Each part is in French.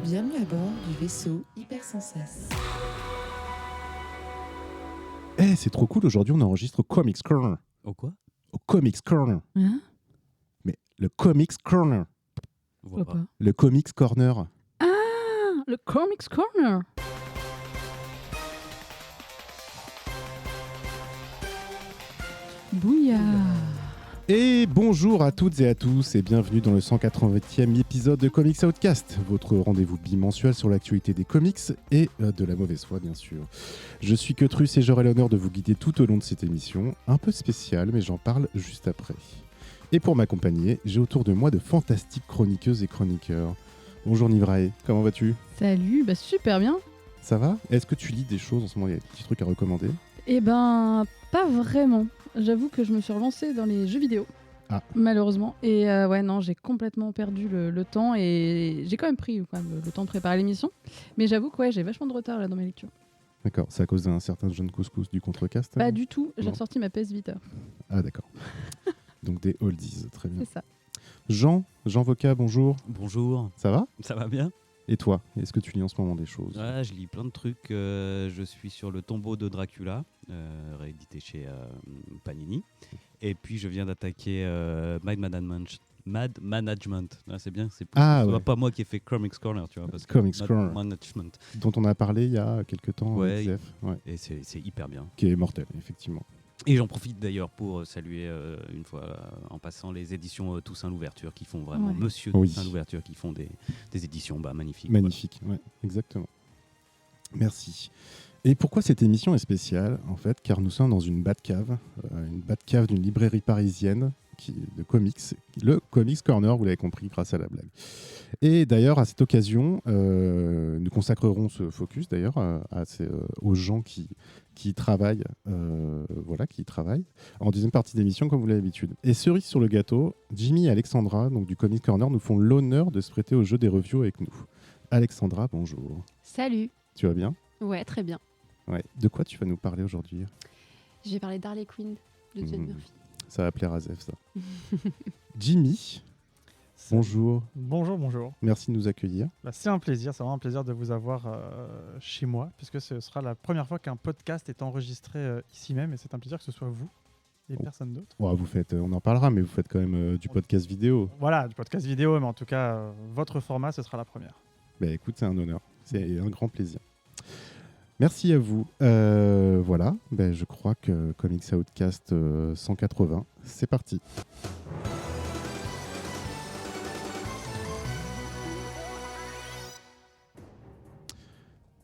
Bienvenue à bord du vaisseau Hypersensas. Eh, c'est trop cool, aujourd'hui on enregistre au Comics Corner. Au quoi? Au Comics Corner. Hein? Mais le Comics Corner. Je vois pas. Le Comics Corner. Ah, le Comics Corner. Bouillard. Et bonjour à toutes et à tous et bienvenue dans le 180e épisode de Comics Outcast, votre rendez-vous bimensuel sur l'actualité des comics et de la mauvaise foi bien sûr. Je suis Quetrus et j'aurai l'honneur de vous guider tout au long de cette émission, un peu spéciale mais j'en parle juste après. Et pour m'accompagner, j'ai autour de moi de fantastiques chroniqueuses et chroniqueurs. Bonjour Nivrae, comment vas-tu ? Salut, bah super bien. Ça va ? Est-ce que tu lis des choses en ce moment ? Il y a des petits trucs à recommander ? Eh ben, pas vraiment. J'avoue que je me suis relancée dans les jeux vidéo. Ah. Malheureusement. Et ouais, non, j'ai complètement perdu le temps et j'ai quand même pris le temps de préparer l'émission. Mais j'avoue que ouais, j'ai vachement de retard là dans mes lectures. D'accord, c'est à cause d'un certain John Couscous du Contrecast ? Pas du tout, j'ai Non. ressorti ma PS Vita. Ah d'accord. Donc des oldies, très bien. C'est ça. Jean Voca, bonjour. Bonjour, Ça va ? ça va bien? Et toi, est-ce que tu lis en ce moment des choses ? Ouais, je lis plein de trucs. Je suis sur le tombeau de Dracula, réédité chez Panini. Et puis je viens d'attaquer Mad Management. Ouais, c'est bien, c'est Ah, c'est ouais. pas moi qui ai fait Comics Corner, tu vois. Parce que Comics Mad Corner. Management. Dont on a parlé il y a quelques temps Ouais. avec Zef, ouais, Et c'est hyper bien. qui est mortel, effectivement. Et j'en profite d'ailleurs pour saluer une fois en passant les éditions Toussaint Louverture qui font vraiment, Ouais. Monsieur Oui. Toussaint Louverture qui font des éditions magnifiques. Magnifique, ouais, exactement. Merci. Et pourquoi cette émission est spéciale, en fait ? Car nous sommes dans une Batcave d'une librairie parisienne de comics, le Comics Corner, vous l'avez compris grâce à la blague. Et d'ailleurs, à cette occasion, nous consacrerons ce focus d'ailleurs aux gens qui travaillent, qui travaillent en deuxième partie d'émission comme vous l'avez l'habitude. Et cerise sur le gâteau, Jimmy et Alexandra, donc du Comics Corner, nous font l'honneur de se prêter au jeu des reviews avec nous. Alexandra, bonjour. Salut. Tu vas bien ? Ouais, très bien. Ouais. De quoi tu vas nous parler aujourd'hui ? Je vais parler d'Harley Quinn de John Murphy. Ça va plaire à Zef, ça. Jimmy, bonjour. Bonjour. Merci de nous accueillir. Bah, c'est un plaisir, c'est vraiment un plaisir de vous avoir chez moi, puisque ce sera la première fois qu'un podcast est enregistré ici même, et c'est un plaisir que ce soit vous et personne d'autre. Ouais, on en parlera, mais vous faites quand même du podcast vidéo. Voilà, du podcast vidéo, mais en tout cas, votre format, ce sera la première. Bah, écoute, c'est un honneur, c'est un grand plaisir. Merci à vous. Voilà, je crois que Comics Outcast 180, c'est parti.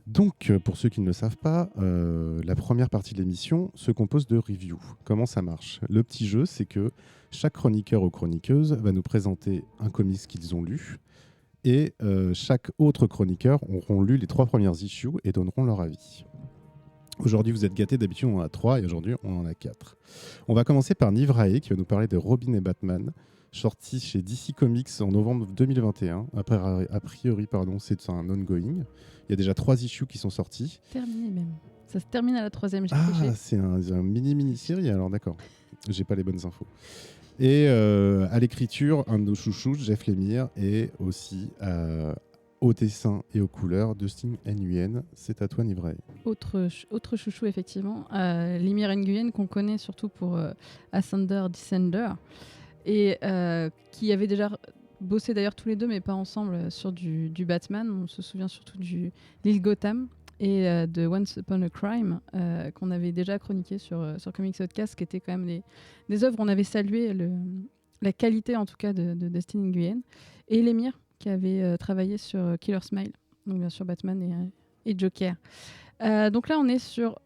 Donc, pour ceux qui ne le savent pas, la première partie de l'émission se compose de reviews. Comment ça marche ? Le petit jeu, c'est que chaque chroniqueur ou chroniqueuse va nous présenter un comics qu'ils ont lu et chaque autre chroniqueur auront lu les 3 premières issues et donneront leur avis. Aujourd'hui, vous êtes gâtés, d'habitude on en a 3 et aujourd'hui on en a 4. On va commencer par Nivrae qui va nous parler de Robin et Batman, sorti chez DC Comics en novembre 2021. A priori, c'est un ongoing. Il y a déjà 3 issues qui sont sortis. Terminé même. Ça se termine à la 3e, j'ai Ah, triché. c'est un mini-série, alors d'accord. J'ai pas les bonnes infos. Et à l'écriture, un de nos chouchous, Jeff Lemire, et aussi au dessin et aux couleurs, Dustin Nguyen. C'est à toi, Nivrae. Autre chouchou, effectivement. Lemire Nguyen, qu'on connaît surtout pour Ascender, Descender, et qui avait déjà bossé d'ailleurs tous les deux, mais pas ensemble, sur du Batman. On se souvient surtout de l'île Gotham et de Once Upon a Crime, qu'on avait déjà chroniqué sur Comics Outcast, qui étaient quand même des œuvres où on avait salué la qualité, en tout cas, de Dustin Nguyen. Et Lemire, qui avait travaillé sur Killer Smile, donc bien sûr Batman et Joker. Donc là, on est sur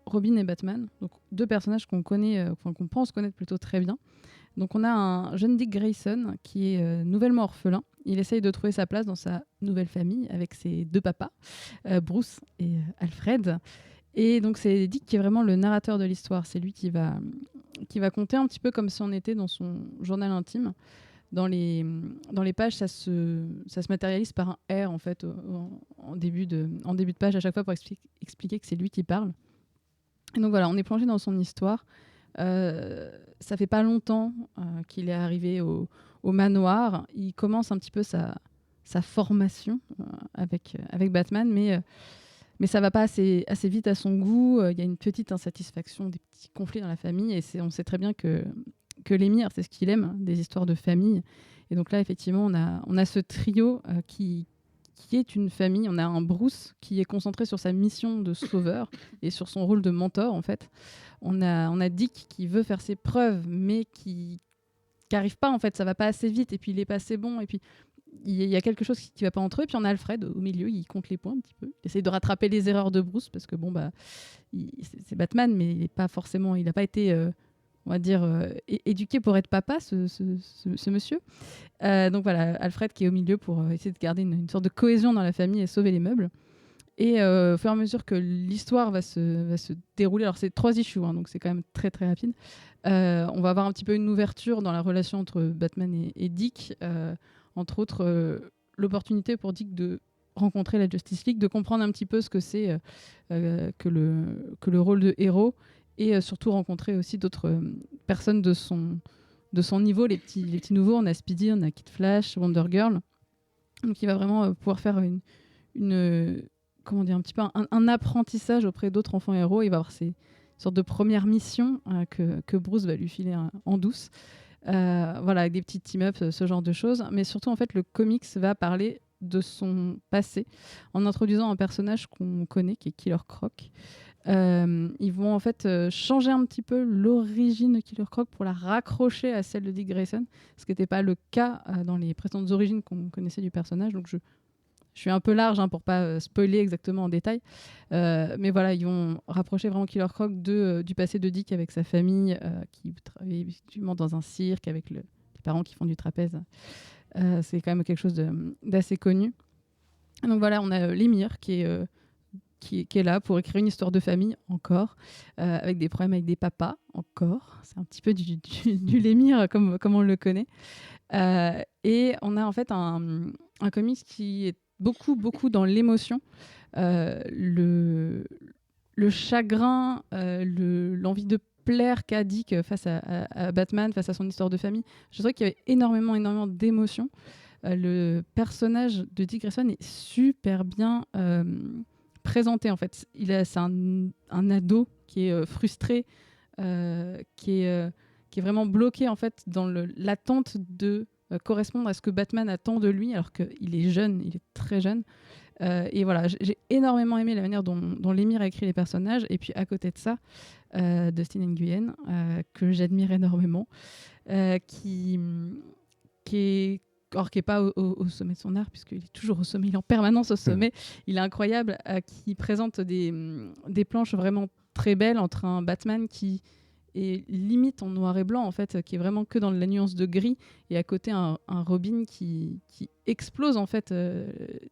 Robin et Batman, donc 2 personnages qu'on pense connaître plutôt très bien. Donc on a un jeune Dick Grayson qui est nouvellement orphelin. Il essaye de trouver sa place dans sa nouvelle famille avec ses 2 papas, Bruce et Alfred. Et donc c'est Dick qui est vraiment le narrateur de l'histoire. C'est lui qui va conter un petit peu comme si on était dans son journal intime. Dans les pages, ça se matérialise par un R en fait en début de page à chaque fois pour expliquer que c'est lui qui parle. Et donc voilà, on est plongé dans son histoire. Ça fait pas longtemps qu'il est arrivé au manoir. Il commence un petit peu sa sa formation avec Batman, mais ça va pas assez vite à son goût. Il y a une petite insatisfaction, des petits conflits dans la famille, et on sait très bien que l'émir, c'est ce qu'il aime, des histoires de famille. Et donc là, effectivement, on a ce trio qui est une famille. On a un Bruce qui est concentré sur sa mission de sauveur et sur son rôle de mentor, en fait. On a Dick qui veut faire ses preuves, mais qui n'arrive pas, en fait. Ça va pas assez vite, et puis il est pas assez bon, et puis il y a quelque chose qui va pas entre eux. Et puis on a Alfred au milieu, il compte les points un petit peu. Il essaye de rattraper les erreurs de Bruce, parce que c'est Batman, mais il n'a pas été... on va dire, éduqué pour être papa, ce monsieur. Donc voilà, Alfred qui est au milieu pour essayer de garder une sorte de cohésion dans la famille et sauver les meubles. Et au fur et à mesure que l'histoire va se dérouler, alors c'est 3 issues, hein, donc c'est quand même très très rapide, on va avoir un petit peu une ouverture dans la relation entre Batman et Dick, entre autres l'opportunité pour Dick de rencontrer la Justice League, de comprendre un petit peu ce que c'est que le rôle de héros, et surtout rencontrer aussi d'autres personnes de son niveau, les petits nouveaux. On a Speedy, on a Kid Flash, Wonder Girl. Donc il va vraiment pouvoir faire comment dire, un petit peu un apprentissage auprès d'autres enfants héros. Il va avoir ces sortes de premières missions que Bruce va lui filer en douce. Voilà, avec des petits team-ups, ce genre de choses. Mais surtout, en fait, le comics va parler de son passé en introduisant un personnage qu'on connaît, qui est Killer Croc. Ils vont en fait changer un petit peu l'origine de Killer Croc pour la raccrocher à celle de Dick Grayson, ce qui n'était pas le cas dans les précédentes origines qu'on connaissait du personnage. Donc je suis un peu large pour pas spoiler exactement en détail, mais voilà, ils vont rapprocher vraiment Killer Croc du passé de Dick avec sa famille qui travaille effectivement dans un cirque avec les parents qui font du trapèze. C'est quand même quelque chose d'assez connu. Donc voilà, on a l'émir qui est là pour écrire une histoire de famille, encore, avec des problèmes avec des papas, encore. C'est un petit peu du l'émir comme on le connaît. Et on a en fait un comics qui est beaucoup dans l'émotion, le chagrin, l'envie de plaire qu'a Dick face à Batman, face à son histoire de famille. Je trouvais qu'il y avait énormément d'émotions. Le personnage de Dick Grayson est super bien présenté, en fait. C'est un ado qui est frustré, qui est vraiment bloqué, en fait, dans l'attente de correspondre à ce que Batman attend de lui, alors qu'il est jeune, il est très jeune. Et voilà, j'ai énormément aimé la manière dont l'émir a écrit les personnages. Et puis à côté de ça, Dustin Nguyen, que j'admire énormément, qui est pas au sommet de son art, puisqu'il est toujours au sommet, il est en permanence au sommet. Il est incroyable, qui présente des planches vraiment très belles entre un Batman qui est limite en noir et blanc, en fait, qui est vraiment que dans la nuance de gris, et à côté un Robin qui explose, en fait,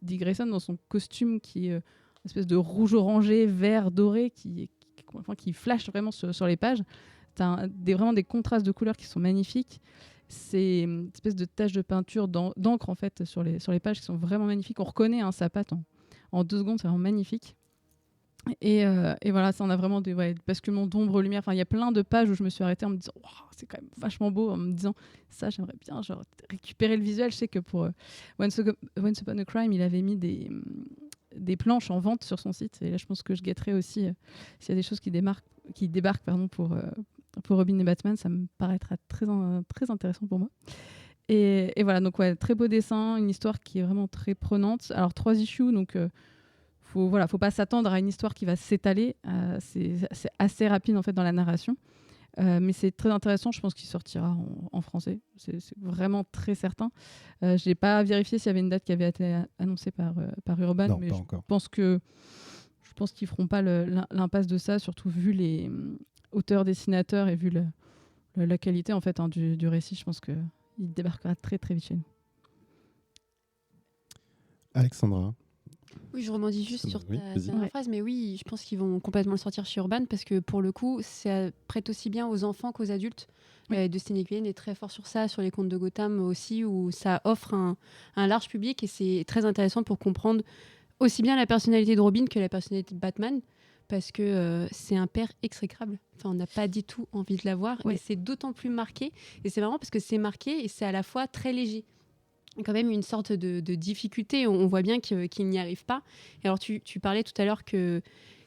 Dick Grayson dans son costume qui est une espèce de rouge orangé, vert, doré, qui flash vraiment sur les pages. T'as vraiment des contrastes de couleurs qui sont magnifiques. C'est une espèce de taches de peinture d'encre, en fait, sur les pages, qui sont vraiment magnifiques. On reconnaît sa patte en 2 secondes, c'est vraiment magnifique. Et voilà, ça, on a vraiment des basculements d'ombre, lumière. Enfin, il y a plein de pages où je me suis arrêtée en me disant wow, c'est quand même vachement beau, en me disant ça, j'aimerais bien récupérer le visuel. Je sais que pour Once Upon a Crime, il avait mis des planches en vente sur son site, et là je pense que je guetterai aussi s'il y a des choses qui débarquent pour Robin et Batman. Ça me paraîtra très intéressant pour moi. Et voilà, donc très beau dessin, une histoire qui est vraiment très prenante. Alors 3 issues, donc faut pas s'attendre à une histoire qui va s'étaler. C'est assez rapide, en fait, dans la narration. Mais c'est très intéressant. Je pense qu'il sortira en français. C'est vraiment très certain. Je n'ai pas vérifié s'il y avait une date qui avait été annoncée par Urban. Non, mais pas je encore. pense qu'ils ne feront pas l'impasse de ça, surtout vu les auteurs-dessinateurs et vu la qualité, en fait, du récit. Je pense qu'il débarquera très très vite chez nous. Alexandra. Oui, je rebondis juste sur Oui, ta vas-y. dernière phrase, mais oui, je pense qu'ils vont complètement le sortir chez Urban, parce que pour le coup, ça prête aussi bien aux enfants qu'aux adultes. Oui. Dustin Nguyen est très fort sur ça, sur les contes de Gotham aussi, où ça offre un large public, et c'est très intéressant pour comprendre aussi bien la personnalité de Robin que la personnalité de Batman, parce que c'est un père exécrable. Enfin, on n'a pas du tout envie de l'avoir, Oui. et c'est d'autant plus marqué. Et c'est marrant parce que c'est marqué et c'est à la fois très léger. quand même une sorte de difficulté. On voit bien qu'il n'y arrive pas. Et alors, tu parlais tout à l'heure que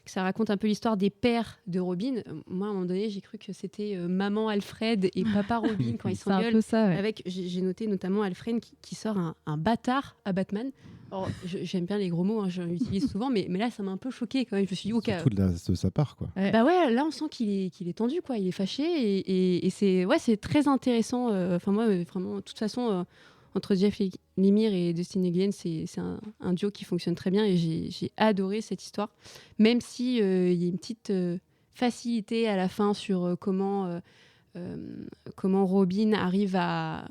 ça raconte un peu l'histoire des pères de Robin. Moi, à un moment donné, j'ai cru que c'était maman Alfred et papa Robin quand ils C'est un s'engueulent. peu ça, ouais. Avec, j'ai noté notamment Alfred qui sort un bâtard à Batman. Alors, j'aime bien les gros mots, hein, je l'utilise souvent, mais là, ça m'a un peu choqué quand même. Je me suis dit, ok, Surtout de sa part, quoi. Ouais. bah ouais, là, on sent qu'il est tendu, quoi. Il est fâché et c'est très intéressant. Enfin, moi, vraiment, de toute façon, entre Jeff Lemire et Dustin Nguyen, c'est un duo qui fonctionne très bien et j'ai adoré cette histoire. Même si il y a une petite facilité à la fin sur comment Robin arrive à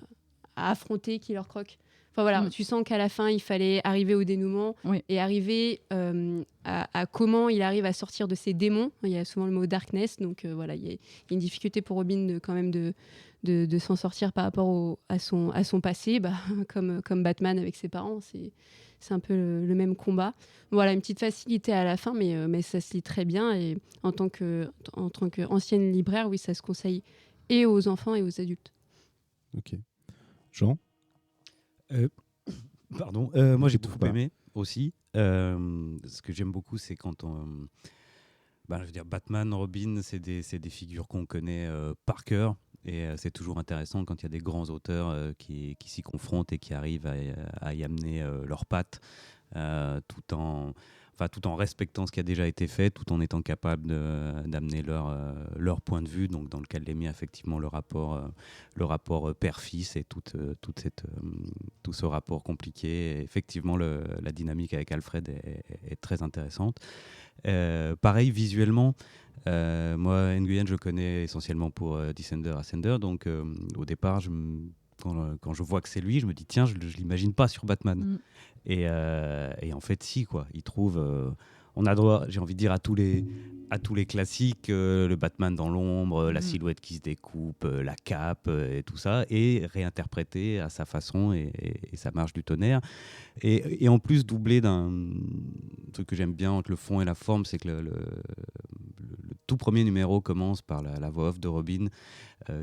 affronter Killer Croc. Enfin voilà, tu sens qu'à la fin, il fallait arriver au dénouement et arriver à comment il arrive à sortir de ses démons. Il y a souvent le mot darkness, donc voilà, il y a une difficulté pour Robin quand même de s'en sortir par rapport à son passé, comme Batman avec ses parents. C'est un peu le même combat. Voilà, une petite facilité à la fin, mais ça se lit très bien. Et en tant qu'ancienne libraire, oui, ça se conseille et aux enfants et aux adultes. Ok. Jean? Pardon, moi j'ai beaucoup aimé aussi. Ce que j'aime beaucoup, c'est quand je veux dire, Batman, Robin, c'est des figures qu'on connaît par cœur. Et c'est toujours intéressant quand il y a des grands auteurs qui s'y confrontent et qui arrivent à y amener leurs pattes, tout en respectant ce qui a déjà été fait, tout en étant capable d'amener leur point de vue, donc dans lequel est mis effectivement le rapport père-fils et tout ce rapport compliqué. Et effectivement, la dynamique avec Alfred est très intéressante. Pareil, visuellement, moi, Nguyen, je le connais essentiellement pour Descender, Ascender, donc au départ, quand je vois que c'est lui, je me dis tiens, je l'imagine pas sur Batman. Et en fait, si, quoi. Il trouve, on a droit, j'ai envie de dire, à tous les classiques, le Batman dans l'ombre, la silhouette qui se découpe, la cape et tout ça, et réinterprété à sa façon, et ça marche du tonnerre. Et en plus, doublé d'un truc que j'aime bien entre le fond et la forme, c'est que le tout premier numéro commence par la voix off de Robin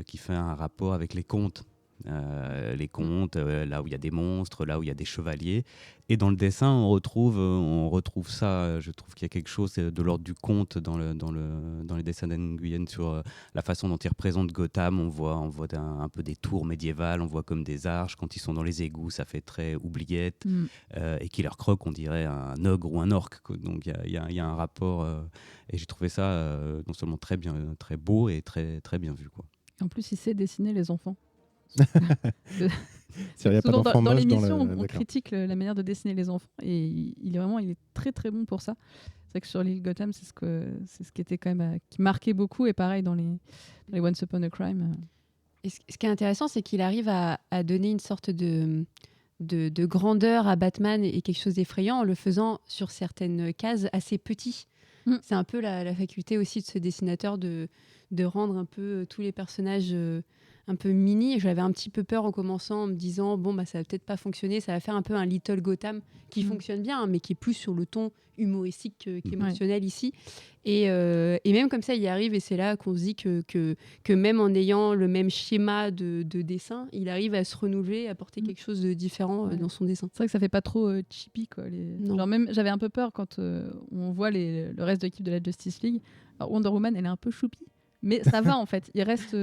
qui fait un rapport avec les contes. Les contes, là où il y a des monstres, là où il y a des chevaliers. Et dans le dessin, on retrouve ça. Je trouve qu'il y a quelque chose de l'ordre du conte dans les dessins d'Nguyen sur la façon dont il représente Gotham. On voit un peu des tours médiévales, on voit comme des arches. Quand ils sont dans les égouts, ça fait très oubliette. Et Killer Croc, on dirait un ogre ou un orc. Donc il y a un rapport. Et j'ai trouvé ça non seulement très bien, très beau et très, très bien vu, quoi. En plus, il sait dessiner les enfants. Souvent dans l'émission, on critique la manière de dessiner les enfants et il est très très bon pour ça. C'est vrai que sur l'île Gotham, c'est ce qui était quand même qui marquait beaucoup, et pareil dans les Once Upon a Crime. Et ce qui est intéressant, c'est qu'il arrive à donner une sorte de grandeur à Batman et quelque chose d'effrayant en le faisant sur certaines cases assez petit. C'est un peu la faculté aussi de ce dessinateur de rendre un peu tous les personnages un peu mini. J'avais un petit peu peur en commençant, en me disant ça va peut-être pas fonctionner, ça va faire un peu un Little Gotham qui fonctionne bien, hein, mais qui est plus sur le ton humoristique qu'émotionnel ici. Et même comme ça, il y arrive, et c'est là qu'on se dit que même en ayant le même schéma de dessin, il arrive à se renouveler, à apporter quelque chose de différent dans son dessin. C'est vrai que ça fait pas trop cheapy, quoi. Genre même, j'avais un peu peur quand on voit le reste de l'équipe de la Justice League. Alors Wonder Woman, elle est un peu choupi, mais ça va en fait. Il reste,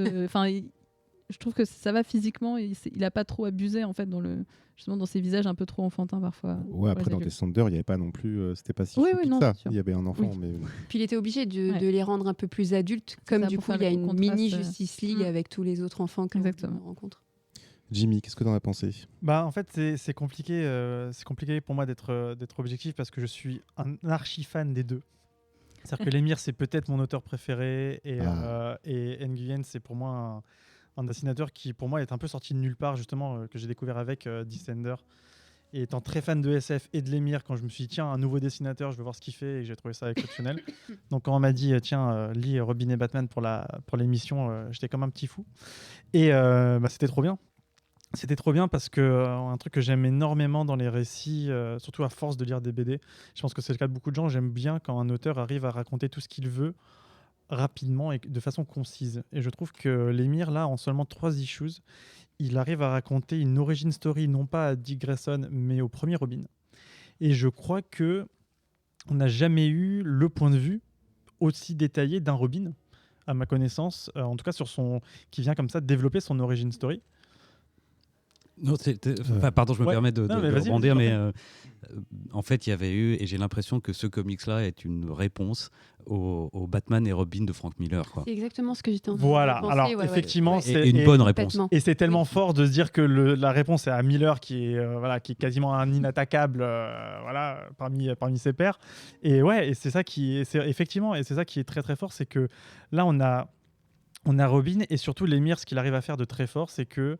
je trouve que ça va physiquement. Il a pas trop abusé en fait justement dans ses visages un peu trop enfantins parfois. Ouais, après dans Descender, il n'y avait pas non plus, c'était pas si choupi que ça. Il y avait un enfant, mais puis il était obligé de les rendre un peu plus adultes, comme ça, du coup il y a une mini Justice League avec tous les autres enfants qu'on rencontre. Jimmy, qu'est-ce que tu en as pensé ? En fait, c'est compliqué pour moi d'être objectif parce que je suis un archi-fan des deux. C'est-à-dire que Lemire, c'est peut-être mon auteur préféré et Nguyen, c'est pour moi un dessinateur qui, pour moi, est un peu sorti de nulle part, justement, que j'ai découvert avec Descender. Et étant très fan de SF et de Lemire, quand je me suis dit, tiens, un nouveau dessinateur, je veux voir ce qu'il fait, et j'ai trouvé ça exceptionnel. Donc, quand on m'a dit, tiens, lis Robin et Batman pour l'émission, j'étais comme un petit fou. Et c'était trop bien. C'était trop bien parce que un truc que j'aime énormément dans les récits, surtout à force de lire des BD, je pense que c'est le cas de beaucoup de gens, j'aime bien quand un auteur arrive à raconter tout ce qu'il veut rapidement et de façon concise. Et je trouve que Lemire, là, en seulement 3 issues, il arrive à raconter une origin story, non pas à Dick Grayson, mais au premier Robin. Et je crois que on n'a jamais eu le point de vue aussi détaillé d'un Robin, à ma connaissance, en tout cas qui vient comme ça développer son origin story. Non, pardon, je me permets de rebondir, mais en fait, il y avait eu, et j'ai l'impression que ce comics-là est une réponse au Batman et Robin de Frank Miller. Quoi. C'est exactement ce que j'étais en train Voilà, de penser. alors effectivement, Et une bonne réponse. Et c'est tellement fort de se dire que la réponse est à Miller, qui est quasiment un inattaquable parmi ses pairs. Et ouais, et c'est ça qui est très très fort, c'est que là on a Robin, et surtout Lemire, ce qu'il arrive à faire de très fort, c'est que,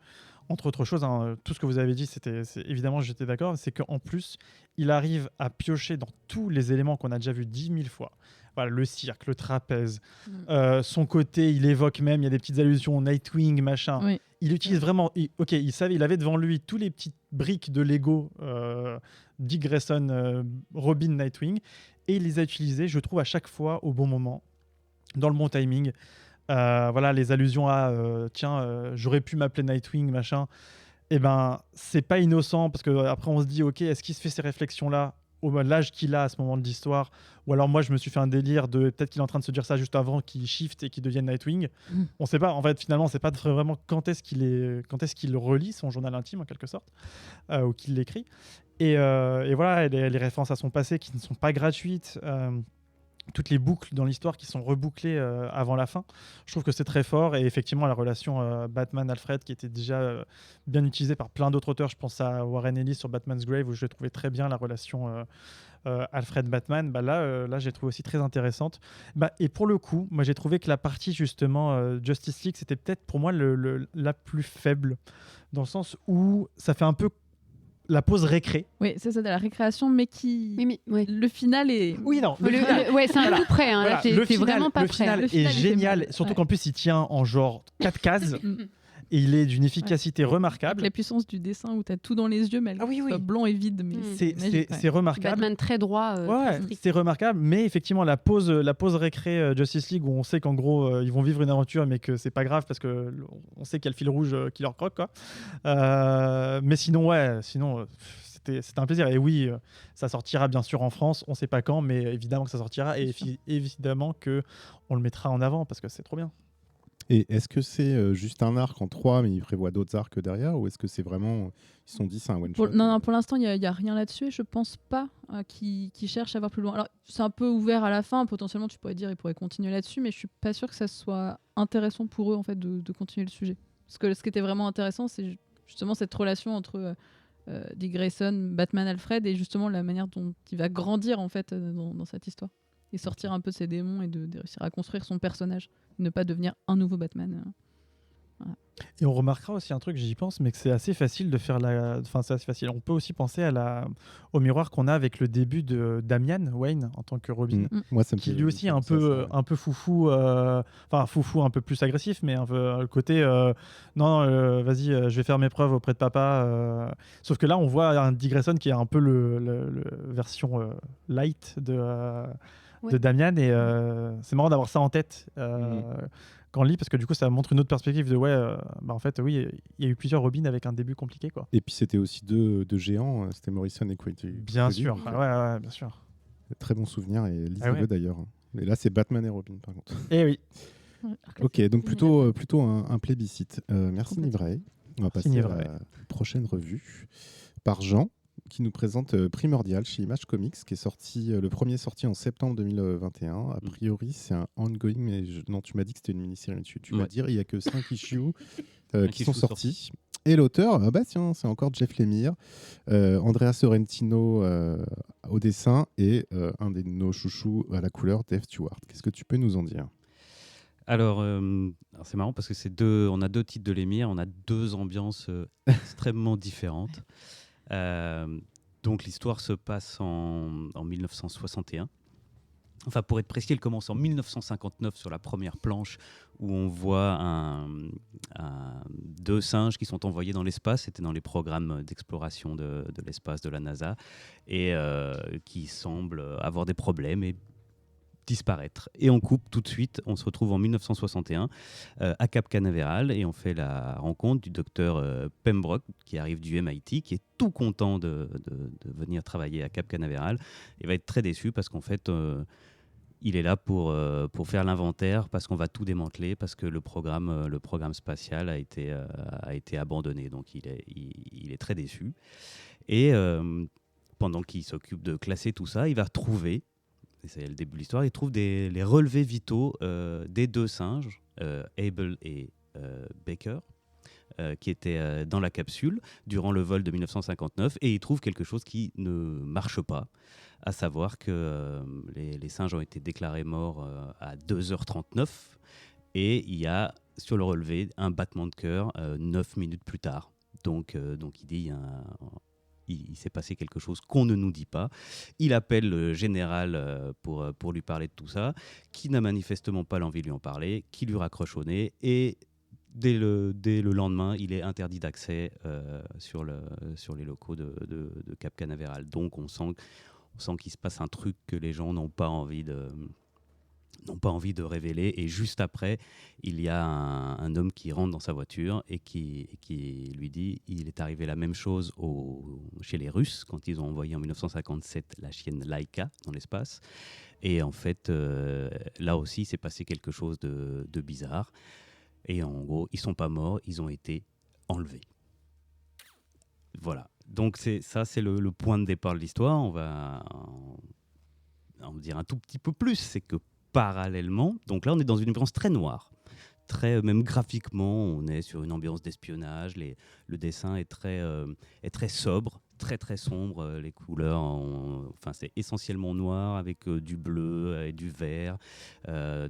entre autres choses, tout ce que vous avez dit, évidemment, j'étais d'accord, c'est qu'en plus, il arrive à piocher dans tous les éléments qu'on a déjà vus 10 000 fois. Voilà, le cirque, le trapèze, son côté, il évoque même, il y a des petites allusions, Nightwing, machin. Oui. Il utilise vraiment... il avait devant lui tous les petites briques de Lego, Dick Grayson, Robin, Nightwing, et il les a utilisées, je trouve, à chaque fois au bon moment, dans le bon timing. Les allusions à j'aurais pu m'appeler Nightwing, machin. Et ben, c'est pas innocent, parce que après on se dit, ok, est-ce qu'il se fait ces réflexions-là au l'âge qu'il a à ce moment de l'histoire, ou alors moi je me suis fait un délire de peut-être qu'il est en train de se dire ça juste avant qu'il shift et qu'il devienne Nightwing. On sait pas, en fait, finalement, on sait pas vraiment quand est-ce qu'il relit son journal intime en quelque sorte, ou qu'il l'écrit. Et voilà, les références à son passé qui ne sont pas gratuites. Toutes les boucles dans l'histoire qui sont rebouclées avant la fin. Je trouve que c'est très fort, et effectivement la relation Batman-Alfred qui était déjà bien utilisée par plein d'autres auteurs. Je pense à Warren Ellis sur Batman's Grave, où je l'ai trouvé très bien, la relation Alfred-Batman. Là j'ai trouvé aussi très intéressante. Et pour le coup, moi j'ai trouvé que la partie justement Justice League, c'était peut-être pour moi la plus faible, dans le sens où ça fait un peu la pause récré. Oui, c'est ça, de la récréation, mais qui... Oui, mais Le final est... Oui, non. C'est un coup près. Hein, le t'es vraiment pas prêt. Le final est génial, surtout qu'en plus il tient en genre 4 cases. Et il est d'une efficacité remarquable. Avec la puissance du dessin où tu as tout dans les yeux, mais soit blanc et vide. Mais c'est remarquable. Batman très droit. C'est remarquable, mais effectivement, la pause récré Justice League, où on sait qu'en gros, ils vont vivre une aventure, mais que c'est pas grave parce qu'on sait qu'il y a le fil rouge qui leur croque. Quoi. Mais sinon, c'était un plaisir. Et oui, ça sortira bien sûr en France, on sait pas quand, mais évidemment que ça sortira, et évidemment qu'on le mettra en avant parce que c'est trop bien. Et est-ce que c'est juste un arc en 3, mais il prévoit d'autres arcs derrière, ou est-ce que c'est vraiment... Ils se sont dit c'est un one-shot Non, pour l'instant, il n'y a rien là-dessus. Je pense pas qu'ils cherchent à voir plus loin. Alors, c'est un peu ouvert à la fin. Potentiellement, tu pourrais dire ils pourraient continuer là-dessus, mais je suis pas sûre que ça soit intéressant pour eux en fait, de continuer le sujet. Parce que ce qui était vraiment intéressant, c'est justement cette relation entre Dick Grayson, Batman, Alfred, et justement la manière dont il va grandir en fait, dans cette histoire. Et sortir un peu de ses démons et de réussir à construire son personnage. Ne pas devenir un nouveau Batman. Voilà. Et on remarquera aussi un truc, j'y pense, mais que c'est assez facile de faire c'est assez facile. On peut aussi penser au miroir qu'on a avec le début de Damian Wayne en tant que Robin. Moi, ça me qui lui aussi est un peu foufou, foufou un peu plus agressif, mais un peu le côté vas-y, je vais faire mes preuves auprès de papa. Sauf que là, on voit un Dick Grayson qui est un peu le version light de Damian, et c'est marrant d'avoir ça en tête quand on lit, parce que du coup ça montre une autre perspective de en fait oui, il y a eu plusieurs Robins avec un début compliqué, quoi. Et puis c'était aussi deux géants, c'était Morrison et Quitty. Bien sûr, bien sûr. Très bon souvenir, et lisez-le d'ailleurs. Et là c'est Batman et Robin par contre. Eh oui. Ok, donc plutôt un plébiscite. Merci Nivray. On va passer à la prochaine revue par Jean, qui nous présente Primordial chez Image Comics, qui est sorti, le premier sorti en septembre 2021. A priori, c'est un ongoing, mais non, tu m'as dit que c'était une mini-série. Tu vas dire, il n'y a que 5 issues qui sont sortis. Et l'auteur, c'est encore Jeff Lemire, Andrea Sorrentino au dessin, et un de nos chouchous à la couleur, Dave Stewart. Qu'est-ce que tu peux nous en dire ? Alors, c'est marrant parce que on a deux titres de Lemire, on a deux ambiances extrêmement différentes. Donc l'histoire se passe en 1961. Enfin, pour être précis, elle commence en 1959 sur la première planche, où on voit deux singes qui sont envoyés dans l'espace. C'était dans les programmes d'exploration de l'espace de la NASA, et qui semblent avoir des problèmes et disparaître. Et on coupe tout de suite, on se retrouve en 1961 à Cap Canaveral et on fait la rencontre du docteur Pembroke qui arrive du MIT, qui est tout content de venir travailler à Cap Canaveral. Il va être très déçu parce qu'en fait, il est là pour faire l'inventaire, parce qu'on va tout démanteler, parce que le programme spatial a été abandonné. Donc il est très déçu. Et pendant qu'il s'occupe de classer tout ça, il va trouver, et c'est le début de l'histoire, il trouve les relevés vitaux des 2 singes, Abel et Baker, qui étaient dans la capsule durant le vol de 1959, et il trouve quelque chose qui ne marche pas, à savoir que les singes ont été déclarés morts à 2h39, et il y a sur le relevé un battement de cœur 9 minutes plus tard. Donc il dit... Il s'est passé quelque chose qu'on ne nous dit pas. Il appelle le général pour lui parler de tout ça, qui n'a manifestement pas l'envie de lui en parler, qui lui raccroche au nez, et dès le lendemain, il est interdit d'accès sur les locaux de Cap Canaveral. Donc on sent qu'il se passe un truc que les gens n'ont pas envie de révéler. Et juste après, il y a un homme qui rentre dans sa voiture et qui lui dit il est arrivé la même chose chez les Russes quand ils ont envoyé en 1957 la chienne Laika dans l'espace. Et en fait, là aussi, il s'est passé quelque chose de bizarre. Et en gros, ils ne sont pas morts, ils ont été enlevés. Voilà. Donc c'est le point de départ de l'histoire. On va en dire un tout petit peu plus. C'est que parallèlement, donc là on est dans une ambiance très noire, même graphiquement on est sur une ambiance d'espionnage, le dessin est très sobre, très sombre, les couleurs, c'est essentiellement noir avec du bleu et du vert, un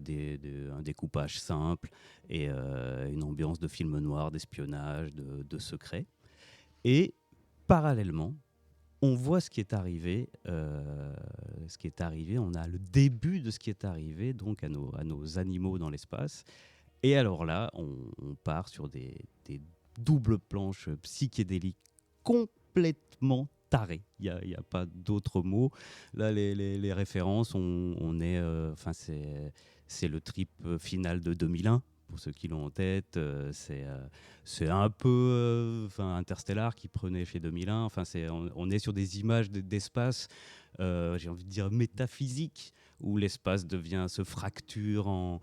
découpage simple et une ambiance de film noir, d'espionnage, de secret. Et parallèlement, on voit ce qui est arrivé. On a le début de ce qui est arrivé donc à nos animaux dans l'espace. Et alors là, on part sur des doubles planches psychédéliques complètement tarées. Il n'y a pas d'autre mot. Là, les références, c'est le trip final de 2001. Pour ceux qui l'ont en tête, c'est un peu Interstellar qui prenait chez 2001. On est sur des images d'espace, j'ai envie de dire métaphysique, où l'espace se fracture en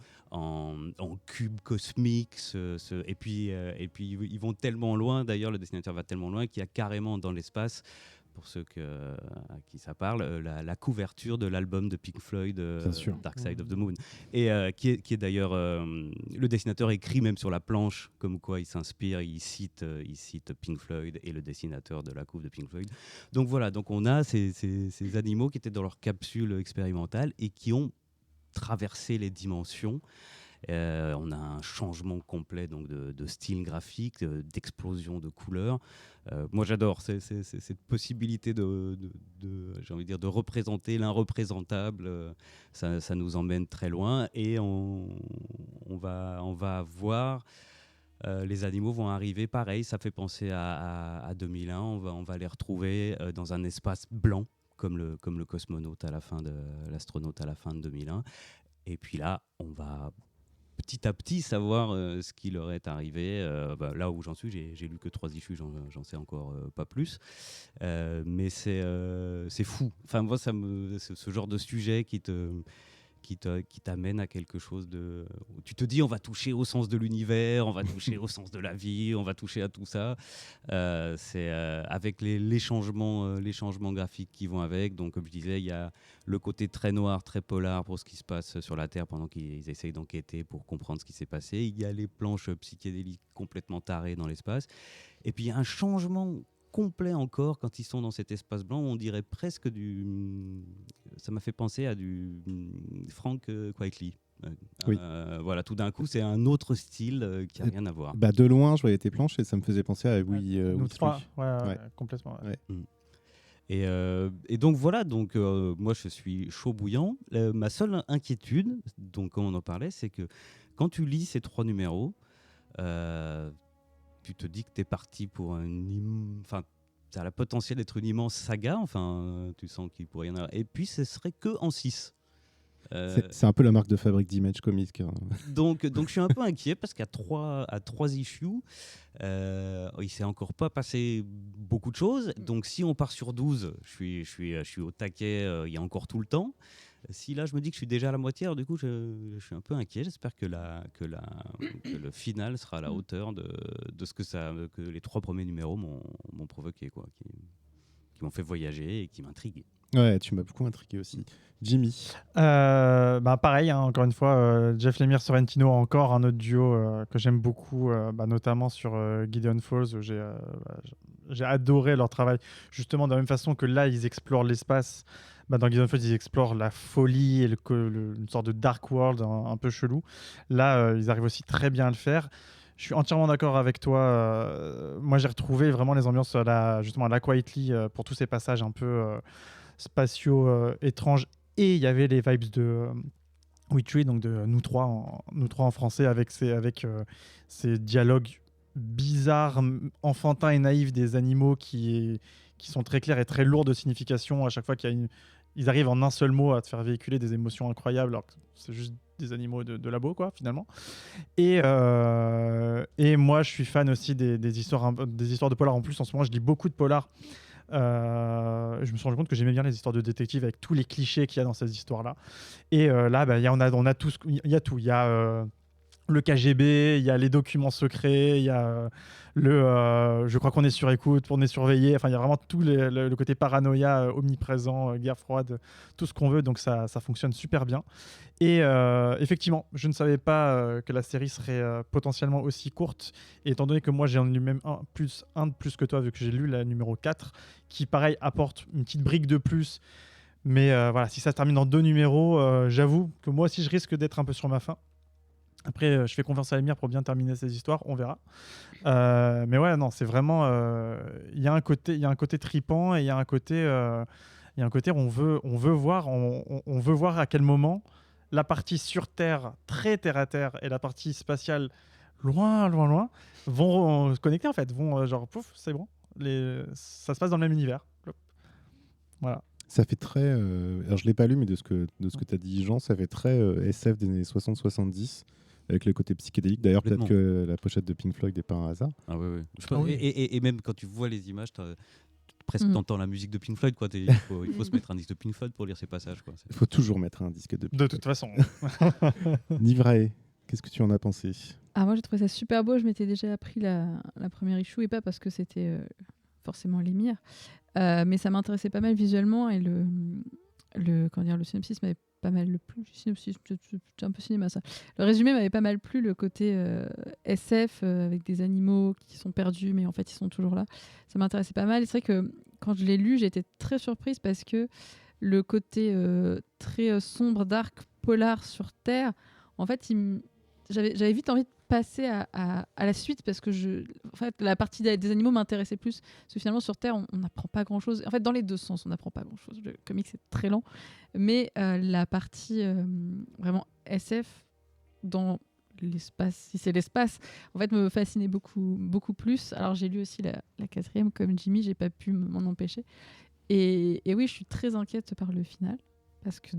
cubes cosmiques. Et puis ils vont tellement loin, d'ailleurs le dessinateur va tellement loin qu'il y a carrément dans l'espace, pour ceux à qui ça parle, la couverture de l'album de Pink Floyd, Dark Side of the Moon. Et qui est d'ailleurs, le dessinateur écrit même sur la planche, comme quoi il s'inspire, il cite Pink Floyd et le dessinateur de la couve de Pink Floyd. Donc voilà, on a ces animaux qui étaient dans leur capsule expérimentale et qui ont traversé les dimensions. On a un changement complet donc de style graphique, d'explosion de couleurs. Moi, j'adore cette possibilité j'ai envie de dire, de représenter l'irreprésentable. Ça nous emmène très loin et on va voir. Les animaux vont arriver, pareil, ça fait penser à 2001. On va les retrouver dans un espace blanc, comme le cosmonaute à la fin l'astronaute à la fin de 2001. Et puis là, on va petit à petit savoir ce qui leur est arrivé. Là où j'en suis, j'ai lu que 3 issues, j'en sais encore pas plus. Mais c'est fou. Enfin, moi, c'est ce genre de sujet qui t'amène à quelque chose où tu te dis on va toucher au sens de l'univers, on va toucher au sens de la vie, on va toucher à tout ça. C'est avec les changements graphiques qui vont avec. Donc comme je disais, il y a le côté très noir, très polar pour ce qui se passe sur la Terre pendant qu'ils essayent d'enquêter pour comprendre ce qui s'est passé. Il y a les planches psychédéliques complètement tarées dans l'espace. Et puis il y a un changement complet encore quand ils sont dans cet espace blanc. On dirait presque ça m'a fait penser à du Frank Quitely. Oui. Voilà, tout d'un coup, c'est un autre style qui n'a rien à voir. De loin, je voyais tes planches et ça me faisait penser à nous trois, ouais. Complètement. Ouais. Et donc voilà, moi je suis chaud bouillant. Ma seule inquiétude, donc comme on en parlait, c'est que quand tu lis ces 3 numéros, tu te dis que tu es parti pour ça a le potentiel d'être une immense saga. Tu sens qu'il pourrait y en avoir. Et puis, ce serait que en 6. C'est un peu la marque de fabrique d'Image Comics. Hein. Donc je suis un peu inquiet parce qu'à 3 issues, il s'est encore pas passé beaucoup de choses. Donc si on part sur 12, je suis au taquet, il y a encore tout le temps. Si là je me dis que je suis déjà à la moitié, alors, du coup je suis un peu inquiet. J'espère que le final sera à la hauteur de ce que les 3 premiers numéros m'ont provoqué, quoi, qui m'ont fait voyager et qui m'intriguent. Ouais, tu m'as beaucoup intrigué aussi. Jimmy. Pareil, hein, encore une fois, Jeff Lemire, Sorrentino, encore un autre duo que j'aime beaucoup, notamment sur Gideon Falls, où j'ai adoré leur travail. Justement, de la même façon que là, ils explorent l'espace. Dans Gideon Falls, ils explorent la folie et une sorte de dark world un peu chelou. Là, ils arrivent aussi très bien à le faire. Je suis entièrement d'accord avec toi. Moi, j'ai retrouvé vraiment les ambiances justement à la Quietly pour tous ces passages un peu spatiaux étranges. Et il y avait les vibes de We Three, donc de nous trois en français, avec ces dialogues bizarres, enfantins et naïfs des animaux qui sont très clairs et très lourds de signification. À chaque fois ils arrivent en un seul mot à te faire véhiculer des émotions incroyables, alors que c'est juste des animaux de labo, quoi, finalement. Et moi, je suis fan aussi des histoires de polars. En plus, en ce moment, je lis beaucoup de polars. Je me suis rendu compte que j'aimais bien les histoires de détectives avec tous les clichés qu'il y a dans ces histoires-là. Et là, on a tout. Il y a tout. Il y a le KGB, il y a les documents secrets, il y a je crois qu'on est sur écoute, on est surveillé. Enfin, il y a vraiment tout le côté paranoïa omniprésent, guerre froide, tout ce qu'on veut. Donc ça fonctionne super bien. Et effectivement, je ne savais pas que la série serait potentiellement aussi courte. Et étant donné que moi, j'en ai lu même un de plus que toi, vu que j'ai lu la numéro 4, qui, pareil, apporte une petite brique de plus. Mais voilà, si ça se termine en 2 numéros, j'avoue que moi aussi, je risque d'être un peu sur ma faim. Après, je fais confiance à Lemire pour bien terminer ces histoires, on verra. Mais ouais, non, c'est vraiment... Il y a un côté tripant et il y a un côté où on veut voir à quel moment la partie sur Terre, très terre-à-terre, et la partie spatiale, loin, loin, loin, vont se connecter, en fait. Vont genre, pouf, c'est bon. Ça se passe dans le même univers. Voilà. Ça fait très... alors, je ne l'ai pas lu, mais de ce que tu as dit, Jean, ça fait très SF des années 60-70, avec le côté psychédélique. D'ailleurs, peut-être que la pochette de Pink Floyd n'est pas un hasard. Ah oui. Et même quand tu vois les images, presque t'entends la musique de Pink Floyd, quoi. Il faut se mettre un disque de Pink Floyd pour lire ces passages, quoi. Il faut toujours mettre un disque de Pink Floyd. De toute façon. Nivrae, qu'est-ce que tu en as pensé? Moi, j'ai trouvé ça super beau. Je m'étais déjà appris la première issue, et pas parce que c'était forcément Lemire. Mais ça m'intéressait pas mal visuellement, et le synopsis m'avait pas mal plu. C'est un peu cinéma, ça. Le résumé m'avait pas mal plu, le côté SF avec des animaux qui sont perdus, mais en fait ils sont toujours là. Ça m'intéressait pas mal. Et c'est vrai que quand je l'ai lu, j'ai été très surprise parce que le côté très sombre, dark, polar sur Terre, en fait, j'avais vite envie de passer à la suite parce que en fait, la partie des animaux m'intéressait plus. Parce que finalement, sur Terre, on n'apprend pas grand-chose. En fait, dans les deux sens, on n'apprend pas grand-chose. Le comic, c'est très lent. Mais la partie vraiment SF dans l'espace, si c'est l'espace, en fait, me fascinait beaucoup, beaucoup plus. Alors, j'ai lu aussi la 4e, comme Jimmy, j'ai pas pu m'en empêcher. Et oui, je suis très inquiète par le final. Parce que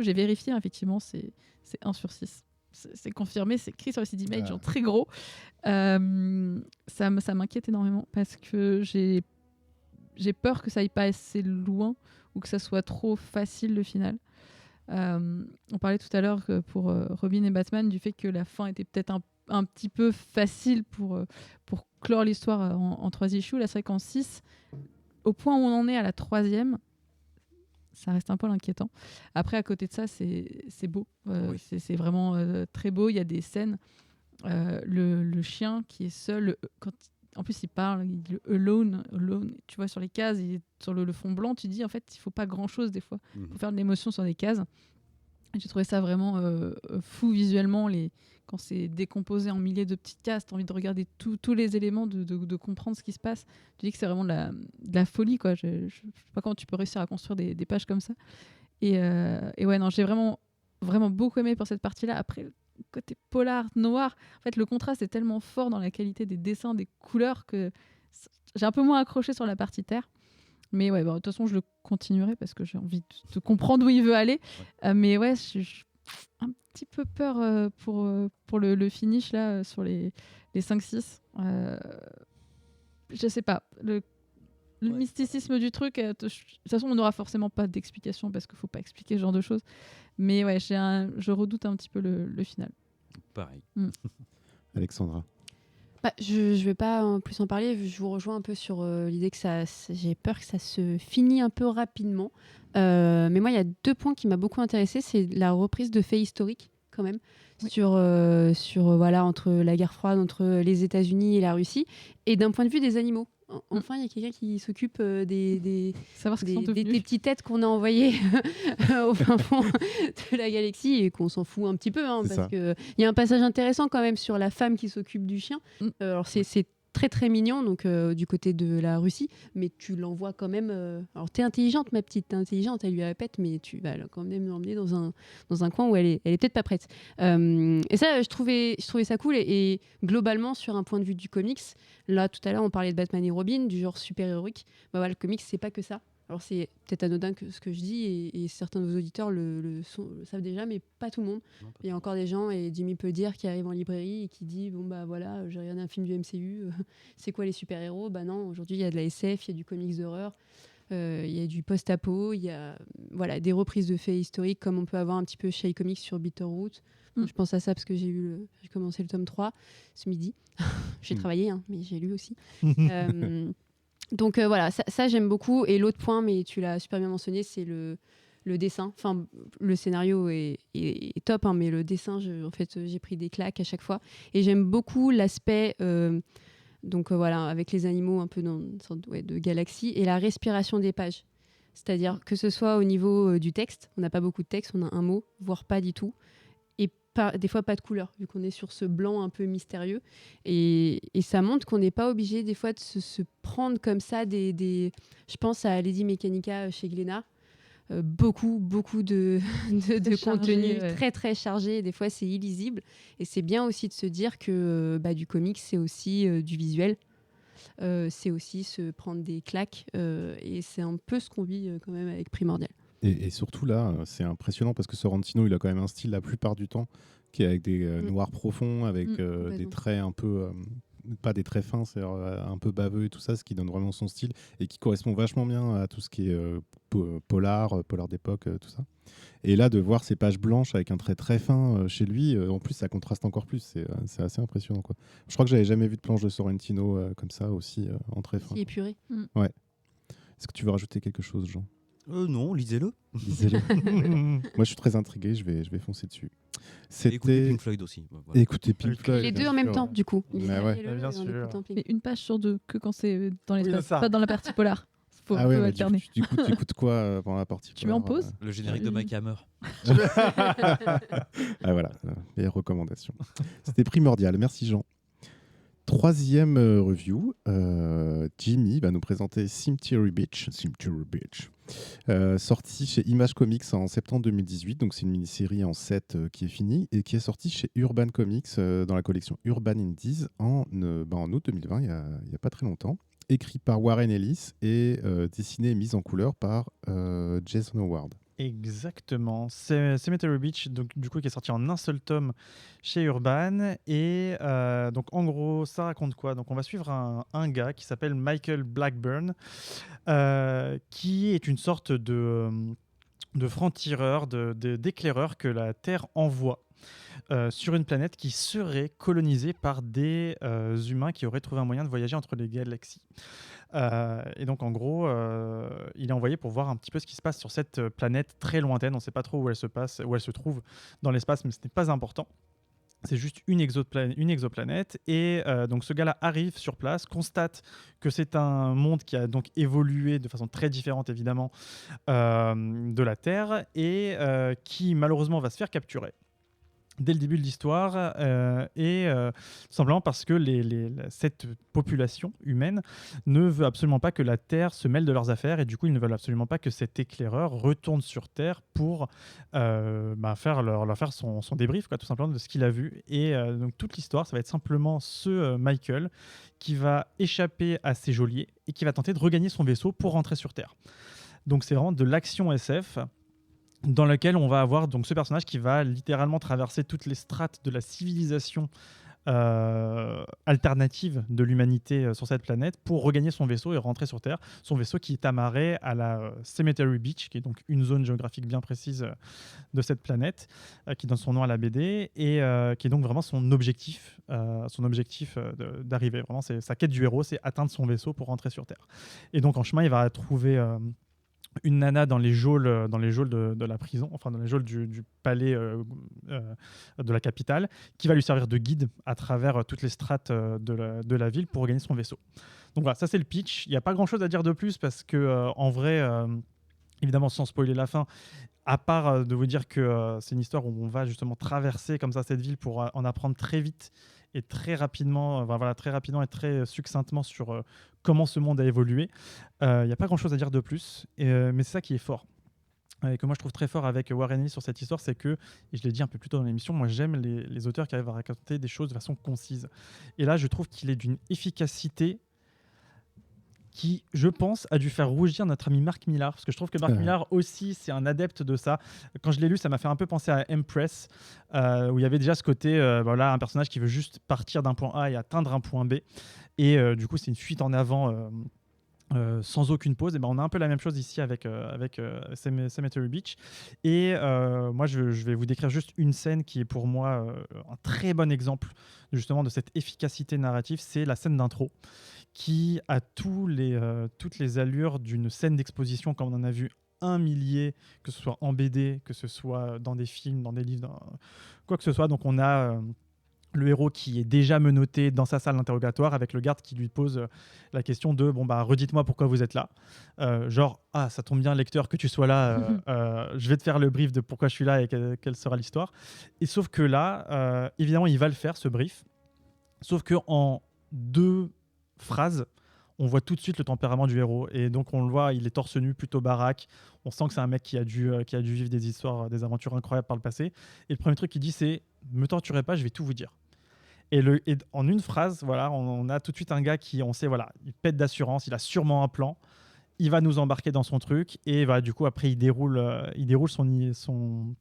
j'ai vérifié, effectivement, c'est 1/6. C'est confirmé, c'est écrit sur le site d'Image en très gros. Ça m'inquiète énormément parce que j'ai peur que ça aille pas assez loin ou que ça soit trop facile le final. On parlait tout à l'heure pour Robin et Batman du fait que la fin était peut-être un petit peu facile pour clore l'histoire en 3 issues. Là, c'est vrai qu'en 6, au point où on en est à la 3e, ça reste un peu inquiétant. Après, à côté de ça, c'est beau. Oui. C'est vraiment très beau. Il y a des scènes. Le chien qui est seul, en plus il parle, alone, tu vois, sur les cases, sur le fond blanc, tu dis en fait, il ne faut pas grand-chose des fois. Il faut faire de l'émotion sur des cases. J'ai trouvé ça vraiment fou visuellement. Quand c'est décomposé en milliers de petites cases, tu as envie de regarder tous les éléments, de comprendre ce qui se passe. Tu dis que c'est vraiment de la folie, quoi. Je ne sais pas comment tu peux réussir à construire des pages comme ça. Et ouais, non, j'ai vraiment, vraiment beaucoup aimé pour cette partie-là. Après, le côté polar, noir, en fait, le contraste est tellement fort dans la qualité des dessins, des couleurs, que j'ai un peu moins accroché sur la partie terre. Mais ouais, bon, de toute façon, je le continuerai parce que j'ai envie de comprendre où il veut aller. Mais ouais, j'ai un petit peu peur pour le finish là, sur les 5-6. Je sais pas. Le mysticisme du truc, de toute façon, on n'aura forcément pas d'explication parce qu'il faut pas expliquer ce genre de choses. Mais ouais, je redoute un petit peu le final. Pareil. Alexandra. Je vais pas plus en parler. Je vous rejoins un peu sur l'idée que j'ai peur que ça se finisse un peu rapidement. Mais moi, il y a 2 points qui m'a beaucoup intéressé. C'est la reprise de faits historiques, quand même, sur voilà, entre la guerre froide, entre les États-Unis et la Russie, et d'un point de vue des animaux. Enfin, il y a quelqu'un qui s'occupe des petites têtes qu'on a envoyées au fin fond de la galaxie et qu'on s'en fout un petit peu, parce qu'il y a un passage intéressant quand même sur la femme qui s'occupe du chien. Alors c'est très très mignon, donc du côté de la Russie, mais tu l'envoies quand même. Alors t'es intelligente, ma petite, t'es intelligente, elle lui répète, mais tu vas quand même l'emmener dans un coin où elle est peut-être pas prête. Et ça, je trouvais ça cool. Et globalement, sur un point de vue du comics, là tout à l'heure on parlait de Batman et Robin, du genre super-héroïque. Bah voilà, le comics c'est pas que ça. Alors c'est peut-être anodin ce que je dis, et certains de vos auditeurs le savent déjà, mais pas tout le monde. Il y a encore des gens, et Jimmy peut le dire, qui arrivent en librairie et qui dit bon bah voilà, j'ai regardé un film du MCU, c'est quoi les super-héros? Bah non, aujourd'hui il y a de la SF, il y a du comics d'horreur, il y a du post-apo, il y a voilà, des reprises de faits historiques comme on peut avoir un petit peu chez iComics sur Bitterroot. Je pense à ça parce que j'ai commencé le tome 3 ce midi. J'ai travaillé, mais j'ai lu aussi. Donc voilà, ça j'aime beaucoup. Et l'autre point, mais tu l'as super bien mentionné, c'est le dessin. Enfin, le scénario est top, mais le dessin, j'ai pris des claques à chaque fois. Et j'aime beaucoup l'aspect, voilà, avec les animaux un peu dans une sorte de galaxie, et la respiration des pages. C'est-à-dire que ce soit au niveau du texte, on n'a pas beaucoup de texte, on a un mot, voire pas du tout. Des fois pas de couleur, vu qu'on est sur ce blanc un peu mystérieux, et ça montre qu'on n'est pas obligé des fois de se prendre comme ça je pense à Lady Mechanica chez Glénat, beaucoup de contenu très très chargé, des fois c'est illisible, et c'est bien aussi de se dire que du comics c'est aussi du visuel, c'est aussi se prendre des claques, et c'est un peu ce qu'on vit quand même avec Primordial. Et surtout là, c'est impressionnant parce que Sorrentino, il a quand même un style la plupart du temps qui est avec des noirs profonds, avec des traits un peu, pas des traits fins, c'est un peu baveux et tout ça, ce qui donne vraiment son style et qui correspond vachement bien à tout ce qui est polar d'époque, tout ça. Et là, de voir ces pages blanches avec un trait très fin chez lui, en plus, ça contraste encore plus. C'est assez impressionnant, quoi. Je crois que j'avais jamais vu de planche de Sorrentino comme ça, aussi en très fin. C'est épuré. Ouais. Est-ce que tu veux rajouter quelque chose, Jean ? Non, lisez-le. Moi, je suis très intrigué, je vais foncer dessus. Écoutez Pink Floyd aussi. Voilà. Écoutez Pink Floyd. Les deux en même temps, du coup. Bien sûr. Mais une page sur 2, que quand c'est dans l'espace, pas dans la partie polar. Faut alterner. Du coup, tu écoutes quoi pendant la partie Tu mets en pause Le générique de Mike Hammer. Voilà, meilleure recommandation. C'était Primordial, merci Jean. Troisième review, Jimmy va nous présenter Cemetery Beach, sorti chez Image Comics en septembre 2018. Donc c'est une mini-série en 7 qui est finie et qui est sortie chez Urban Comics dans la collection Urban Indies en août 2020, il n'y a pas très longtemps. Écrit par Warren Ellis et dessiné et mis en couleur par Jason Howard. Exactement. C'est Cemetery Beach, donc, du coup, qui est sorti en un seul tome chez Urban. Et donc, en gros, ça raconte quoi? Donc, on va suivre un gars qui s'appelle Michael Blackburn, qui est une sorte de franc-tireur, d'éclaireur que la Terre envoie sur une planète qui serait colonisée par des humains qui auraient trouvé un moyen de voyager entre les galaxies. Et donc, en gros, il est envoyé pour voir un petit peu ce qui se passe sur cette planète très lointaine. On ne sait pas trop où elle se trouve dans l'espace, mais ce n'est pas important. C'est juste une exoplanète. Et donc, ce gars-là arrive sur place, constate que c'est un monde qui a donc évolué de façon très différente, évidemment, de la Terre, et qui, malheureusement, va se faire capturer. dès le début de l'histoire, tout simplement parce que cette population humaine ne veut absolument pas que la Terre se mêle de leurs affaires, et du coup ils ne veulent absolument pas que cet éclaireur retourne sur Terre pour leur faire son débrief, quoi, tout simplement, de ce qu'il a vu. Et donc toute l'histoire, ça va être simplement Michael qui va échapper à ses geôliers et qui va tenter de regagner son vaisseau pour rentrer sur Terre. Donc c'est vraiment de l'action SF, dans laquelle on va avoir donc ce personnage qui va littéralement traverser toutes les strates de la civilisation alternative de l'humanité sur cette planète pour regagner son vaisseau et rentrer sur Terre. Son vaisseau qui est amarré à la Cemetery Beach, qui est donc une zone géographique bien précise de cette planète, qui donne son nom à la BD, et qui est donc vraiment son objectif d'arrivée. Vraiment, c'est sa quête du héros, c'est atteindre son vaisseau pour rentrer sur Terre. Et donc en chemin, il va trouver une nana dans les geôles de la prison, enfin dans les geôles du palais de la capitale, qui va lui servir de guide à travers toutes les strates de la ville pour regagner son vaisseau. Donc voilà, ça c'est le pitch. Il n'y a pas grand chose à dire de plus parce que en vrai, évidemment sans spoiler la fin, à part de vous dire que c'est une histoire où on va justement traverser comme ça cette ville pour en apprendre très vite et très rapidement, très rapidement et très succinctement sur comment ce monde a évolué. Il n'y a pas grand-chose à dire de plus, mais c'est ça qui est fort. Et que moi je trouve très fort avec Warren Ellis sur cette histoire, c'est que, et je l'ai dit un peu plus tôt dans l'émission, moi j'aime les auteurs qui arrivent à raconter des choses de façon concise. Et là, je trouve qu'il est d'une efficacité qui, je pense, a dû faire rougir notre ami Mark Millar, parce que je trouve que Mark Millar aussi, c'est un adepte de ça. Quand je l'ai lu, ça m'a fait un peu penser à Empress, où il y avait déjà ce côté, un personnage qui veut juste partir d'un point A et atteindre un point B, et du coup, c'est une fuite en avant sans aucune pause. Et on a un peu la même chose ici avec Cemetery Beach. Et moi, je vais vous décrire juste une scène qui est pour moi un très bon exemple justement de cette efficacité narrative. C'est la scène d'intro, qui a toutes les allures d'une scène d'exposition, comme on en a vu un millier, que ce soit en BD, que ce soit dans des films, dans des livres, quoi que ce soit. Donc on a le héros qui est déjà menotté dans sa salle d'interrogatoire avec le garde qui lui pose la question de redites-moi pourquoi vous êtes là. Ça tombe bien lecteur que tu sois là, je vais te faire le brief de pourquoi je suis là et quelle sera l'histoire. Et sauf que là, évidemment, il va le faire, ce brief, sauf que en 2 phrases, on voit tout de suite le tempérament du héros, et donc on le voit, il est torse nu, plutôt baraque. On sent que c'est un mec qui a dû vivre des histoires, des aventures incroyables par le passé. Et le premier truc qu'il dit, c'est me torturez pas, je vais tout vous dire. Et en une phrase, voilà, on a tout de suite un gars qui, on sait, voilà, il pète d'assurance, il a sûrement un plan, il va nous embarquer dans son truc, et du coup après il déroule son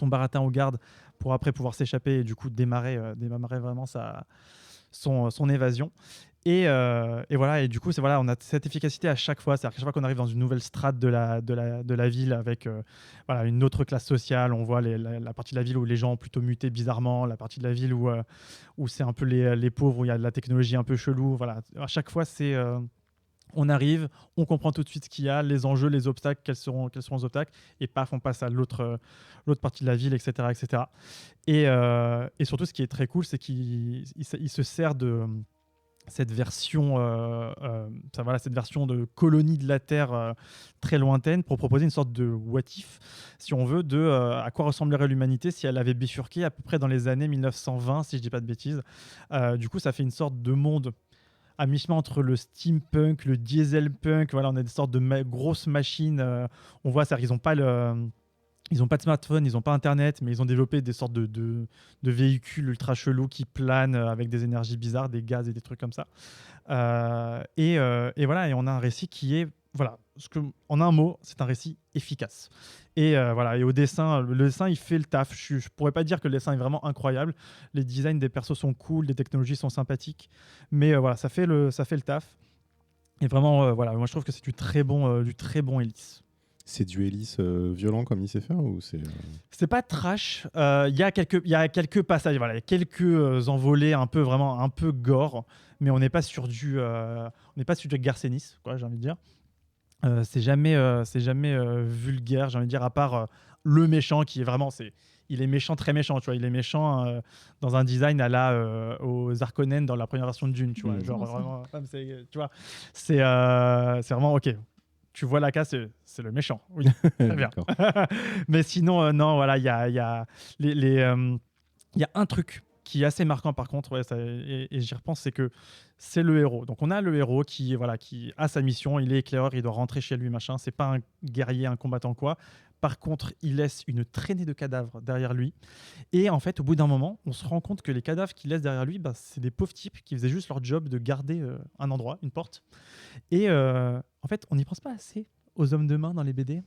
baratin au garde pour après pouvoir s'échapper et du coup démarrer vraiment son évasion. Et voilà, et du coup on a cette efficacité à chaque fois. C'est-à-dire qu'à chaque fois qu'on arrive dans une nouvelle strate de la ville avec une autre classe sociale, on voit la partie de la ville où les gens ont plutôt muté bizarrement, la partie de la ville où c'est un peu les pauvres, où il y a de la technologie un peu chelou. Voilà, à chaque fois on arrive, on comprend tout de suite ce qu'il y a, les enjeux, les obstacles, quels seront les obstacles, et paf, on passe à l'autre partie de la ville, etc. etc. Et surtout, ce qui est très cool, c'est qu'il se sert de cette version de colonie de la Terre très lointaine pour proposer une sorte de what if, si on veut, de à quoi ressemblerait l'humanité si elle avait bifurqué à peu près dans les années 1920, si je dis pas de bêtises. Du coup, ça fait une sorte de monde à mi-chemin entre le steampunk, le dieselpunk. Voilà, on a des sortes de grosses machines. On voit ça, ils n'ont pas de smartphone, ils n'ont pas internet, mais ils ont développé des sortes de véhicules ultra chelous qui planent avec des énergies bizarres, des gaz et des trucs comme ça. Et voilà, et on a un récit qui est, en un mot, c'est un récit efficace. Et et au dessin, le dessin, il fait le taf. Je pourrais pas dire que le dessin est vraiment incroyable. Les designs des persos sont cool, les technologies sont sympathiques, mais ça fait le taf. Et vraiment, moi je trouve que c'est du très bon Ellis. C'est du Ellis violent comme il sait faire, ou c'est pas trash. Il y a quelques passages, il y a quelques envolées un peu gore, mais on n'est pas sur du Garcenis, quoi, j'ai envie de dire. C'est jamais vulgaire, j'ai envie de dire, à part le méchant qui est vraiment, il est méchant, très méchant, tu vois. Il est méchant dans un design à la aux Harkonnen dans la première version de Dune, tu vois. Genre vraiment, tu vois, c'est vraiment ok. Tu vois la case, c'est le méchant. Oui, très bien. Mais sinon, non, voilà, il y a Il y a un truc qui est assez marquant par contre, et j'y repense, c'est que c'est le héros. Donc on a le héros qui a sa mission, il est éclaireur, il doit rentrer chez lui, machin. C'est pas un guerrier, un combattant quoi. Par contre, il laisse une traînée de cadavres derrière lui. Et en fait, au bout d'un moment, on se rend compte que les cadavres qu'il laisse derrière lui, c'est des pauvres types qui faisaient juste leur job de garder un endroit, une porte. Et en fait, on n'y pense pas assez aux hommes de main dans les BD.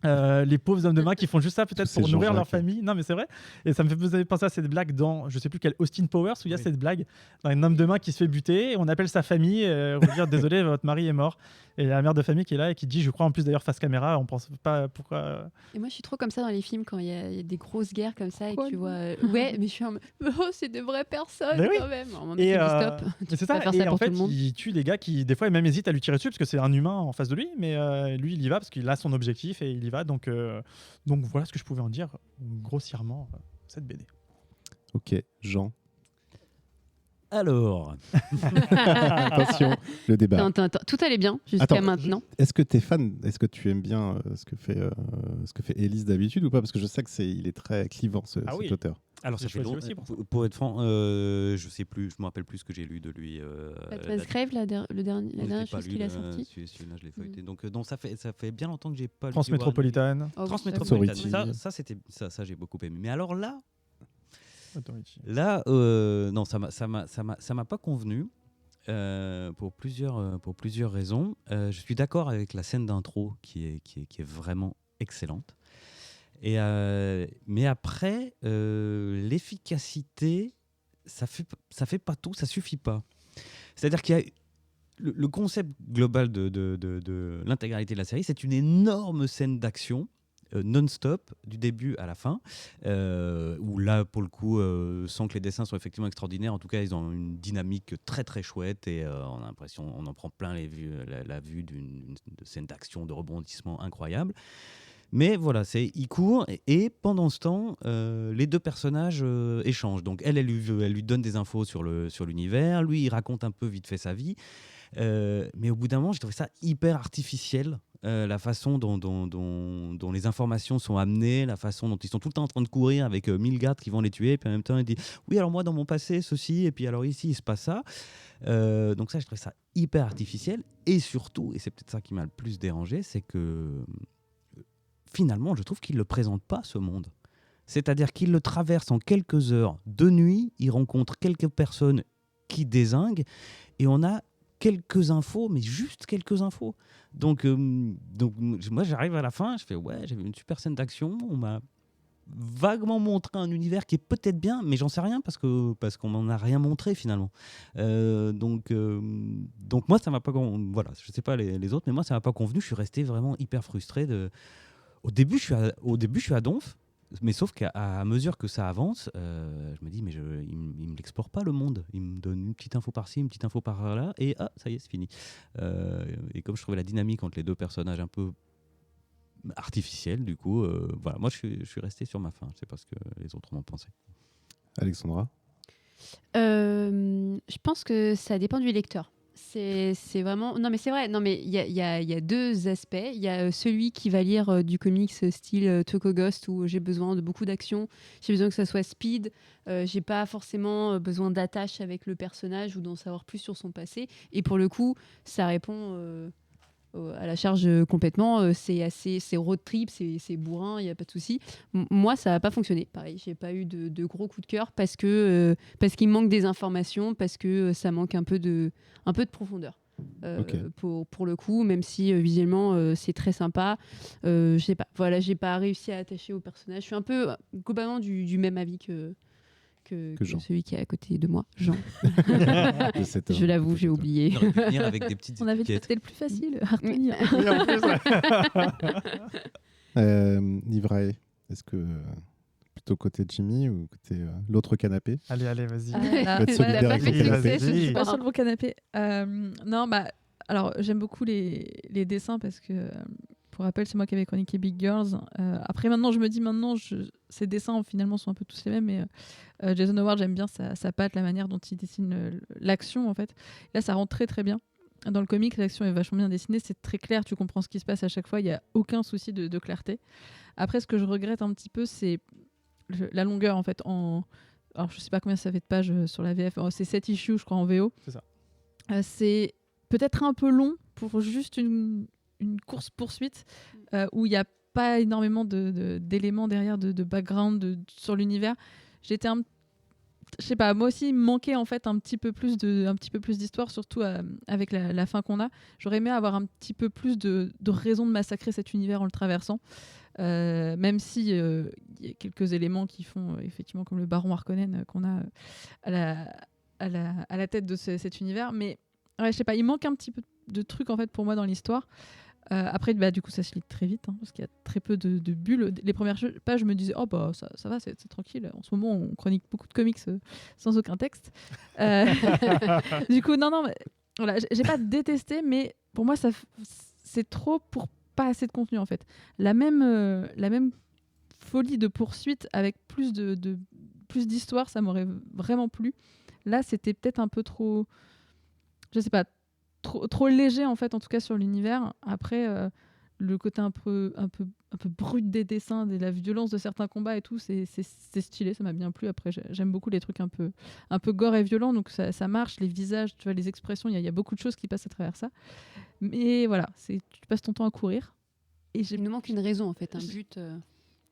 Les pauvres hommes de main qui font juste ça peut-être pour nourrir leur famille. Non mais c'est vrai. Et ça me fait penser à cette blague dans je sais plus quel Austin Powers où il y a cette blague d'un homme de main qui se fait buter et on appelle sa famille on va dire désolé votre mari est mort et la mère de famille qui est là et qui dit je crois en plus d'ailleurs face caméra on pense pas pourquoi Et moi je suis trop comme ça dans les films quand il y a des grosses guerres comme ça et que tu vois ouais mais je suis c'est de vraies personnes quand même. Et stop. c'est ça et en fait il tue des gars qui des fois même hésitent à lui tirer dessus parce que c'est un humain en face de lui mais lui il y va parce qu'il a son objectif et il y va donc voilà ce que je pouvais en dire grossièrement cette BD. Ok, Jean. Alors, attention, le débat. Attends, tout allait bien jusqu'à maintenant. Est-ce que tu es fan, est-ce que tu aimes bien ce que fait Élise d'habitude ou pas? Parce que je sais qu'il est très clivant cet auteur. Alors ça fait longtemps. Pour être franc, je sais plus, je me rappelle plus ce que j'ai lu de lui. Batman's Grave, la dernière chose qu'il a sorti. Celui-là, je l'ai feuilleté. Donc ça fait bien longtemps que j'ai pas lu. Transmétropolitane. Transmétropolitane. Ça j'ai beaucoup aimé. Mais alors là, non, ça m'a pas convenu pour plusieurs raisons. Je suis d'accord avec la scène d'intro qui est vraiment excellente. Mais après, l'efficacité, ça fait pas tout, ça suffit pas. C'est-à-dire qu'il y a le concept global de l'intégralité de la série, c'est une énorme scène d'action non-stop du début à la fin, où là pour le coup, sans que les dessins soient effectivement extraordinaires, en tout cas ils ont une dynamique très très chouette et on a l'impression, on en prend plein la vue d'une scène d'action, de rebondissement incroyable. Mais voilà, il court et pendant ce temps, les deux personnages échangent. Donc elle lui donne des infos sur l'univers, lui il raconte un peu vite fait sa vie. Mais au bout d'un moment, j'ai trouvé ça hyper artificiel, la façon dont les informations sont amenées, la façon dont ils sont tout le temps en train de courir avec 1000 gardes qui vont les tuer, et puis en même temps, il dit « Oui, alors moi, dans mon passé, ceci, et puis alors ici, il se passe ça. » Donc ça, je trouvais ça hyper artificiel. Et surtout, et c'est peut-être ça qui m'a le plus dérangé, c'est que finalement, je trouve qu'il ne le présente pas, ce monde. C'est-à-dire qu'il le traverse en quelques heures de nuit, il rencontre quelques personnes qui dézinguent, et on a quelques infos, mais juste quelques infos. Donc moi, j'arrive à la fin, je fais ouais, j'avais une super scène d'action, on m'a vaguement montré un univers qui est peut-être bien, mais j'en sais rien parce qu'on m'en a rien montré finalement. Donc moi, ça m'a pas voilà, je sais pas les autres, mais moi, ça m'a pas convenu. Je suis resté vraiment hyper frustré. Au début, je suis à donf. Mais sauf qu'à mesure que ça avance, je me dis, mais il ne me l'explore pas le monde. Il me donne une petite info par-ci, une petite info par-là, et ça y est, c'est fini. Et comme je trouvais la dynamique entre les deux personnages un peu artificielle, du coup, voilà, moi je suis resté sur ma fin. Je ne sais pas ce que les autres en ont pensé. Alexandra ? Je pense que ça dépend du lecteur. C'est vraiment... Non mais c'est vrai, il y a deux aspects. Il y a celui qui va lire du comics style Toko Ghost où j'ai besoin de beaucoup d'action, j'ai besoin que ça soit speed, j'ai pas forcément besoin d'attache avec le personnage ou d'en savoir plus sur son passé. Et pour le coup, ça répond à la charge complètement. C'est road trip, c'est bourrin, il n'y a pas de souci. Moi, ça n'a pas fonctionné. Pareil, j'ai pas eu de gros coup de cœur parce qu'il manque des informations, parce que ça manque un peu de profondeur. Okay. Pour le coup, même si visuellement c'est très sympa, je sais pas. Voilà, j'ai pas réussi à attacher au personnage. Je suis un peu globalement du même avis que celui qui est à côté de moi, Jean. Je l'avoue, j'ai oublié. On avait dit que c'était le plus facile à retenir. Ivrae, est-ce que plutôt côté Jimmy ou côté l'autre canapé? Allez, vas-y. Je suis pas sur le bon canapé. Non, alors j'aime beaucoup les dessins parce que... Pour rappel, c'est moi qui avais chroniqué Big Girls. Après, maintenant, je me dis, ces dessins, finalement, sont un peu tous les mêmes. Mais Jason Howard, j'aime bien sa patte, la manière dont il dessine l'action, en fait. Et là, ça rend très, très bien. Dans le comic, l'action est vachement bien dessinée. C'est très clair, tu comprends ce qui se passe à chaque fois. Il n'y a aucun souci de clarté. Après, ce que je regrette un petit peu, c'est la longueur, en fait. alors je sais pas combien ça fait de pages sur la VF, c'est 7 issues je crois en VO. C'est ça. C'est peut-être un peu long pour juste une course-poursuite où il n'y a pas énormément d'éléments derrière, de background sur l'univers. J'étais je sais pas, moi aussi il me manquait en fait un petit peu plus d'histoire, surtout avec la fin qu'on a. J'aurais aimé avoir un petit peu plus de raison de massacrer cet univers en le traversant. Même si y a quelques éléments qui font effectivement comme le baron Harkonnen qu'on a à la tête de cet univers, mais ouais, je sais pas, il manque un petit peu de trucs en fait pour moi dans l'histoire. Après, du coup, ça se lit très vite parce qu'il y a très peu de bulles. Les premières pages, je me disais, oh bah ça va, c'est tranquille. En ce moment, on chronique beaucoup de comics sans aucun texte. Du coup, non, mais, voilà, j'ai pas détesté, mais pour moi, c'est trop pour pas assez de contenu en fait. La même folie de poursuite avec plus d'histoire, ça m'aurait vraiment plu. Là, c'était peut-être un peu trop, je sais pas, trop léger en fait, en tout cas sur l'univers. Après, le côté un peu brut des dessins, de la violence de certains combats et tout, c'est stylé, ça m'a bien plu. Après, j'aime beaucoup les trucs un peu gore et violents, donc ça marche. Les visages, tu vois, les expressions, il y a beaucoup de choses qui passent à travers ça. Mais voilà, tu passes ton temps à courir. Et Il nous manque une raison en fait, un but.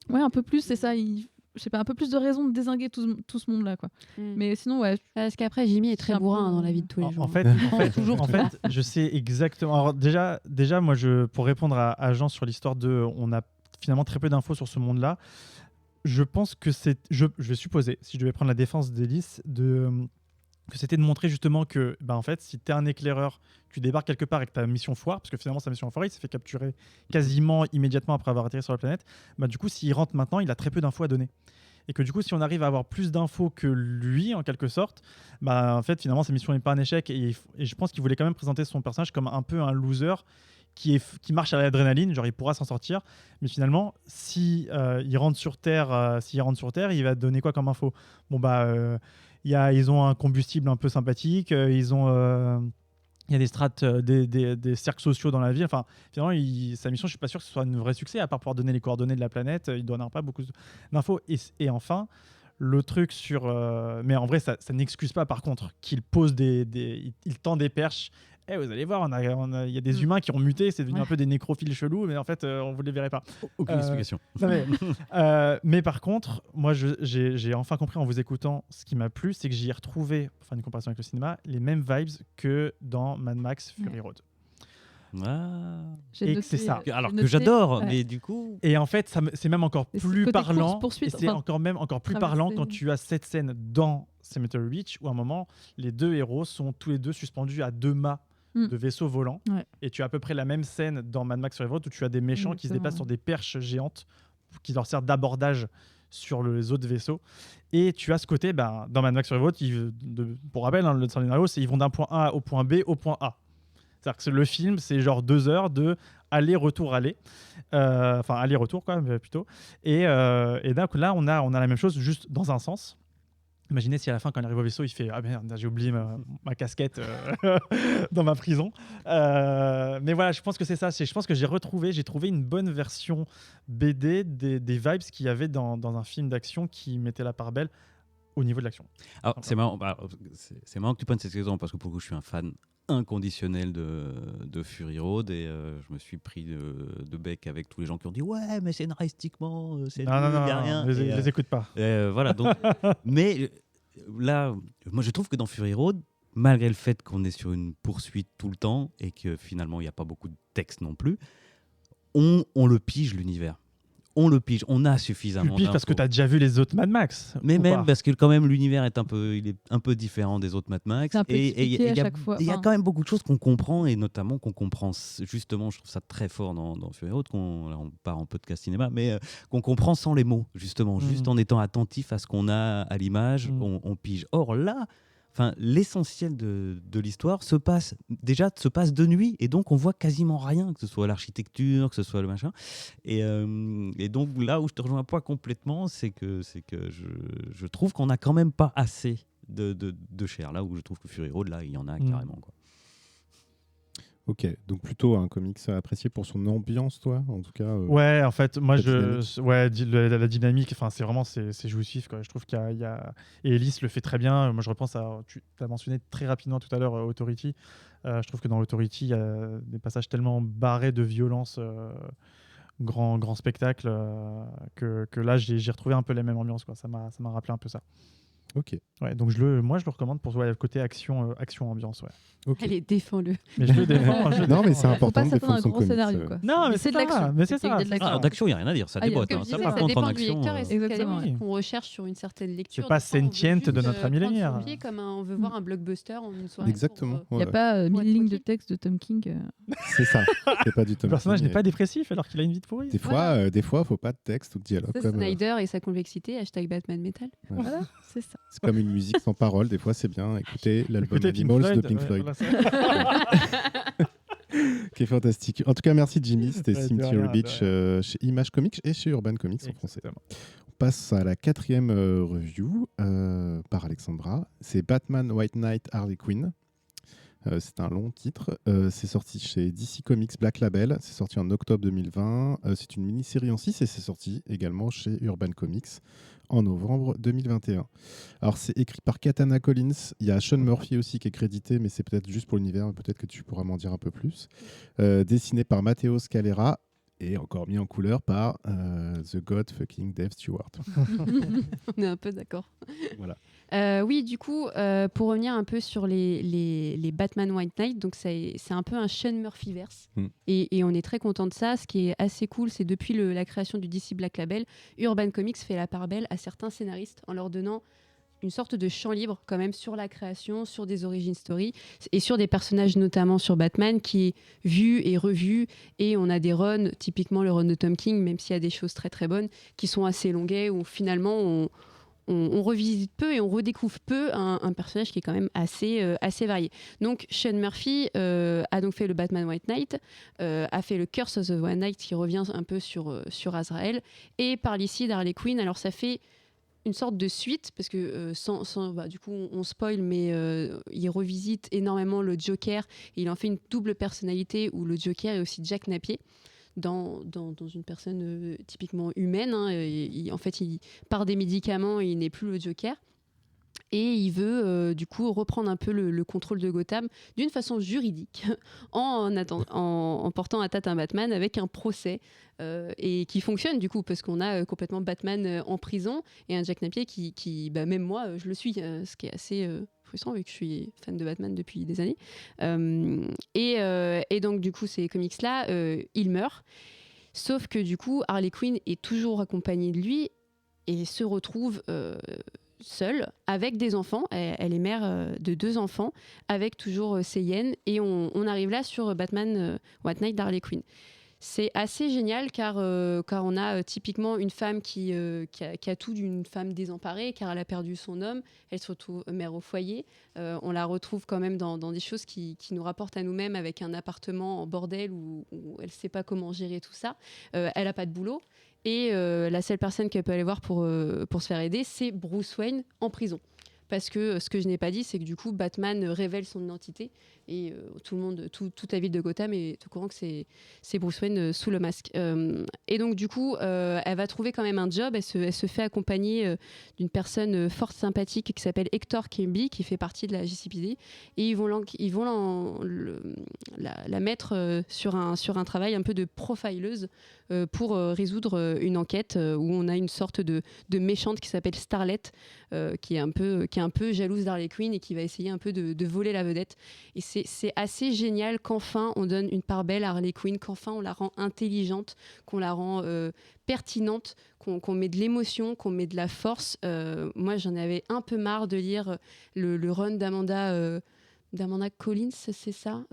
Ouais, un peu plus, c'est ça. Je sais pas, un peu plus de raison de dézinguer tout ce monde-là, quoi. Mais sinon, ouais. Parce qu'après, Jimmy est très bourrin dans la vie de tous les jours. En fait, je sais exactement. Alors déjà, moi, pour répondre à Jean sur l'histoire on a finalement très peu d'infos sur ce monde-là. Je pense que je vais supposer, si je devais prendre la défense d'Hélice, que c'était de montrer justement que, en fait, si tu es un éclaireur, tu débarques quelque part avec ta mission foire, parce que finalement sa mission foire, il s'est fait capturer quasiment immédiatement après avoir atterri sur la planète. Du coup, s'il rentre maintenant, il a très peu d'infos à donner. Et que du coup, si on arrive à avoir plus d'infos que lui, en quelque sorte, en fait, finalement, sa mission n'est pas un échec. Et je pense qu'il voulait quand même présenter son personnage comme un peu un loser qui marche à l'adrénaline, genre il pourra s'en sortir. Mais finalement, s'il rentre sur Terre, il va donner quoi comme info ? Ils ont un combustible un peu sympathique, il y a des strates, des cercles sociaux dans la ville. Enfin, finalement, sa mission, je suis pas sûr que ce soit un vrai succès, à part pouvoir donner les coordonnées de la planète. Il donnera pas beaucoup d'infos. Et enfin, le truc sur... mais en vrai, ça n'excuse pas, par contre, qu'il pose il tend des perches. Vous allez voir, il y a des humains qui ont muté, c'est devenu un peu des nécrophiles chelous, mais en fait, on ne vous les verrait pas. Aucune explication. Mais par contre, moi, j'ai enfin compris en vous écoutant, ce qui m'a plu, c'est que j'y ai retrouvé, pour faire une comparaison avec le cinéma, les mêmes vibes que dans Mad Max Fury Road. Et c'est ça. Alors que j'adore, mais du coup... Et en fait, c'est même encore plus parlant. Et c'est encore plus parlant quand tu as cette scène dans Cemetery Beach, où à un moment, les deux héros sont tous les deux suspendus à 2 mâts de vaisseaux volants. Et tu as à peu près la même scène dans Mad Max Fury Road, où tu as des méchants qui se déplacent sur des perches géantes qui leur servent d'abordage sur les autres vaisseaux. Et tu as ce côté, dans Mad Max Fury Road, pour rappel, le scénario, c'est ils vont d'un point A au point B au point A. C'est-à-dire que le film, c'est genre 2 heures de aller-retour, aller-retour, quoi, plutôt. Et donc là, on a la même chose, juste dans un sens. Imaginez si à la fin, quand il arrive au vaisseau, il fait « Ah merde, j'ai oublié ma casquette dans ma prison. » Mais voilà, je pense que c'est ça. Je pense que j'ai trouvé une bonne version BD des vibes qu'il y avait dans un film d'action qui mettait la part belle au niveau de l'action. Alors, c'est marrant que tu prennes cet exemple, parce que pour le coup, je suis un fan inconditionnel de Fury Road, et je me suis pris de bec avec tous les gens qui ont dit ouais, mais scénaristiquement c'est nul, il y a rien. Les écoute pas. Voilà, donc mais là, moi je trouve que dans Fury Road, malgré le fait qu'on est sur une poursuite tout le temps et que finalement il n'y a pas beaucoup de texte non plus, on le pige, l'univers. On le pige, on a suffisamment d'infos. Tu le piges parce que tu as déjà vu les autres Mad Max. Mais même parce que quand même l'univers est un peu différent des autres Mad Max. C'est un peu expliqué à chaque fois. Il y a quand même beaucoup de choses qu'on comprend, et notamment qu'on comprend justement, je trouve ça très fort dans Fury Road, on part en podcast cinéma, mais qu'on comprend sans les mots, justement, juste en étant attentif à ce qu'on a à l'image, on pige. Or là, l'essentiel de l'histoire se passe de nuit, et donc on voit quasiment rien, que ce soit l'architecture, que ce soit le machin. Et donc là où je te rejoins pas complètement, c'est que je trouve qu'on n'a quand même pas assez de chair. Là où je trouve que Fury Road, là, il y en a carrément, quoi. Ok, donc plutôt un comics apprécié pour son ambiance, toi, en tout cas. Ouais, en fait, moi, la dynamique. la dynamique, enfin, c'est vraiment c'est jouissif, quoi. Je trouve qu'il y a... Et Ellis le fait très bien. Moi, je repense à... Tu as mentionné très rapidement tout à l'heure Authority. Je trouve que dans Authority, il y a des passages tellement barrés de violence, grand spectacle, que là, j'ai retrouvé un peu les mêmes ambiances, quoi. Ça m'a rappelé un peu ça. Ok. Ouais, donc moi, je le recommande pour le côté action-ambiance. Ouais. Ok. Allez, défends-le. Mais je le défends. Non, mais c'est Faut important pas de s'attendre à défendre un son gros comics. scénario, quoi. Non, mais c'est de l'action. Mais c'est C'est ça. de l'action. D'action, il n'y a rien à dire, ça Ah, il y a déboîte. que Hein. je Ça, disais, par ça contre, en dépend du action. lecteur et Exactement, ce qu'on recherche sur une certaine lecture. C'est pas Des fois, on veut Sentient juste, de notre ami prendre Lemire. son pied comme on veut voir un blockbuster en une soirée. Exactement. Il n'y a ouais. pas 1000 Ouais, lignes de tranquille. texte de Tom King. C'est ça. C'est pas du Le Tom personnage King, n'est pas dépressif alors qu'il a une vie de pourrie. Des fois, faut pas de texte ou de dialogue. C'est Comme, Snyder et sa convexité, #Batman Metal. Voilà, c'est ça. c'est comme une musique sans parole. Des fois, c'est bien. Écoutez l'album Écoutez Animals de Pink ouais, Floyd, voilà, c'est- qui est fantastique. En tout cas, merci Jimmy. C'était Ouais, de Cemetery rien, Beach chez Image Comics et chez Urban Comics en français. Exactement. On passe à la 4e review par Alexandra. C'est Batman White Knight Harley Quinn. C'est un long titre. C'est sorti chez DC Comics Black Label. C'est sorti en octobre 2020. C'est une mini-série en 6 et c'est sorti également chez Urban Comics en novembre 2021. Alors, c'est écrit par Katana Collins. Il y a Sean Murphy aussi qui est crédité, mais c'est peut-être juste pour l'univers. Peut-être que tu pourras m'en dire un peu plus. Dessiné par Matteo Scalera et encore mis en couleur par The God fucking Dave Stewart. On est un peu d'accord. Voilà. Oui, du coup, pour revenir un peu sur les Batman White Knight, donc c'est un peu un Sean Murphy-verse. Et on est très content de ça. Ce qui est assez cool, c'est depuis la création du DC Black Label, Urban Comics fait la part belle à certains scénaristes en leur donnant une sorte de champ libre quand même sur la création, sur des origin stories et sur des personnages, notamment sur Batman, qui est vu et revu. Et on a des runs, typiquement le run de Tom King, même s'il y a des choses très très bonnes, qui sont assez longuets, où finalement on revisite peu et on redécouvre peu un personnage qui est quand même assez varié. Donc Sean Murphy a donc fait le Batman White Knight, a fait le Curse of the White Knight qui revient un peu sur Azrael, et parle ici d'Harley Quinn. Alors ça fait une sorte de suite, parce que du coup on spoil, mais il revisite énormément le Joker, et il en fait une double personnalité où le Joker est aussi Jack Napier dans une personne typiquement humaine, hein. En fait il part des médicaments et il n'est plus le Joker. Et il veut du coup reprendre un peu le contrôle de Gotham d'une façon juridique en portant à tête un Batman avec un procès et qui fonctionne du coup parce qu'on a complètement Batman en prison et un Jack Napier qui même moi je le suis, ce qui est assez frustrant vu que je suis fan de Batman depuis des années. Et donc du coup ces comics là il meurt, sauf que du coup Harley Quinn est toujours accompagnée de lui et se retrouve seule, avec des enfants. Elle est mère de 2 enfants, avec toujours ses hyènes. Et on arrive là sur Batman White Knight d'Harley Quinn. C'est assez génial car on a typiquement une femme qui a tout d'une femme désemparée, car elle a perdu son homme. Elle se retrouve mère au foyer. On la retrouve quand même dans des choses qui nous rapportent à nous-mêmes, avec un appartement en bordel où elle ne sait pas comment gérer tout ça. Elle n'a pas de boulot. Et la seule personne qu'elle peut aller voir pour se faire aider, c'est Bruce Wayne en prison. Parce que ce que je n'ai pas dit, c'est que du coup, Batman révèle son identité et toute la ville de Gotham est au courant que c'est Bruce Wayne sous le masque. Et donc, du coup, elle va trouver quand même un job. Elle se fait accompagner d'une personne fort sympathique qui s'appelle Hector Kimby, qui fait partie de la GCPD. Et ils vont la mettre sur un travail un peu de profileuse pour résoudre une enquête où on a une sorte de méchante qui s'appelle Starlet, qui est un peu jalouse d'Harley Quinn et qui va essayer un peu de voler la vedette. Et c'est assez génial qu'enfin on donne une part belle à Harley Quinn, qu'enfin on la rend intelligente, qu'on la rend pertinente, qu'on met de l'émotion, qu'on met de la force. Moi j'en avais un peu marre de lire le run d'Amanda Collins, c'est ça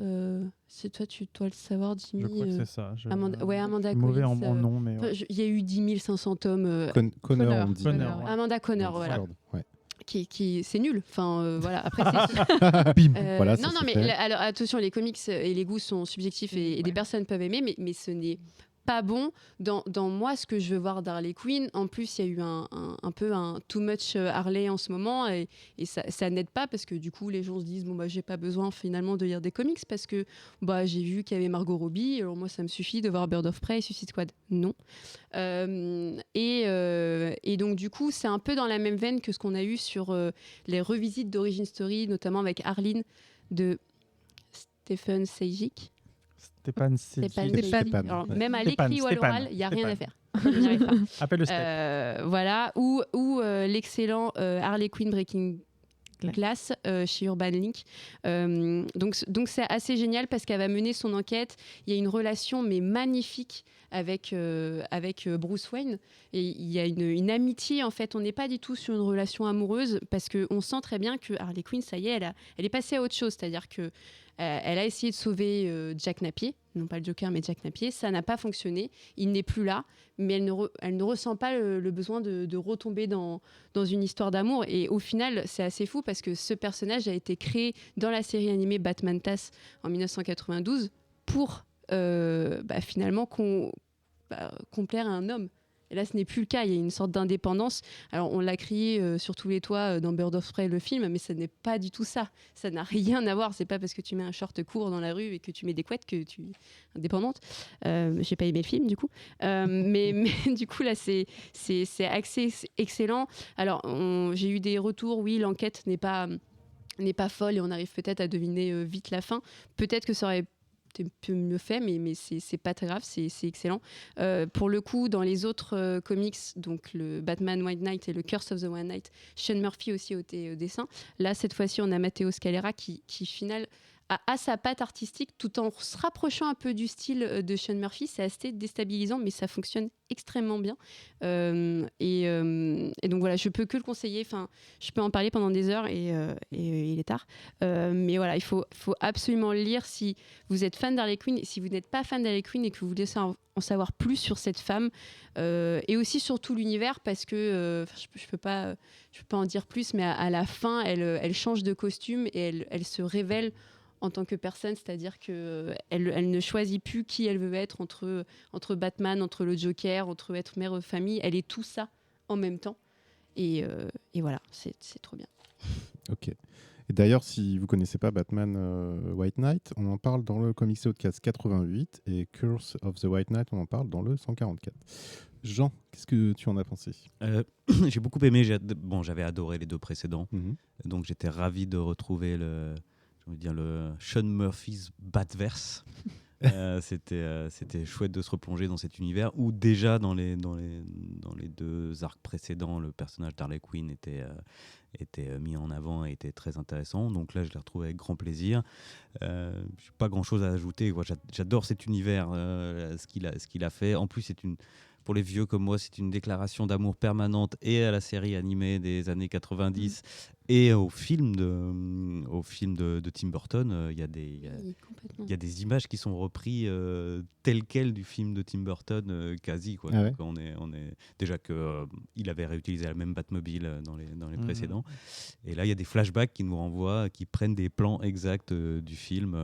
c'est toi, tu dois le savoir, Jimmy. Je crois que c'est ça. Amanda Collins. Mauvais en nom, mais... Il y a eu 10 500 tomes. Connor, on dit. Connor, ouais. Amanda Connor, voilà. Ouais. Qui c'est nul. Enfin, voilà. Après, Bim. voilà, ça non, mais alors, attention, les comics et les goûts sont subjectifs et des personnes peuvent aimer, mais ce n'est pas bon dans moi ce que je veux voir d'Harley Quinn. En plus, il y a eu un peu un too much Harley en ce moment et ça n'aide pas parce que du coup les gens se disent bon bah j'ai pas besoin finalement de lire des comics parce que bah j'ai vu qu'il y avait Margot Robbie, alors moi ça me suffit de voir Bird of Prey et Suicide Squad. Non. Et donc du coup c'est un peu dans la même veine que ce qu'on a eu sur les revisites d'Origin Story, notamment avec Arline de Stephen Sejic. Stéphane. Alors, même à l'écrit ou à l'oral, il n'y a rien à faire. On n'y arrive pas. Appelle le Step. Voilà, ou l'excellent Harley Quinn Breaking Glass chez Urban Link. Donc c'est assez génial parce qu'elle va mener son enquête. Il y a une relation mais magnifique avec Bruce Wayne et il y a une amitié en fait. On n'est pas du tout sur une relation amoureuse parce qu'on sent très bien que Harley Quinn, ça y est, elle est passée à autre chose. C'est-à-dire que elle a essayé de sauver Jack Napier, non pas le Joker mais Jack Napier, ça n'a pas fonctionné, il n'est plus là, mais elle ne ressent pas le besoin de retomber dans une histoire d'amour. Et au final c'est assez fou parce que ce personnage a été créé dans la série animée Batman TAS en 1992 pour finalement complaire à un homme. Et là, ce n'est plus le cas. Il y a une sorte d'indépendance. Alors, on l'a crié sur tous les toits dans Bird of Prey, le film, mais ça n'est pas du tout ça. Ça n'a rien à voir. C'est pas parce que tu mets un short court dans la rue et que tu mets des couettes que tu es indépendante. J'ai pas aimé le film, du coup. Mais du coup, là, c'est axé excellent. Alors, j'ai eu des retours. Oui, l'enquête n'est pas folle et on arrive peut-être à deviner vite la fin. Peut-être que ça aurait un peu mieux fait, mais c'est pas très grave, c'est excellent. Pour le coup, dans les autres comics, donc le Batman White Knight et le Curse of the White Knight, Sean Murphy aussi était au dessin. Là, cette fois-ci, on a Matteo Scalera qui final a sa patte artistique tout en se rapprochant un peu du style de Sean Murphy. C'est assez déstabilisant, mais ça fonctionne extrêmement bien. Et donc voilà, je peux que le conseiller. Enfin, je peux en parler pendant des heures et il est tard. Mais voilà, il faut absolument le lire si vous êtes fan d'Harley Quinn. Et si vous n'êtes pas fan d'Harley Quinn et que vous voulez en savoir plus sur cette femme et aussi sur tout l'univers, parce que je peux pas en dire plus, mais à la fin, elle change de costume et elle se révèle en tant que personne, c'est-à-dire qu'elle ne choisit plus qui elle veut être entre Batman, entre le Joker, entre être mère de famille. Elle est tout ça en même temps. Et voilà, c'est trop bien. Ok. Et d'ailleurs, si vous ne connaissez pas Batman White Knight, on en parle dans le Comics Outcast 88 et Curse of the White Knight, on en parle dans le 144. Jean, qu'est-ce que tu en as pensé ? J'ai beaucoup aimé. J'avais adoré les deux précédents. Donc j'étais ravi de retrouver le Sean Murphy's Batverse. C'était chouette de se replonger dans cet univers où déjà dans les deux arcs précédents, le personnage d'Harley Quinn était mis en avant et était très intéressant. Donc là, je l'ai retrouvé avec grand plaisir. Je n'ai pas grand-chose à ajouter. J'adore cet univers, ce qu'il a fait. En plus, pour les vieux comme moi, c'est une déclaration d'amour permanente et à la série animée des années 90 et au film de Tim Burton. Il y a des images qui sont reprises telles quelles du film de Tim Burton, quasi. Quoi. Ah Donc on est déjà qu'il avait réutilisé la même Batmobile dans les précédents. Et là, il y a des flashbacks qui nous renvoient, qui prennent des plans exacts du film.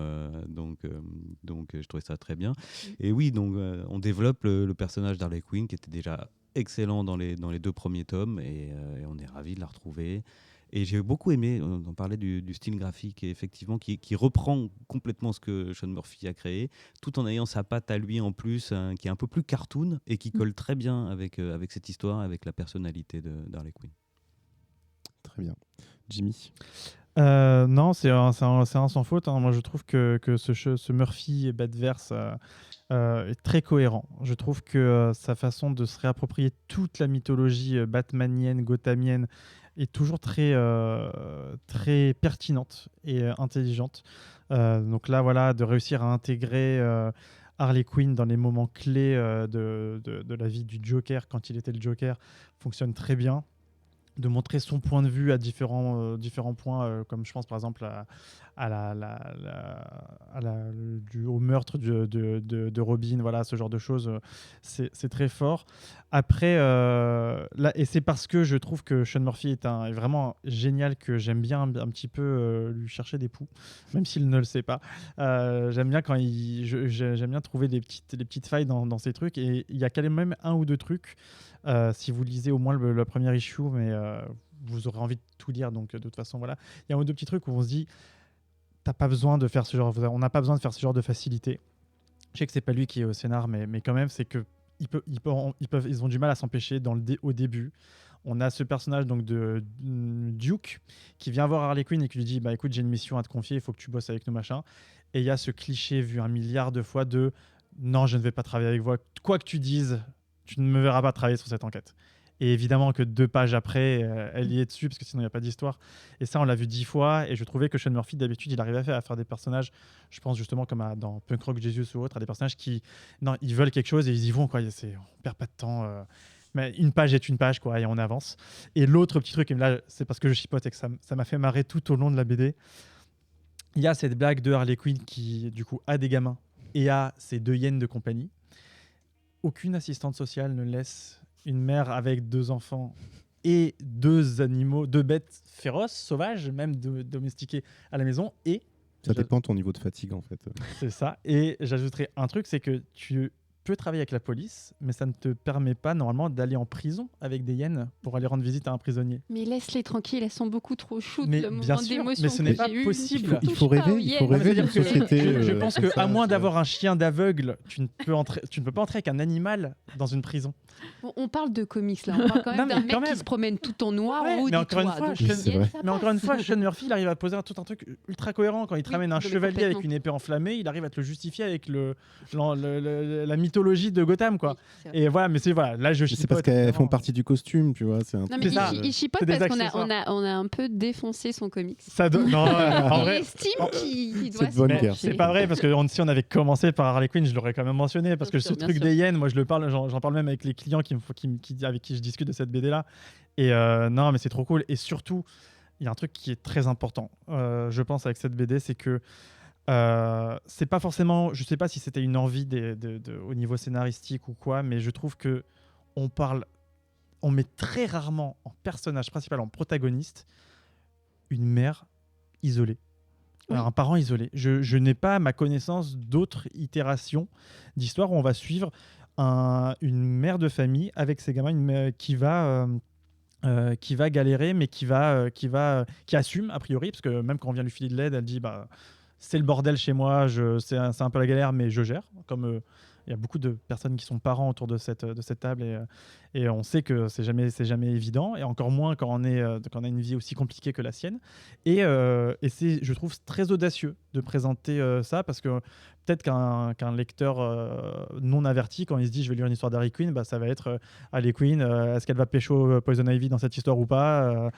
Donc, je trouvais ça très bien. Et oui, donc on développe le personnage d'Harley Quinn qui était déjà excellent dans les deux premiers tomes et on est ravis de la retrouver. Et j'ai beaucoup aimé, on parlait du style graphique et effectivement qui reprend complètement ce que Sean Murphy a créé, tout en ayant sa patte à lui en plus, qui est un peu plus cartoon et qui colle très bien avec cette histoire, avec la personnalité d'Harley Quinn. Très bien. Jimmy ? Non, c'est un sans faute. Hein. Moi, je trouve que ce Murphy et Batverse est très cohérent. Je trouve que sa façon de se réapproprier toute la mythologie batmanienne, gothamienne est toujours très pertinente et intelligente. Donc là, voilà, de réussir à intégrer Harley Quinn dans les moments clés de la vie du Joker, quand il était le Joker, fonctionne très bien. montrer son point de vue à différents points, comme je pense par exemple au meurtre de Robin, voilà, ce genre de choses, c'est très fort. Après, là, et c'est parce que je trouve que Sean Murphy est vraiment génial que j'aime bien un petit peu lui chercher des poux, même s'il ne le sait pas. J'aime bien j'aime bien trouver des petites failles dans ces trucs, et il y a quand même un ou deux trucs. Si vous lisez au moins le premier issue, mais vous aurez envie de tout lire, donc de toute façon, voilà. Il y a un ou deux petits trucs où on se dit, t'as pas besoin de faire on n'a pas besoin de faire ce genre de facilité. Je sais que c'est pas lui qui est au scénar, mais quand même, c'est que ils ont du mal à s'empêcher au début. On a ce personnage donc de Duke qui vient voir Harley Quinn et qui lui dit, bah écoute, j'ai une mission à te confier, il faut que tu bosses avec nous, machin. Et il y a ce cliché vu 1 milliard de fois de non, je ne vais pas travailler avec vous, quoi que tu dises, tu ne me verras pas travailler sur cette enquête. Et évidemment que 2 pages après, elle y est dessus, parce que sinon il n'y a pas d'histoire. Et ça, on l'a vu 10 fois, et je trouvais que Sean Murphy, d'habitude, il arrivait à faire des personnages, je pense justement comme dans Punk Rock Jesus ou autre, à des personnages qui, non, ils veulent quelque chose et ils y vont, quoi. On perd pas de temps. Mais une page est une page, quoi, et on avance. Et l'autre petit truc, et là, c'est parce que je chipote et que ça m'a fait marrer tout au long de la BD, il y a cette blague de Harley Quinn qui, du coup, a des gamins et a ses 2 hyènes de compagnie. Aucune assistante sociale ne laisse une mère avec 2 enfants et 2 animaux, 2 bêtes féroces, sauvages, même domestiquées à la maison. Et Ça dépend de ton niveau de fatigue, en fait. c'est ça. Et j'ajouterai un truc, c'est que tu peux travailler avec la police, mais ça ne te permet pas normalement d'aller en prison avec des hyènes pour aller rendre visite à un prisonnier. Mais laisse-les tranquilles, elles sont beaucoup trop shoots. Mais Le bien moment sûr, d'émotion mais ce que n'est pas j'ai eu, possible. Il faut rêver, il faut rêver d'une C'est-à-dire que société. je pense comme qu'à ça, moins tu d'avoir un chien d'aveugle, tu ne peux pas entrer avec un animal dans une prison. Bon, on parle de comics là, on parle quand même Non, mais d'un mec quand même. qui se promène tout en noir Ouais, en haut mais du encore une toit. fois, Donc, Oui, c'est vrai. ça Mais encore une passe. fois, Sean Murphy, il arrive à poser tout un truc ultra cohérent. Quand il te Oui, ramène un non, mais chevalier avec complètement. une épée enflammée, il arrive à te le justifier avec la mythologie de Gotham, quoi. Oui, c'est vrai. Et voilà, mais voilà, là je Mais chipote. c'est parce qu'elles évidemment. font partie du costume, tu vois. C'est un Non, truc, mais C'est ça. il chipote C'est des parce qu'on accessoires. on a un peu défoncé son comics. Non, en Il vrai, estime qu'il doit C'est de bonne se guerre. pencher. c'est pas vrai, parce que si on avait commencé par Harley Quinn, je l'aurais quand même mentionné, parce que Bien sûr, ce bien truc sûr. des hyènes, moi j'en parle même avec les clients avec qui je discute de cette BD là. Et non, mais c'est trop cool. Et surtout, il y a un truc qui est très important, je pense, avec cette BD, c'est que c'est pas forcément, je sais pas si c'était une envie au niveau scénaristique ou quoi, mais je trouve que on met très rarement en personnage principal, en protagoniste, une mère isolée. Oui. Un parent isolé. Je n'ai pas à ma connaissance d'autres itérations d'histoires où on va suivre une mère de famille avec ses gamins, qui va galérer, mais qui assume a priori, parce que même quand on vient lui filer de l'aide, elle dit bah c'est le bordel chez moi, c'est un peu la galère, mais je gère. Comme il y a beaucoup de personnes qui sont parents autour de cette table, et on sait que c'est jamais évident, et encore moins quand on a une vie aussi compliquée que la sienne. Et c'est, je trouve, très audacieux de présenter ça, parce que peut-être qu'un lecteur non averti, quand il se dit je vais lire une histoire d'Harley Quinn, bah, ça va être Harley Quinn, est-ce qu'elle va pécho Poison Ivy dans cette histoire ou pas,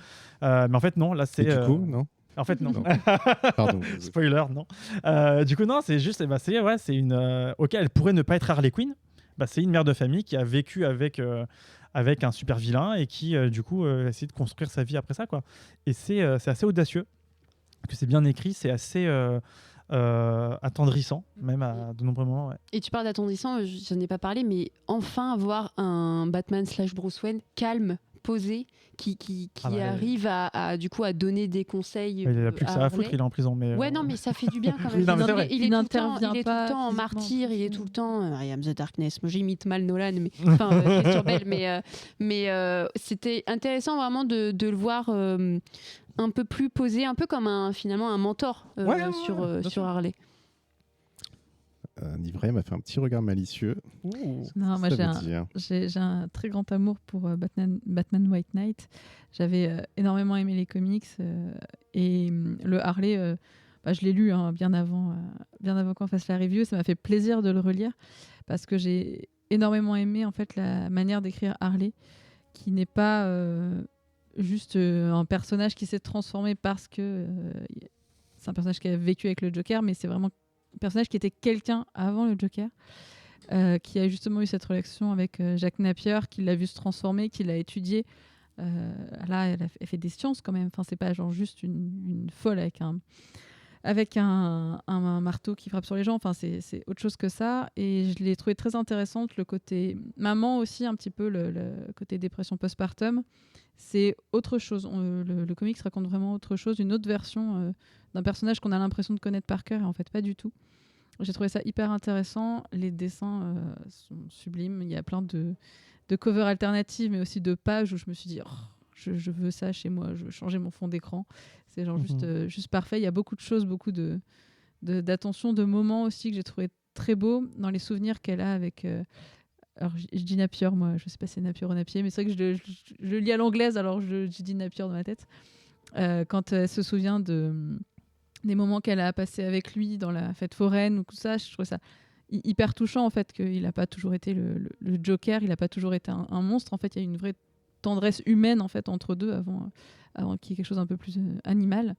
mais en fait non, là c'est Et du coup, non. en fait non. Non. Pardon. Spoiler, non. Du coup, non, c'est juste, c'est une. Ok, elle pourrait ne pas être Harley Quinn. Bah, c'est une mère de famille qui a vécu avec un super vilain, et qui, du coup, essaie de construire sa vie après ça, quoi. Et c'est assez audacieux, que c'est bien écrit, c'est assez attendrissant, même à de nombreux moments. Ouais. Et tu parles d'attendrissant, j'en ai pas parlé, mais enfin avoir un Batman / Bruce Wayne calme, posé, qui Ah bah, arrive à du coup à donner des conseils. Il a plus que ça à foutre, Harley. il est en prison. Mais, Ouais, non, mais ça fait du bien quand même. Oui, non, mais c'est vrai. Il est Il tout le temps, n'intervient il est tout pas le temps en physiquement, martyr, il est plus. tout le temps I am the darkness. Moi, j'imite mal Nolan, mais enfin, Christian Bale, mais c'était intéressant vraiment de le voir un peu plus posé, un peu comme finalement un mentor Ouais, sur bien sûr. Harley. Nivray m'a fait un petit regard malicieux. Ouh. Non, moi Ça veut dire. j'ai un très grand amour pour Batman White Knight. J'avais énormément aimé les comics et le Harley, je l'ai lu bien avant qu'on fasse la review. Ça m'a fait plaisir de le relire parce que j'ai énormément aimé en fait la manière d'écrire Harley, qui n'est pas juste un personnage qui s'est transformé parce que c'est un personnage qui a vécu avec le Joker, mais c'est vraiment un personnage qui était quelqu'un avant le Joker, qui a justement eu cette relation avec Jack Napier, qui l'a vu se transformer, qui l'a étudié Là, elle fait des sciences quand même. Enfin, c'est pas genre juste une folle avec un marteau qui frappe sur les gens. Enfin, c'est autre chose que ça. Et je l'ai trouvé très intéressante, le côté maman aussi, un petit peu le côté dépression postpartum. C'est autre chose. Le comics raconte vraiment autre chose, une autre version d'un personnage qu'on a l'impression de connaître par cœur et en fait pas du tout. J'ai trouvé ça hyper intéressant. Les dessins sont sublimes. Il y a plein de covers alternatives, mais aussi de pages où je me suis dit, je veux ça chez moi, je veux changer mon fond d'écran. C'est genre juste parfait. Il y a beaucoup de choses, beaucoup d'attention, de moments aussi que j'ai trouvé très beaux dans les souvenirs qu'elle a avec... alors, je dis Napier, moi, je sais pas si c'est Napier ou Napier, mais c'est vrai que je le lis à l'anglaise, alors je dis Napier dans ma tête. Quand elle se souvient des moments qu'elle a passés avec lui dans la fête foraine ou tout ça, je trouve ça hyper touchant en fait, qu'il n'a pas toujours été le Joker, il n'a pas toujours été un monstre. En fait, il y a une vraie tendresse humaine en fait entre deux avant qu'il y ait quelque chose un peu plus animal.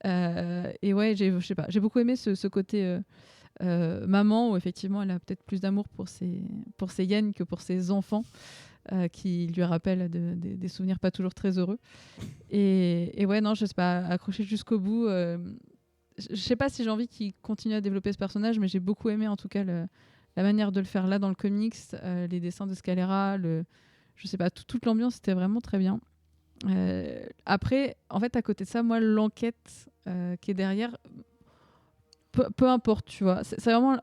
Et ouais, je sais pas, j'ai beaucoup aimé ce côté maman où effectivement elle a peut-être plus d'amour pour ses hyènes que pour ses enfants. Qui lui rappellent des souvenirs pas toujours très heureux. Et ouais, non, je sais pas, accroché jusqu'au bout. Je sais pas si j'ai envie qu'il continue à développer ce personnage, mais j'ai beaucoup aimé en tout cas la manière de le faire là dans le comics, les dessins de Scalera, je sais pas, toute l'ambiance était vraiment très bien. Après, en fait, à côté de ça, moi, l'enquête qui est derrière, peu importe, tu vois. C'est vraiment...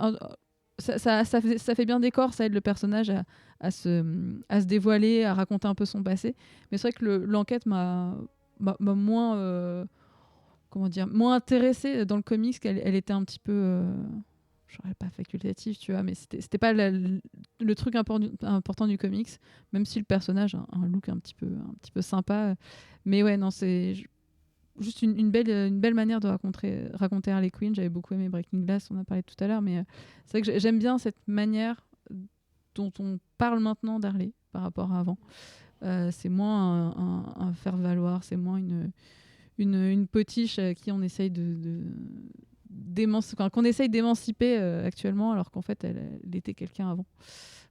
ça fait bien décor, ça aide le personnage à se dévoiler, à raconter un peu son passé. Mais c'est vrai que l'enquête m'a moins... comment dire, moins intéressée dans le comics, qu'elle était un petit peu... j'aurais pas facultative, tu vois, mais c'était pas le truc important du comics, même si le personnage a un look un petit peu sympa. Mais ouais, non, c'est juste une belle manière de raconter Harley Quinn. J'avais beaucoup aimé Breaking Glass, on a parlé tout à l'heure, mais c'est vrai que j'aime bien cette manière dont on parle maintenant d'Harley par rapport à avant. C'est moins un faire-valoir, c'est moins une potiche à qui on essaye qu'on essaye d'émanciper actuellement, alors qu'en fait elle était quelqu'un avant.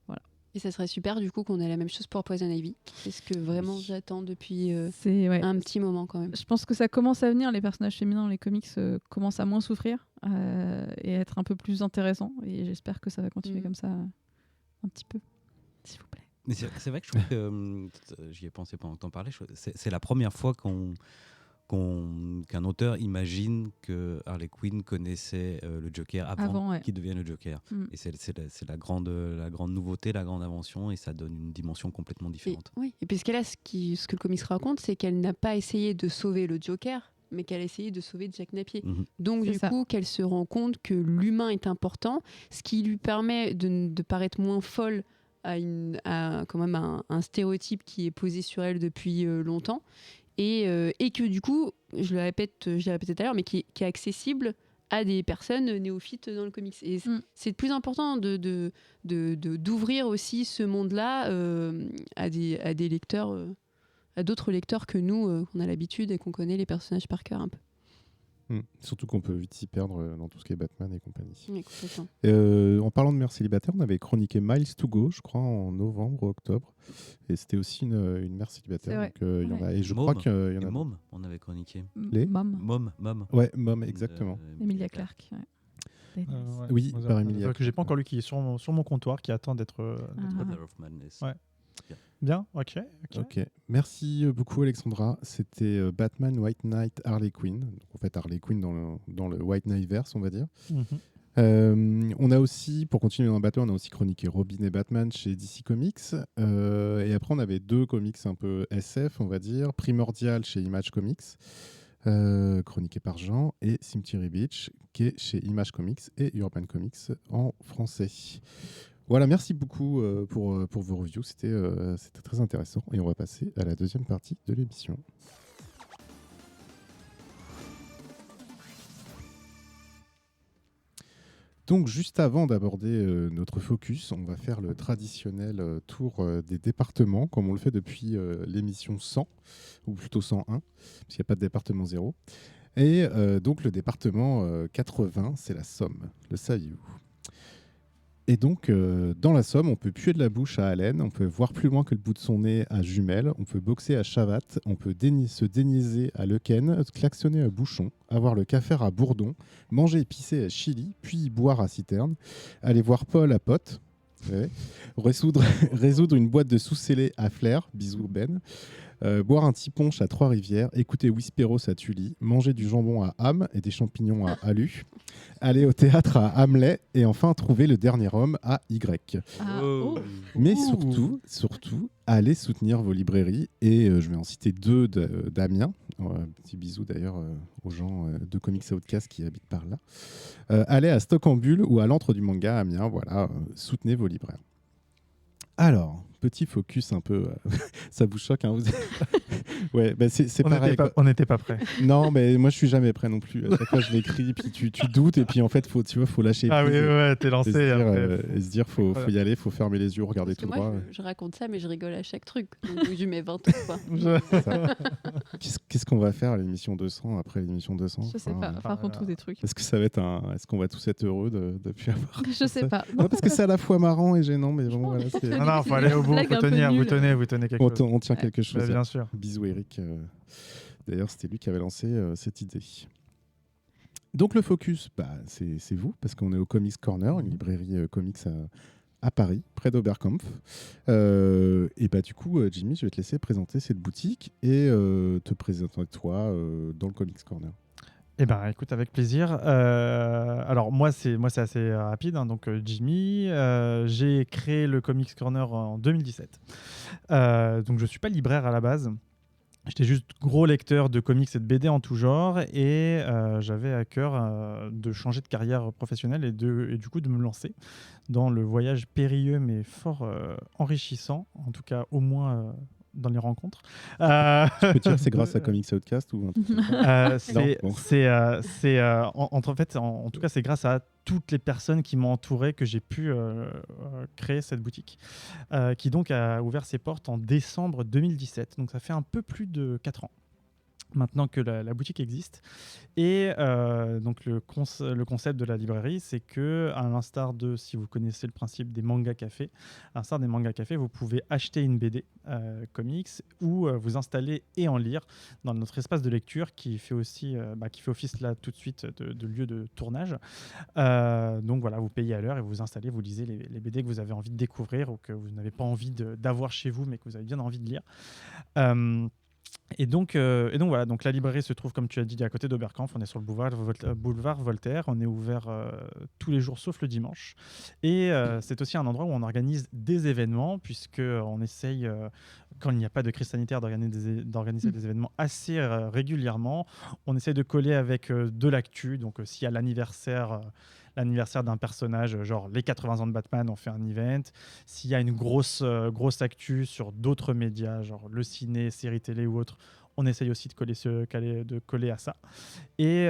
Voilà. Et ça serait super du coup qu'on ait la même chose pour Poison Ivy. C'est ce que vraiment j'attends depuis un petit moment quand même. Je pense que ça commence à venir, les personnages féminins dans les comics commencent à moins souffrir et à être un peu plus intéressants, et j'espère que ça va continuer comme ça un petit peu, s'il vous plaît. Mais c'est vrai que je trouve que j'y ai pensé pendant que t'en parlais, c'est la première fois qu'un auteur imagine que Harley Quinn connaissait le Joker avant qu'il devienne le Joker. Et c'est la grande nouveauté, la grande invention, et ça donne une dimension complètement différente. Et puis ce que le comics raconte, c'est qu'elle n'a pas essayé de sauver le Joker, mais qu'elle a essayé de sauver Jack Napier. Donc du coup, qu'elle se rend compte que l'humain est important, ce qui lui permet de paraître moins folle à quand même un stéréotype qui est posé sur elle depuis longtemps. Et que du coup, je l'ai répété tout à l'heure, mais qui est accessible à des personnes néophytes dans le comics. Et c'est plus important d'ouvrir aussi ce monde-là à des lecteurs, à d'autres lecteurs que nous, qu'on a l'habitude et qu'on connaît les personnages par cœur un peu. Surtout qu'on peut vite s'y perdre dans tout ce qui est Batman et compagnie. Oui, complètement. En parlant de Mère célibataire, on avait chroniqué Miles to Go, je crois, en novembre ou octobre. Et c'était aussi une mère célibataire. Donc, y en a, et je crois qu'il y en a. Mom, on avait chroniqué. Mom. Ouais, Mom, exactement. Emilia Clarke. Oui, par Emilia. Que j'ai pas encore lu, qui est sur mon comptoir, qui attend d'être. Mother of Madness. Ouais. Bien, ok. Merci beaucoup Alexandra. C'était Batman, White Knight, Harley Quinn. Donc, en fait, Harley Quinn dans le White Knight-verse, on va dire. On a aussi, pour continuer dans Batman, on a aussi chroniqué Robin et Batman chez DC Comics. Et après, on avait deux comics un peu SF, on va dire. Primordial chez Image Comics, chroniqué par Jean, et Cemetery Beach, qui est chez Image Comics et Urban Comics en français. Voilà, merci beaucoup pour vos reviews, c'était très intéressant. Et on va passer à la deuxième partie de l'émission. Donc, juste avant d'aborder notre focus, on va faire le traditionnel tour des départements, comme on le fait depuis l'émission 100, ou plutôt 101, parce qu'il n'y a pas de département 0. Et donc, le département 80, c'est la Somme. Le saviez-vous ? Et donc, dans la Somme, on peut puer de la bouche à Allen, on peut voir plus loin que le bout de son nez à Jumelles, on peut boxer à Chavat, on peut se déniaiser à Lequesne, klaxonner à Bouchon, avoir le café à Bourdon, manger et pisser à Chilly, puis boire à Citerne, aller voir Paul à Potte, ouais, résoudre une boîte de sous-scellés à Flers, bisous Ben, boire un petit punch à Trois-Rivières, écouter Whisperos à Tully, manger du jambon à Ham et des champignons à Alu, aller au théâtre à Hamlet et enfin trouver le dernier homme à Y. Ah, Oh. oh. Mais surtout, allez soutenir vos librairies et je vais en citer 2 d'Amiens. Petit bisou d'ailleurs aux gens de Comics Outcast qui habitent par là. Allez à Stock en Bulle ou à l'Antre du Manga à Amiens. Voilà, soutenez vos libraires. Alors, petit focus un peu. Ça vous choque, hein, ouais, bah c'est pareil. On n'était pas prêts. Non, mais moi je suis jamais prêt non plus. À chaque fois je l'écris, puis tu doutes, et puis en fait faut lâcher. Ah oui, prise ouais, t'es et lancé. et se dire faut y aller, faut fermer les yeux, regarder Parce que tout moi, droit. je raconte ça, mais je rigole à chaque truc. Donc, je mets 20 ans, quoi. Ça. Qu'est-ce qu'on va faire à l'émission 200 après l'émission 200? Je sais pas. Par contre, des trucs. Est-ce que ça va être Est-ce qu'on va tous être heureux de plus avoir Je sais pas. Non, parce que c'est à la fois marrant et gênant, mais bon, voilà. Non, faut aller au bout, blague faut un peu tenir, nulle. vous tenez quelque chose. On tient quelque chose. Bah, bien sûr. Bisous Eric. D'ailleurs, c'était lui qui avait lancé cette idée. Donc le focus, c'est vous, parce qu'on est au Comics Corner, une librairie comics à Paris, près d'Oberkampf. Et du coup, Jimmy, je vais te laisser présenter cette boutique et te présenter toi dans le Comics Corner. Eh ben, écoute, avec plaisir. Alors moi, c'est assez rapide. Hein, donc Jimmy, j'ai créé le Comics Corner en 2017. Donc je suis pas libraire à la base. J'étais juste gros lecteur de comics et de BD en tout genre, et j'avais à cœur de changer de carrière professionnelle et du coup de me lancer dans le voyage périlleux mais fort enrichissant, en tout cas au moins dans les rencontres. Tu peux dire que c'est grâce à Comics Outcast ou un truc comme ça? En tout cas, c'est grâce à toutes les personnes qui m'ont entouré que j'ai pu créer cette boutique, qui donc a ouvert ses portes en décembre 2017. Donc ça fait un peu plus de 4 ans maintenant que la boutique existe. Et donc le concept de la librairie, c'est que, à l'instar de, si vous connaissez le principe des manga cafés, à l'instar des manga cafés, vous pouvez acheter une BD comics ou vous installer et en lire dans notre espace de lecture qui fait aussi qui fait office là tout de suite de lieu de tournage. Donc voilà, vous payez à l'heure et vous vous installez, vous lisez les BD que vous avez envie de découvrir ou que vous n'avez pas envie d'avoir chez vous mais que vous avez bien envie de lire. Et donc voilà, donc la librairie se trouve, comme tu as dit, à côté d'Oberkampf. On est sur le boulevard Voltaire. On est ouvert tous les jours sauf le dimanche. Et c'est aussi un endroit où on organise des événements, puisqu'on essaye, quand il n'y a pas de crise sanitaire, d'organiser des événements assez régulièrement. On essaye de coller avec de l'actu. Donc s'il y a l'anniversaire d'un personnage, genre les 80 ans de Batman, on fait un event. S'il y a une grosse actu sur d'autres médias, genre le ciné, séries télé ou autre, on essaye aussi de coller à ça. Et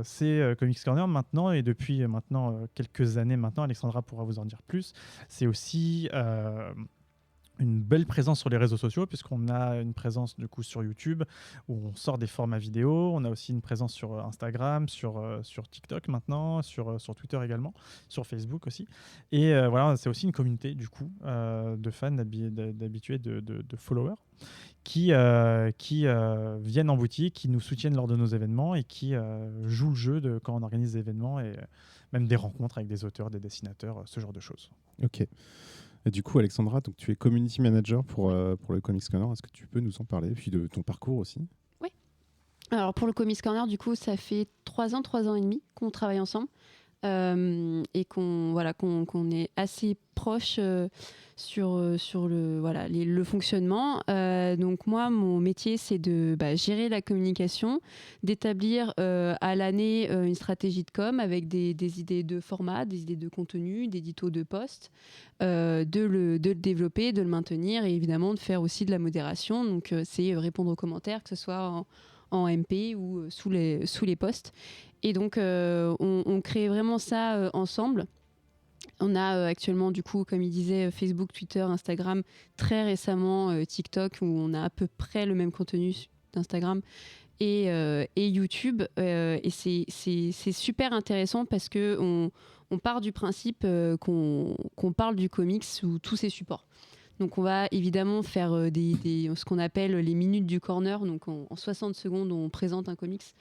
c'est Comics Corner maintenant, et depuis maintenant quelques années maintenant, Alexandra pourra vous en dire plus. C'est aussi une belle présence sur les réseaux sociaux, puisqu'on a une présence du coup sur YouTube où on sort des formats vidéo. On a aussi une présence sur Instagram, sur TikTok maintenant, sur Twitter également, sur Facebook aussi. Et voilà, c'est aussi une communauté du coup de fans, d'habitués, de followers qui viennent en boutique, qui nous soutiennent lors de nos événements et qui jouent le jeu quand on organise des événements et même des rencontres avec des auteurs, des dessinateurs, ce genre de choses. Ok. Et du coup, Alexandra, donc tu es community manager pour le Comics Corner. Est-ce que tu peux nous en parler, puis de ton parcours aussi? Oui. Alors pour le Comics Corner, du coup, ça fait 3 ans et demi qu'on travaille ensemble et qu'on est assez proche sur le fonctionnement. Donc moi, mon métier, c'est de gérer la communication, d'établir à l'année une stratégie de com avec des idées de format, des idées de contenu, d'édito de posts, de le développer, de le maintenir et évidemment de faire aussi de la modération. Donc c'est répondre aux commentaires, que ce soit en MP ou sous les posts. Et donc, on crée vraiment ça ensemble. On a actuellement, du coup, comme il disait, Facebook, Twitter, Instagram, très récemment TikTok, où on a à peu près le même contenu d'Instagram et YouTube. Et c'est super intéressant parce qu'on part du principe qu'on parle du comics sous tous ses supports. Donc on va évidemment faire ce qu'on appelle les minutes du corner. Donc en 60 secondes, on présente un comics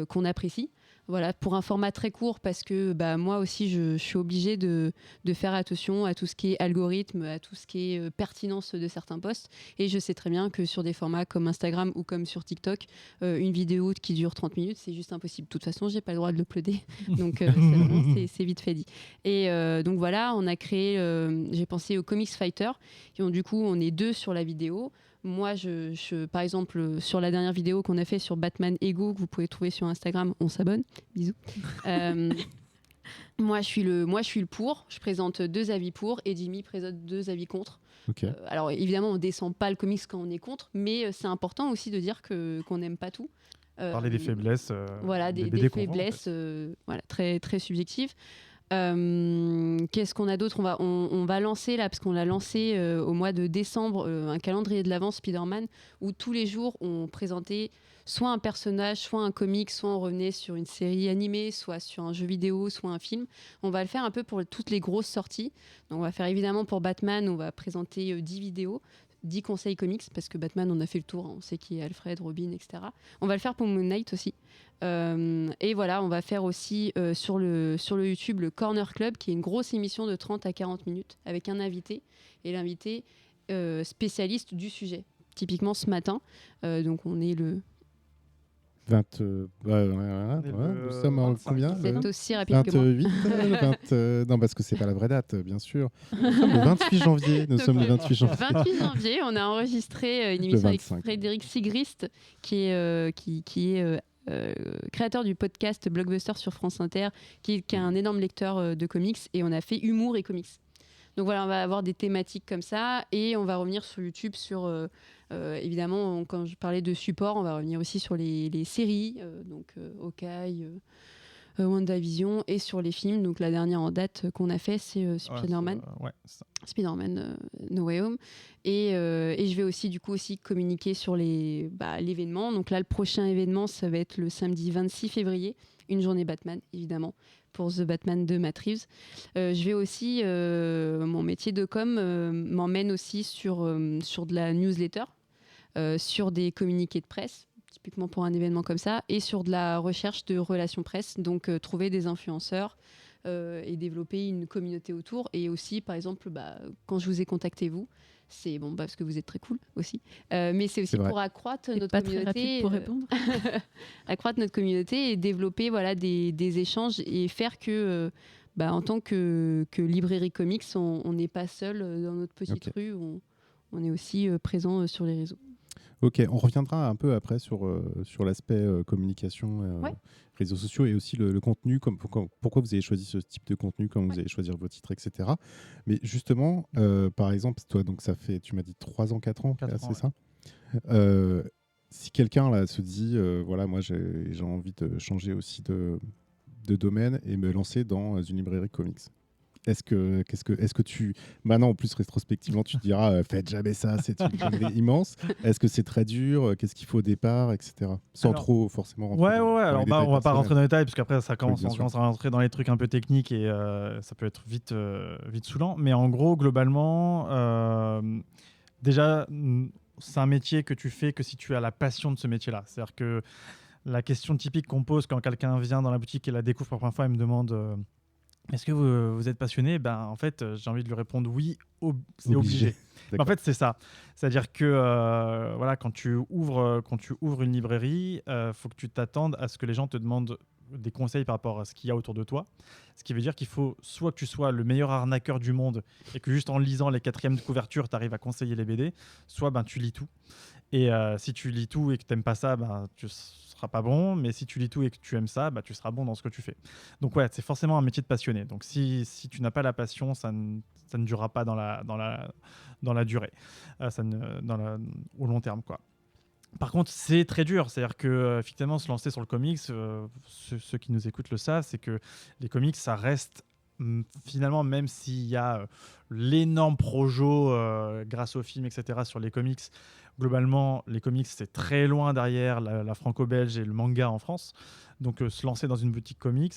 qu'on apprécie. Voilà, pour un format très court parce que moi aussi, je suis obligée de faire attention à tout ce qui est algorithme, à tout ce qui est pertinence de certains posts. Et je sais très bien que sur des formats comme Instagram ou comme sur TikTok, une vidéo qui dure 30 minutes, c'est juste impossible. De toute façon, j'ai pas le droit de l'uploader. Donc c'est vite fait dit. Et donc voilà, on a créé, j'ai pensé au Comics Fighter. Du coup, on est 2 sur la vidéo. Moi, par exemple, sur la dernière vidéo qu'on a fait sur Batman Ego, que vous pouvez trouver sur Instagram, on s'abonne. Bisous. Moi, je suis le pour. Je présente 2 avis pour et Jimmy présente 2 avis contre. Okay. Alors, évidemment, on ne descend pas le comics quand on est contre, mais c'est important aussi de dire qu'on n'aime pas tout. Parler des faiblesses. Voilà, des faiblesses voilà, très, très subjectives. Qu'est-ce qu'on a d'autre ? On va lancer là, parce qu'on l'a lancé au mois de décembre, un calendrier de l'avant Spider-Man où tous les jours on présentait soit un personnage, soit un comic, soit on revenait sur une série animée, soit sur un jeu vidéo, soit un film. On va le faire un peu pour toutes les grosses sorties. Donc on va faire évidemment pour Batman, on va présenter 10 vidéos, 10 conseils comics, parce que Batman on a fait le tour, hein, on sait qui est Alfred, Robin, etc. On va le faire pour Moon Knight aussi. Et voilà, on va faire aussi sur le YouTube le Corner Club, qui est une grosse émission de 30 à 40 minutes avec un invité, et l'invité spécialiste du sujet. Typiquement ce matin, donc on est le 20, nous sommes en combien C'est aussi rapide que moi. 28 non, parce que c'est pas la vraie date, bien sûr. Nous sommes le 28 janvier. Nous sommes le 28 janvier. 28 janvier, on a enregistré une émission avec Frédéric Sigrist, qui est créateur du podcast Blockbuster sur France Inter, qui est un énorme lecteur de comics, et on a fait humour et comics. Donc voilà, on va avoir des thématiques comme ça, et on va revenir sur YouTube sur, évidemment, quand je parlais de support, on va revenir aussi sur les séries, donc Hawkeye, WandaVision, et sur les films. Donc la dernière en date qu'on a fait, c'est Spider-Man. Spider-Man No Way Home. Et je vais aussi du coup communiquer sur l'événement. Donc là, le prochain événement, ça va être le samedi 26 février, une journée Batman, évidemment, pour The Batman de Matt Reeves. Je vais aussi, mon métier de com m'emmène aussi sur de la newsletter, sur des communiqués de presse, typiquement pour un événement comme ça, et sur de la recherche de relations presse, donc trouver des influenceurs et développer une communauté autour. Et aussi, par exemple, quand je vous ai contacté, vous, c'est parce que vous êtes très cool aussi, mais c'est aussi pour accroître notre communauté, pour répondre. accroître notre communauté et développer des échanges et faire que en tant que librairie comics, on n'est pas seul dans notre petite rue, on est aussi présent sur les réseaux. Ok, on reviendra un peu après sur l'aspect communication, réseaux sociaux, et aussi le contenu, pourquoi vous avez choisi ce type de contenu, comment vous allez choisir vos titres, etc. Mais justement, par exemple, toi, donc ça fait, tu m'as dit 3 ans, 4 ans, c'est ça ? Si quelqu'un là se dit, voilà, moi j'ai envie de changer aussi de domaine et me lancer dans une librairie comics. Est-ce que tu... Maintenant, en plus, rétrospectivement, tu te diras, faites jamais ça, c'est une librairie immense. Est-ce que c'est très dur ? Qu'est-ce qu'il faut au départ, etc. Sans trop forcément rentrer dans alors les détails on va pas rentrer dans les détails, parce qu'après, on commence à rentrer dans les trucs un peu techniques, et ça peut être vite saoulant. Mais en gros, globalement, déjà, c'est un métier que tu fais que si tu as la passion de ce métier-là. C'est-à-dire que la question typique qu'on pose quand quelqu'un vient dans la boutique et la découvre pour la première fois et me demande... Est-ce que vous êtes passionné ? En fait, j'ai envie de lui répondre oui, c'est obligé. En fait, c'est ça. C'est-à-dire que quand tu ouvres une librairie, faut que tu t'attendes à ce que les gens te demandent des conseils par rapport à ce qu'il y a autour de toi. Ce qui veut dire qu'il faut soit que tu sois le meilleur arnaqueur du monde et que juste en lisant les 4e de couverture, tu arrives à conseiller les BD, soit tu lis tout. Et si tu lis tout et que tu n'aimes pas ça, tu seras pas bon, mais si tu lis tout et que tu aimes ça, tu seras bon dans ce que tu fais. Donc c'est forcément un métier de passionné. Donc si tu n'as pas la passion, ça ne durera pas dans la durée, au long terme, quoi. Par contre, c'est très dur. C'est-à-dire que effectivement, se lancer sur le comics, ceux qui nous écoutent le savent, c'est que les comics, ça reste finalement, même s'il y a l'énorme projo grâce au film, etc., sur les comics, globalement, les comics, c'est très loin derrière la franco-belge et le manga en France. Donc, se lancer dans une boutique comics,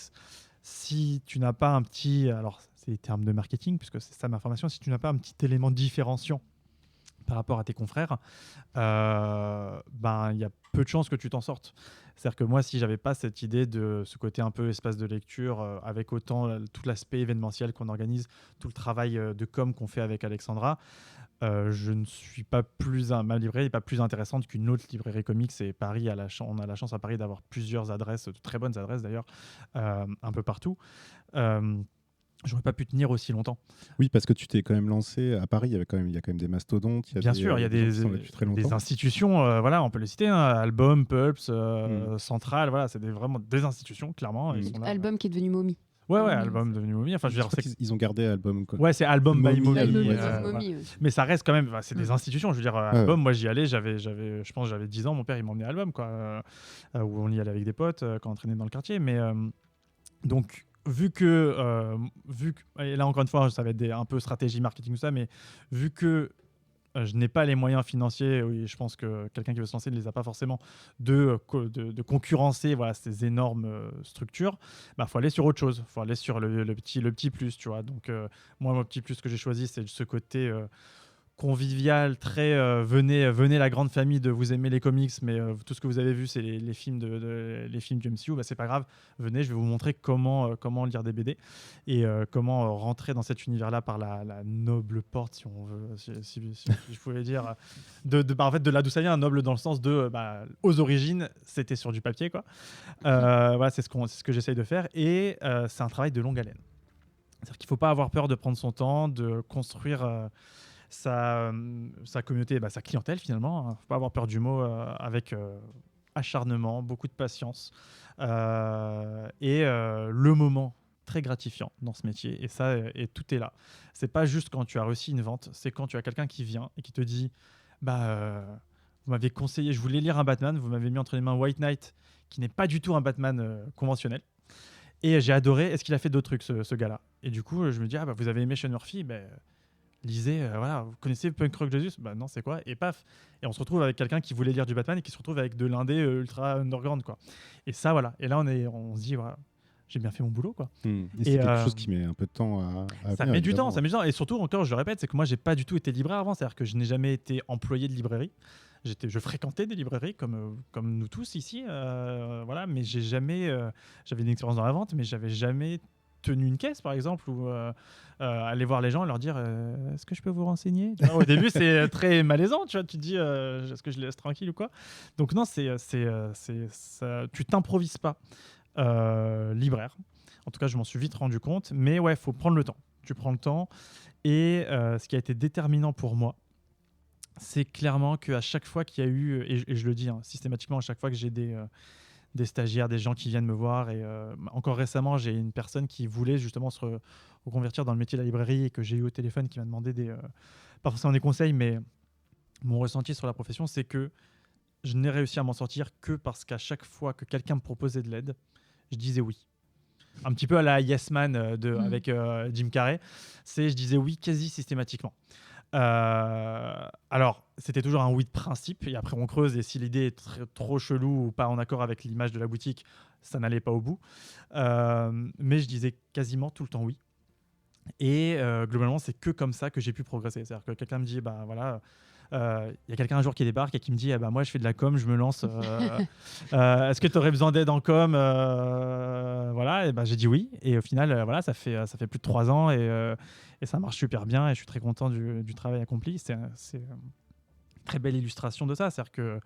si tu n'as pas un petit... Alors, c'est les termes de marketing, puisque c'est ça ma formation. Si tu n'as pas un petit élément différenciant par rapport à tes confrères, il y a peu de chances que tu t'en sortes. C'est-à-dire que moi, si j'avais pas cette idée de ce côté un peu espace de lecture, avec autant tout l'aspect événementiel qu'on organise, tout le travail de com qu'on fait avec Alexandra, je ne suis pas ma librairie n'est pas plus intéressante qu'une autre librairie comics. Et Paris on a la chance à Paris d'avoir plusieurs adresses, de très bonnes adresses d'ailleurs, un peu partout. J'aurais pas pu tenir aussi longtemps. Oui, parce que tu t'es quand même lancé à Paris. Il y a quand même des mastodontes. Bien sûr, il y a des institutions. Voilà, on peut les citer. Album, Pulps, Central. Voilà, c'est vraiment des institutions, clairement. Ils sont là. Album qui est devenu Momie. Ouais, Album devenu Momie. Enfin, je veux dire, ils ont gardé Album. Quoi. Ouais, c'est Album by Momie. Momie. Mais ça reste quand même. C'est des institutions. Je veux dire, Album, moi j'y allais. Je pense que j'avais 10 ans. Mon père, il m'emmenait à Album, quoi. Où on y allait avec des potes quand on traînait dans le quartier. Mais donc. Vu que, et là encore une fois, ça va être un peu stratégie marketing ou ça, mais vu que je n'ai pas les moyens financiers, oui, je pense que quelqu'un qui veut se lancer ne les a pas forcément, de concurrencer ces énormes structures, faut aller sur autre chose, il faut aller sur le petit plus, tu vois. Donc moi, mon petit plus que j'ai choisi, c'est ce côté convivial, très venez la grande famille de vous aimer les comics, mais tout ce que vous avez vu c'est les films les films du MCU, c'est pas grave, venez, je vais vous montrer comment lire des BD et comment rentrer dans cet univers-là par la noble porte, si on veut, si je pouvais dire, en fait de là d'où ça vient, noble dans le sens de aux origines c'était sur du papier, quoi. C'est ce que j'essaye de faire, et c'est un travail de longue haleine. C'est-à-dire qu'il faut pas avoir peur de prendre son temps, de construire sa communauté, sa clientèle finalement. Il ne faut pas avoir peur du mot, avec acharnement, beaucoup de patience et le moment très gratifiant dans ce métier. Et ça, et tout est là. C'est pas juste quand tu as réussi une vente, c'est quand tu as quelqu'un qui vient et qui te dit vous m'avez conseillé, je voulais lire un Batman, vous m'avez mis entre les mains White Knight, qui n'est pas du tout un Batman conventionnel. Et j'ai adoré. Est-ce qu'il a fait d'autres trucs, ce gars-là? Et du coup, je me dis vous avez aimé Sean Murphy, lisez, vous connaissez Punk Rock Jesus? Non, c'est quoi? Et paf, et on se retrouve avec quelqu'un qui voulait lire du Batman et qui se retrouve avec de l'indé ultra underground, quoi. Et ça, voilà. Et là, on se dit, j'ai bien fait mon boulot, quoi. Et c'est quelque chose qui met un peu de temps à ça venir, met du temps, évidemment. ça met du temps. Et surtout, encore, je le répète, c'est que moi, j'ai pas du tout été libraire avant. C'est-à-dire que je n'ai jamais été employé de librairie. Je fréquentais des librairies comme nous tous ici, mais j'avais une expérience dans la vente, mais j'avais jamais tenu une caisse, par exemple, ou aller voir les gens et leur dire est-ce que je peux vous renseigner? Au début, c'est très malaisant, tu vois, tu te dis est-ce que je les laisse tranquilles ou quoi? Donc non, ça, tu t'improvises pas libraire. En tout cas, je m'en suis vite rendu compte, mais ouais, faut prendre le temps. Tu prends le temps, et ce qui a été déterminant pour moi, c'est clairement qu'à chaque fois qu'il y a eu, et je le dis systématiquement, à chaque fois que j'ai des stagiaires, des gens qui viennent me voir, et encore récemment, j'ai une personne qui voulait justement se reconvertir dans le métier de la librairie et que j'ai eu au téléphone, qui m'a demandé pas forcément des conseils, mais mon ressenti sur la profession, c'est que je n'ai réussi à m'en sortir que parce qu'à chaque fois que quelqu'un me proposait de l'aide, je disais oui. Un petit peu à la Yes Man avec Jim Carrey, je disais oui quasi systématiquement. Alors, c'était toujours un oui de principe, et après on creuse, et si l'idée est trop chelou ou pas en accord avec l'image de la boutique, ça n'allait pas au bout. Mais je disais quasiment tout le temps oui. Et globalement, c'est que comme ça que j'ai pu progresser. C'est-à-dire que quelqu'un me dit, y a quelqu'un un jour qui débarque et qui me dit moi je fais de la com, je me lance, est-ce que tu aurais besoin d'aide en com? Et j'ai dit oui, et au final ça fait plus de 3 ans, et ça marche super bien, et je suis très content du travail accompli. C'est une très belle illustration de ça. C'est-à-dire que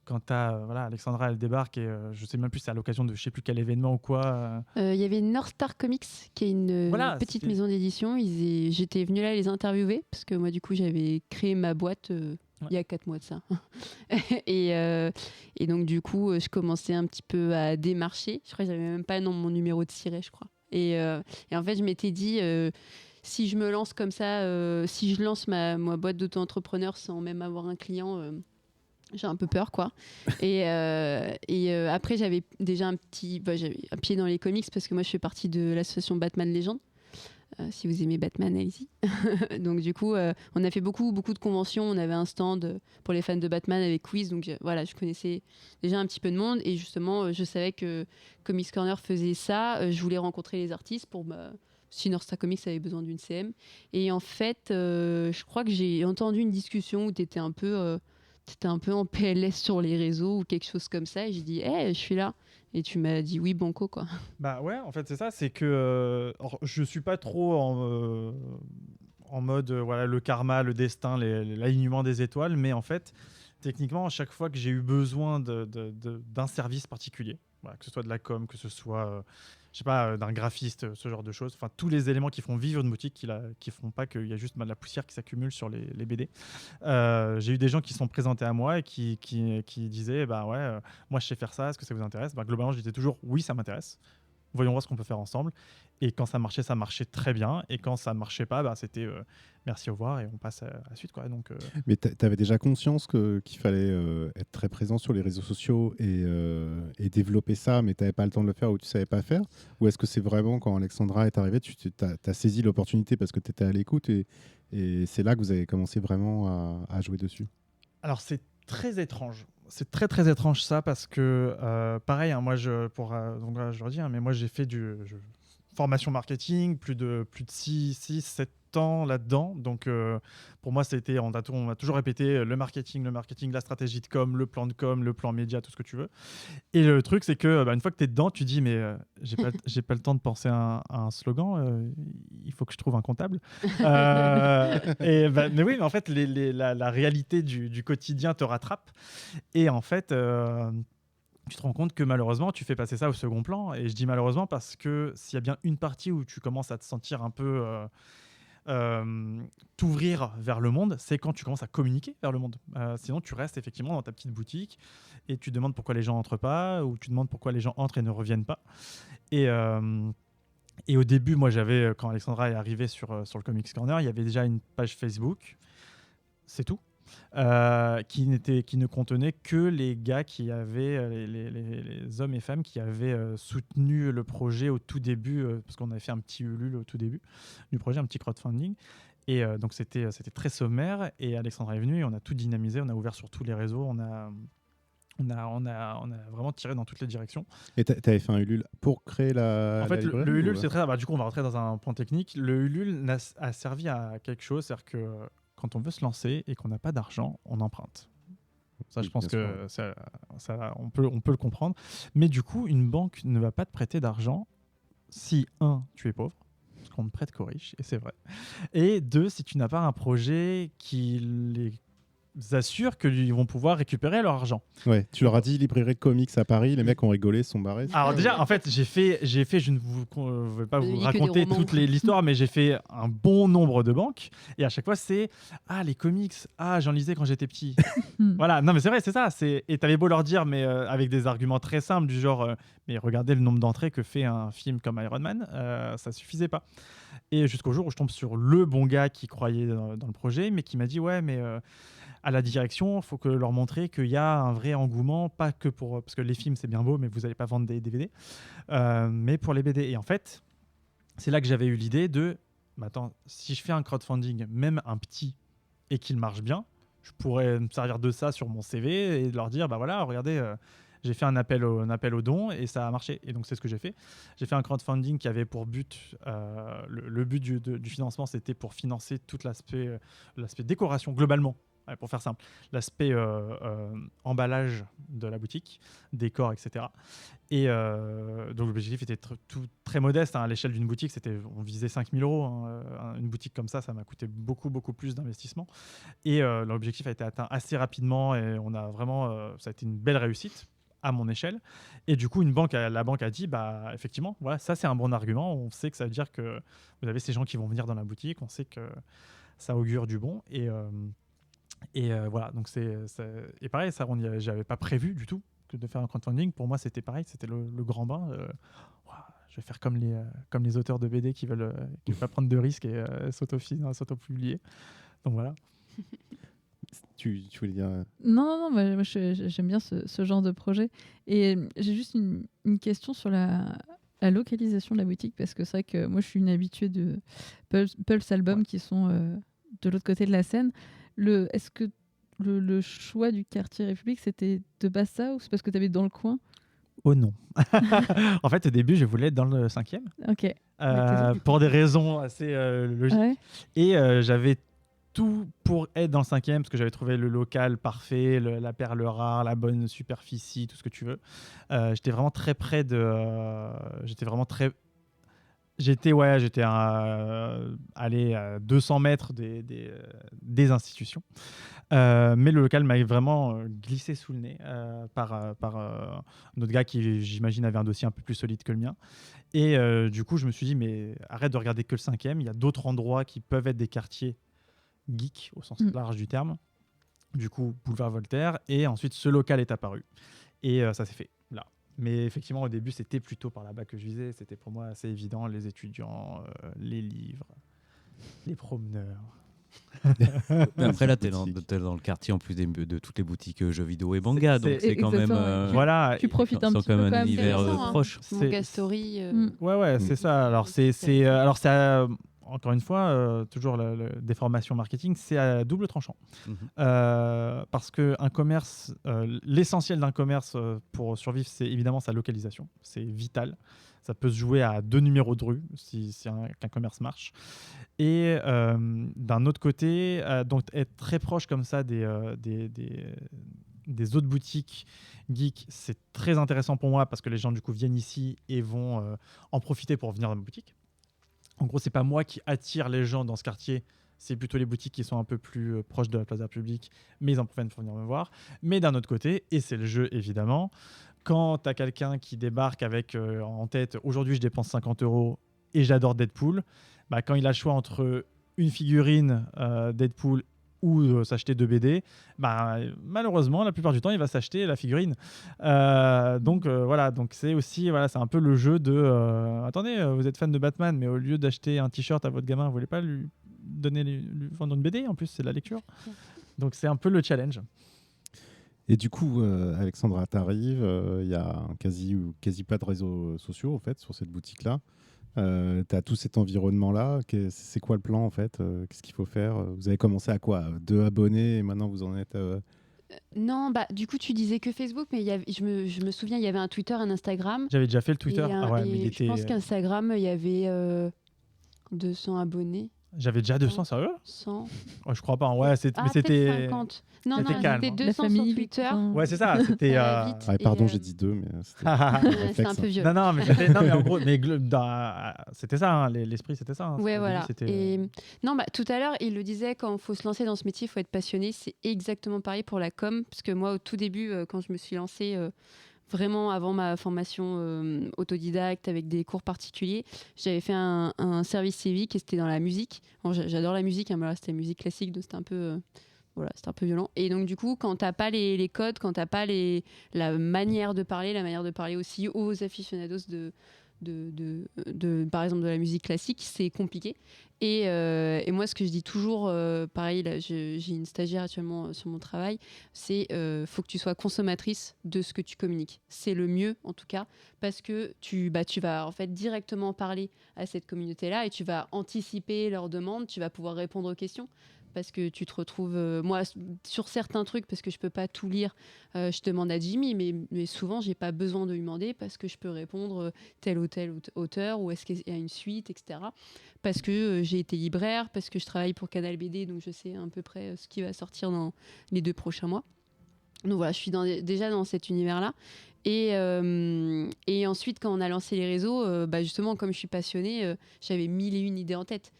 quand Alexandra, elle débarque, et je sais même plus, c'est à l'occasion de je sais plus quel événement ou quoi. Il y avait North Star Comics, qui est une petite maison d'édition. J'étais venue là les interviewer, parce que moi du coup j'avais créé ma boîte il y a 4 mois de ça. et donc du coup je commençais un petit peu à démarcher. Je crois que j'avais même pas mon numéro de siret, je crois. Et en fait je m'étais dit si je me lance comme ça, si je lance ma boîte d'auto-entrepreneur sans même avoir un client, J'ai un peu peur, quoi. Et après, j'avais déjà j'avais un pied dans les comics parce que moi, je fais partie de l'association Batman Légende. Si vous aimez Batman, allez-y. Donc du coup, on a fait beaucoup de conventions. On avait un stand pour les fans de Batman avec quiz. Donc voilà, je connaissais déjà un petit peu de monde. Et justement, je savais que Comics Corner faisait ça. Je voulais rencontrer les artistes pour... si North Star Comics avait besoin d'une CM. Et en fait, je crois que j'ai entendu une discussion où tu étais un peu en PLS sur les réseaux ou quelque chose comme ça. Et j'ai dit, je suis là. Et tu m'as dit oui, banco, quoi. Bah ouais, en fait, c'est ça. C'est que alors, je suis pas trop en mode voilà, le karma, le destin, l'alignement des étoiles. Mais en fait, techniquement, à chaque fois que j'ai eu besoin d'un service particulier, voilà, que ce soit de la com, que ce soit je sais pas, d'un graphiste, ce genre de choses, enfin tous les éléments qui font vivre une boutique, qui font pas qu'il y a juste de la poussière qui s'accumule sur les BD. J'ai eu des gens qui sont présentés à moi et qui disaient bah ouais, moi je sais faire ça, est-ce que ça vous intéresse? Bah, globalement, je disais toujours oui, ça m'intéresse. Voyons voir ce qu'on peut faire ensemble. Et quand ça marchait très bien. Et quand ça ne marchait pas, bah, c'était merci, au revoir, et on passe à la suite, quoi. Donc, Mais tu avais déjà conscience qu'il fallait être très présent sur les réseaux sociaux et développer ça, mais tu n'avais pas le temps de le faire ou tu ne savais pas faire? Ou est-ce que c'est vraiment quand Alexandra est arrivée, tu as saisi l'opportunité parce que tu étais à l'écoute et c'est là que vous avez commencé vraiment à jouer dessus? Alors, c'est très étrange. C'est très très étrange ça parce que pareil, hein, moi donc là, je leur dis, hein, mais moi j'ai fait formation marketing, plus de 6, 7 ans là-dedans. Donc pour moi, on a toujours répété le marketing, la stratégie de com, le plan de com, le plan média, tout ce que tu veux. Et le truc, c'est que une fois que tu es dedans, tu dis, mais j'ai pas le temps de penser à un slogan, il faut que je trouve un comptable. Mais oui, mais en fait, la réalité du quotidien te rattrape. Et en fait, tu te rends compte que malheureusement, tu fais passer ça au second plan. Et je dis malheureusement parce que s'il y a bien une partie où tu commences à te sentir un peu t'ouvrir vers le monde, c'est quand tu commences à communiquer vers le monde. Sinon, tu restes effectivement dans ta petite boutique et tu demandes pourquoi les gens n'entrent pas ou tu demandes pourquoi les gens entrent et ne reviennent pas. Et au début, moi, quand Alexandra est arrivée sur le Comics Corner, il y avait déjà une page Facebook. C'est tout. Qui ne contenait que les gars qui avaient, les hommes et femmes qui avaient soutenu le projet au tout début, parce qu'on avait fait un petit Ulule au tout début du projet, un petit crowdfunding. Et donc c'était très sommaire. Et Alexandra est venue et on a tout dynamisé, on a ouvert sur tous les réseaux, on a vraiment tiré dans toutes les directions. Et tu avais fait un Ulule pour créer En fait, la le Ulule, ou... c'est très... du coup, on va rentrer dans un point technique. Le Ulule a servi à quelque chose, c'est-à-dire que quand on veut se lancer et qu'on n'a pas d'argent, on emprunte. Ça, je pense que on peut le comprendre. Mais du coup, une banque ne va pas te prêter d'argent si, 1, tu es pauvre, parce qu'on ne prête qu'aux riches, et c'est vrai. Et 2, si tu n'as pas un projet qui les assure qu'ils vont pouvoir récupérer leur argent. Ouais, tu leur as dit librairie de comics à Paris, les mecs ont rigolé, sont barrés. Alors déjà, en fait, j'ai fait, je ne vais pas vous raconter toute l'histoire, mais j'ai fait un bon nombre de banques, et à chaque fois, c'est « Ah, les comics, j'en lisais quand j'étais petit. » Voilà, non mais c'est vrai, c'est ça. Et t'avais beau leur dire, mais avec des arguments très simples, du genre mais regardez le nombre d'entrées que fait un film comme Iron Man, ça suffisait pas. Et jusqu'au jour où je tombe sur le bon gars qui croyait dans le projet, mais qui m'a dit « Ouais, mais... à la direction, il faut que leur montrer qu'il y a un vrai engouement, pas que pour... Parce que les films, c'est bien beau, mais vous n'allez pas vendre des DVD. Mais pour les BD. Et en fait, c'est là que j'avais eu l'idée de... attends, si je fais un crowdfunding, même un petit, et qu'il marche bien, je pourrais me servir de ça sur mon CV et leur dire, bah voilà, regardez... j'ai fait un appel aux dons et ça a marché. Et donc, c'est ce que j'ai fait. J'ai fait un crowdfunding qui avait pour but... le but du financement, c'était pour financer tout l'aspect décoration, globalement. Pour faire simple, l'aspect emballage de la boutique, décor, etc. Et donc l'objectif était très modeste, hein, à l'échelle d'une boutique, on visait 5 000 €. Hein, une boutique comme ça m'a coûté beaucoup plus d'investissement. Et l'objectif a été atteint assez rapidement et on a vraiment, ça a été une belle réussite à mon échelle. Et du coup, la banque a dit, bah effectivement, voilà, ça c'est un bon argument. On sait que ça veut dire que vous avez ces gens qui vont venir dans la boutique. On sait que ça augure du bon. Et voilà, donc et pareil, ça, j'avais pas prévu du tout de faire un crowdfunding. Pour moi, c'était pareil, c'était le grand bain. Je vais faire comme les auteurs de BD qui veulent pas prendre de risques et s'auto-publier. Donc voilà. tu voulais dire Non, moi, j'aime bien ce genre de projet. Et j'ai juste une question sur la localisation de la boutique, parce que c'est vrai que moi, je suis une habituée de Pulse Album qui sont de l'autre côté de la Seine. Est-ce que le choix du quartier République, c'était de base ça, ou c'est parce que tu habites dans le coin? Oh non. En fait, au début, je voulais être dans le 5e. Ok. Pour des raisons assez logiques. Ouais. Et j'avais tout pour être dans le 5e, parce que j'avais trouvé le local parfait, la perle rare, la bonne superficie, tout ce que tu veux. J'étais vraiment très près de... J'étais allé à 200 mètres des institutions. Mais le local m'a vraiment glissé sous le nez par un autre gars qui, j'imagine, avait un dossier un peu plus solide que le mien. Et du coup, je me suis dit, mais arrête de regarder que le 5e. Il y a d'autres endroits qui peuvent être des quartiers geeks, au sens large du terme. Du coup, boulevard Voltaire. Et ensuite, ce local est apparu. Et ça s'est fait là. Mais effectivement, au début, c'était plutôt par là-bas que je visais. C'était pour moi assez évident, les étudiants, les livres, les promeneurs. Mais après, là, t'es dans le quartier en plus de toutes les boutiques jeux vidéo et manga, donc c'est quand même. Voilà. Tu profites un petit peu quand même quand un même. univers proche. Manga Story. Ouais, c'est ça. Alors, encore une fois, toujours des formations marketing, c'est à double tranchant. Parce qu'un commerce, l'essentiel d'un commerce pour survivre, c'est évidemment sa localisation. C'est vital. Ça peut se jouer à 2 numéros de rue si qu'un commerce marche. Et d'un autre côté, donc être très proche comme ça des autres boutiques geeks, c'est très intéressant pour moi parce que les gens du coup viennent ici et vont en profiter pour venir dans ma boutique. En gros, c'est pas moi qui attire les gens dans ce quartier, c'est plutôt les boutiques qui sont un peu plus proches de la place de la République, mais ils en profitent pour venir me voir. Mais d'un autre côté, et c'est le jeu évidemment, quand tu as quelqu'un qui débarque avec en tête « Aujourd'hui, je dépense 50 € et j'adore Deadpool », bah, quand il a le choix entre une figurine Deadpool ou s'acheter 2 BD, bah, malheureusement, la plupart du temps, il va s'acheter la figurine. Donc voilà, donc c'est aussi, voilà, c'est un peu le jeu de attendez, vous êtes fan de Batman, mais au lieu d'acheter un t-shirt à votre gamin, vous voulez pas lui vendre une BD? En plus, c'est de la lecture. Donc c'est un peu le challenge. Et du coup, Alexandra, t'arrives, il y a quasi pas de réseaux sociaux en fait sur cette boutique-là. Tu as tout cet environnement-là. C'est quoi le plan en fait? Qu'est-ce qu'il faut faire? Vous avez commencé à quoi? 2 abonnés et maintenant vous en êtes... Non, bah du coup tu disais que Facebook, mais je me souviens, il y avait un Twitter, un Instagram. J'avais déjà fait le Twitter. Je pense qu'Instagram, il y avait 200 abonnés. J'avais déjà 200, sérieux? 100. Oh, je crois pas. Ouais, mais c'était 50. Non, c'était calme. c'était 200 sur Twitter. Ouais, c'est ça. C'était. pardon, j'ai dit 2, mais c'était un peu violent. Non, mais en gros, c'était ça. Hein, l'esprit, c'était ça. Hein, ouais, voilà. Non, bah tout à l'heure, il le disait, quand il faut se lancer dans ce métier, il faut être passionné. C'est exactement pareil pour la com, parce que moi, au tout début, quand je me suis lancée. Vraiment, avant ma formation autodidacte avec des cours particuliers, j'avais fait un service civique et c'était dans la musique. Bon, j'adore la musique, hein, mais là, c'était musique classique, donc c'était un peu, c'était un peu violent. Et donc, du coup, quand t'as pas les codes, quand t'as pas la manière de parler aussi aux aficionados par exemple de la musique classique, c'est compliqué. Et moi, ce que je dis toujours, pareil, là, j'ai une stagiaire actuellement sur mon travail, c'est faut que tu sois consommatrice de ce que tu communiques. C'est le mieux, en tout cas, parce que tu vas en fait directement parler à cette communauté-là et tu vas anticiper leurs demandes, tu vas pouvoir répondre aux questions. Parce que tu te retrouves, moi, sur certains trucs, parce que je peux pas tout lire, je demande à Jimmy, mais souvent, j'ai pas besoin de lui demander parce que je peux répondre tel ou tel auteur, ou est-ce qu'il y a une suite, etc. Parce que j'ai été libraire, parce que je travaille pour Canal BD, donc je sais à peu près ce qui va sortir dans les 2 prochains mois. Donc voilà, je suis déjà dans cet univers-là. Et ensuite, quand on a lancé les réseaux, justement, comme je suis passionnée, j'avais 1001 idées en tête.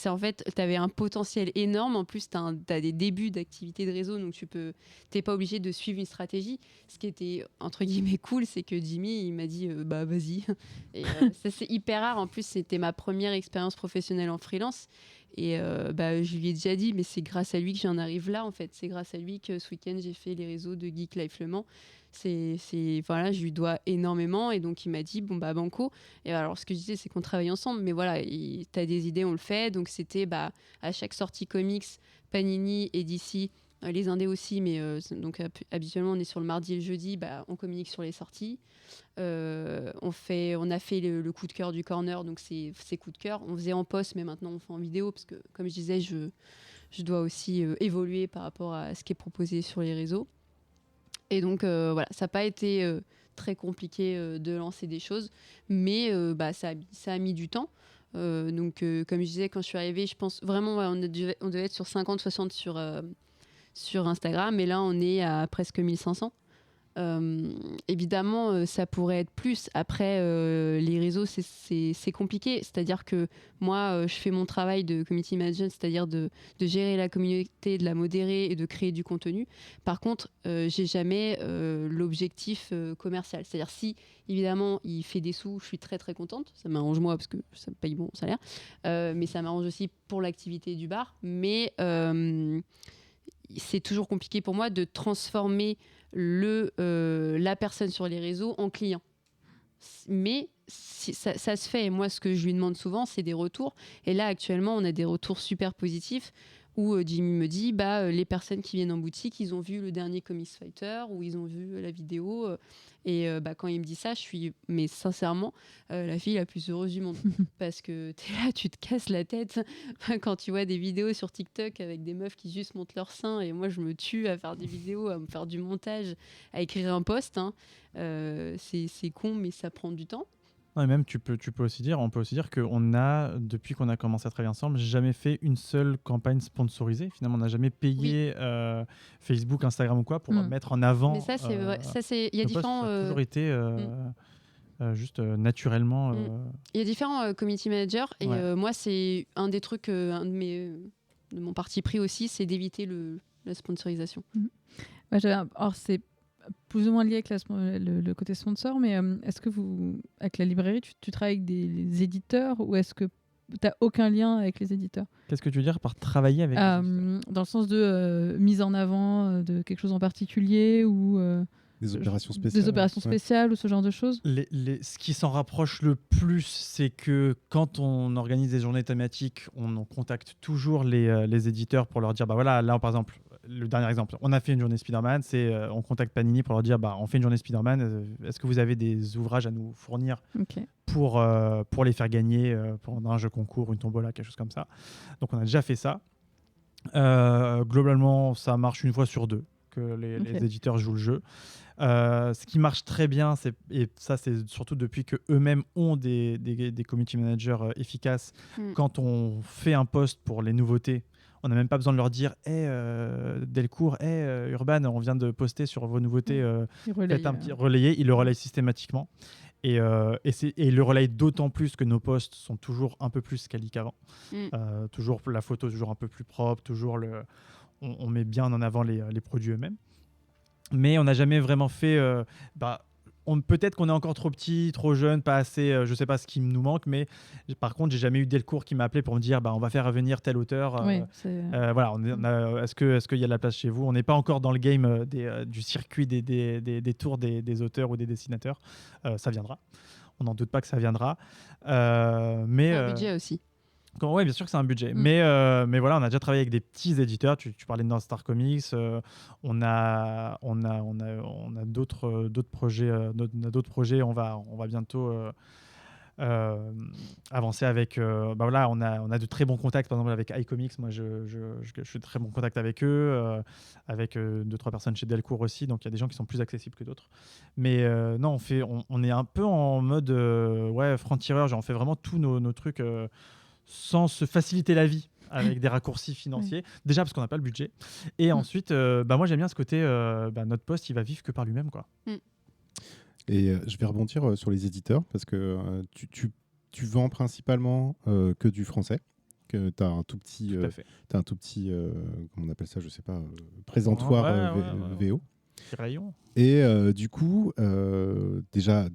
En fait, tu avais un potentiel énorme. En plus, tu as des débuts d'activité de réseau, donc tu n'es pas obligé de suivre une stratégie. Ce qui était, entre guillemets, cool, c'est que Jimmy, il m'a dit vas-y. Et ça, c'est hyper rare. En plus, c'était ma première expérience professionnelle en freelance. Et je lui ai déjà dit, mais c'est grâce à lui que j'en arrive là, en fait. C'est grâce à lui que ce week-end, j'ai fait les réseaux de Geek Life Le Mans. Voilà, je lui dois énormément. Et donc, il m'a dit, banco. Et alors, ce que je disais, c'est qu'on travaille ensemble. Mais voilà, t'as des idées, on le fait. Donc, c'était à chaque sortie comics, Panini et DC, les indés aussi, mais donc habituellement on est sur le mardi et le jeudi, on communique sur les sorties. On a fait le coup de cœur du corner, donc c'est coup de cœur. On faisait en post, mais maintenant on fait en vidéo parce que, comme je disais, je dois aussi évoluer par rapport à ce qui est proposé sur les réseaux. Et donc voilà, ça n'a pas été très compliqué de lancer des choses, mais ça a mis du temps. Donc comme je disais, quand je suis arrivée, je pense vraiment on devait être sur 50-60 sur Instagram, et là on est à presque 1500. Évidemment, ça pourrait être plus. Après, les réseaux, c'est compliqué. C'est-à-dire que moi, je fais mon travail de community manager, c'est-à-dire de gérer la communauté, de la modérer et de créer du contenu. Par contre, j'ai jamais l'objectif commercial. C'est-à-dire si, évidemment, il fait des sous, je suis très très contente. Ça m'arrange moi parce que ça me paye bon salaire. Mais ça m'arrange aussi pour l'activité du bar. Mais c'est toujours compliqué pour moi de transformer la personne sur les réseaux en client. Mais ça se fait. Et moi, ce que je lui demande souvent, c'est des retours. Et là, actuellement, on a des retours super positifs où Jimmy me dit les personnes qui viennent en boutique, ils ont vu le dernier Comics Fighter ou ils ont vu la vidéo. Et quand il me dit ça, je suis, mais sincèrement, la fille la plus heureuse du monde. Parce que t'es là, tu te casses la tête quand tu vois des vidéos sur TikTok avec des meufs qui juste montent leur sein. Et moi, je me tue à faire des vidéos, à me faire du montage, à écrire un post. C'est con, mais ça prend du temps. Non, et même on peut aussi dire qu'on a, depuis qu'on a commencé à travailler ensemble, jamais fait une seule campagne sponsorisée. Finalement, on n'a jamais payé Facebook, Instagram ou quoi pour mettre en avant. Mais ça, c'est vrai. Il y a différents. Ça a toujours été juste naturellement. Il y a différents community managers et moi, c'est un des trucs, de mon parti pris aussi, c'est d'éviter la sponsorisation. Alors, c'est plus ou moins lié avec le côté sponsor, mais est-ce que avec la librairie, tu travailles avec des éditeurs ou est-ce que tu n'as aucun lien avec les éditeurs ? Qu'est-ce que tu veux dire par travailler avec les éditeurs ? Dans le sens de mise en avant de quelque chose en particulier ou des opérations spéciales. Des opérations spéciales ou ce genre de choses. Ce qui s'en rapproche le plus, c'est que quand on organise des journées thématiques, on contacte toujours les éditeurs pour leur dire, voilà, là par exemple, le dernier exemple, on a fait une journée Spider-Man, on contacte Panini pour leur dire, on fait une journée Spider-Man, est-ce que vous avez des ouvrages à nous fournir pour les faire gagner pendant un jeu concours, une tombola, quelque chose comme ça. Donc on a déjà fait ça. Globalement, ça marche une fois sur deux que les éditeurs jouent le jeu. Ce qui marche très bien, et ça c'est surtout depuis qu'eux-mêmes ont des community managers efficaces, quand on fait un post pour les nouveautés, on n'a même pas besoin de leur dire Delcourt, Urban, on vient de poster sur vos nouveautés, faites un petit relayer. Ils le relayent systématiquement. Et ils le relayent d'autant plus que nos posts sont toujours un peu plus quali qu'avant. Toujours la photo toujours un peu plus propre, toujours on met bien en avant les produits eux-mêmes. Mais on n'a jamais vraiment fait... peut-être qu'on est encore trop petit, trop jeune, pas assez... je ne sais pas ce qui nous manque, mais par contre, j'ai jamais eu Delcourt qui m'a appelé pour me dire on va faire revenir tel auteur. Voilà, est-ce qu'il y a de la place chez vous ? On n'est pas encore dans le game du circuit des tours des auteurs ou des dessinateurs. Ça viendra. On n'en doute pas que ça viendra. Mais un budget aussi. Oui, bien sûr que c'est un budget. Mais voilà, on a déjà travaillé avec des petits éditeurs. Tu parlais de North Star Comics. On a d'autres projets. D'autres projets. On va bientôt avancer avec. Voilà, on a de très bons contacts, par exemple avec iComics. Moi, je suis de très bons contacts avec eux, avec 2-3 personnes chez Delcourt aussi. Donc, il y a des gens qui sont plus accessibles que d'autres. Mais non, on est un peu en mode franc-tireur. Genre, on fait vraiment tous nos trucs. Sans se faciliter la vie avec des raccourcis financiers. Déjà parce qu'on n'a pas le budget. Et ensuite, moi j'aime bien ce côté, notre poste il va vivre que par lui-même, quoi. Et je vais rebondir sur les éditeurs parce que tu vends principalement que du français. Que tu as un tout petit, comment on appelle ça, je sais pas, présentoir VO. Rayon. Et du coup, déjà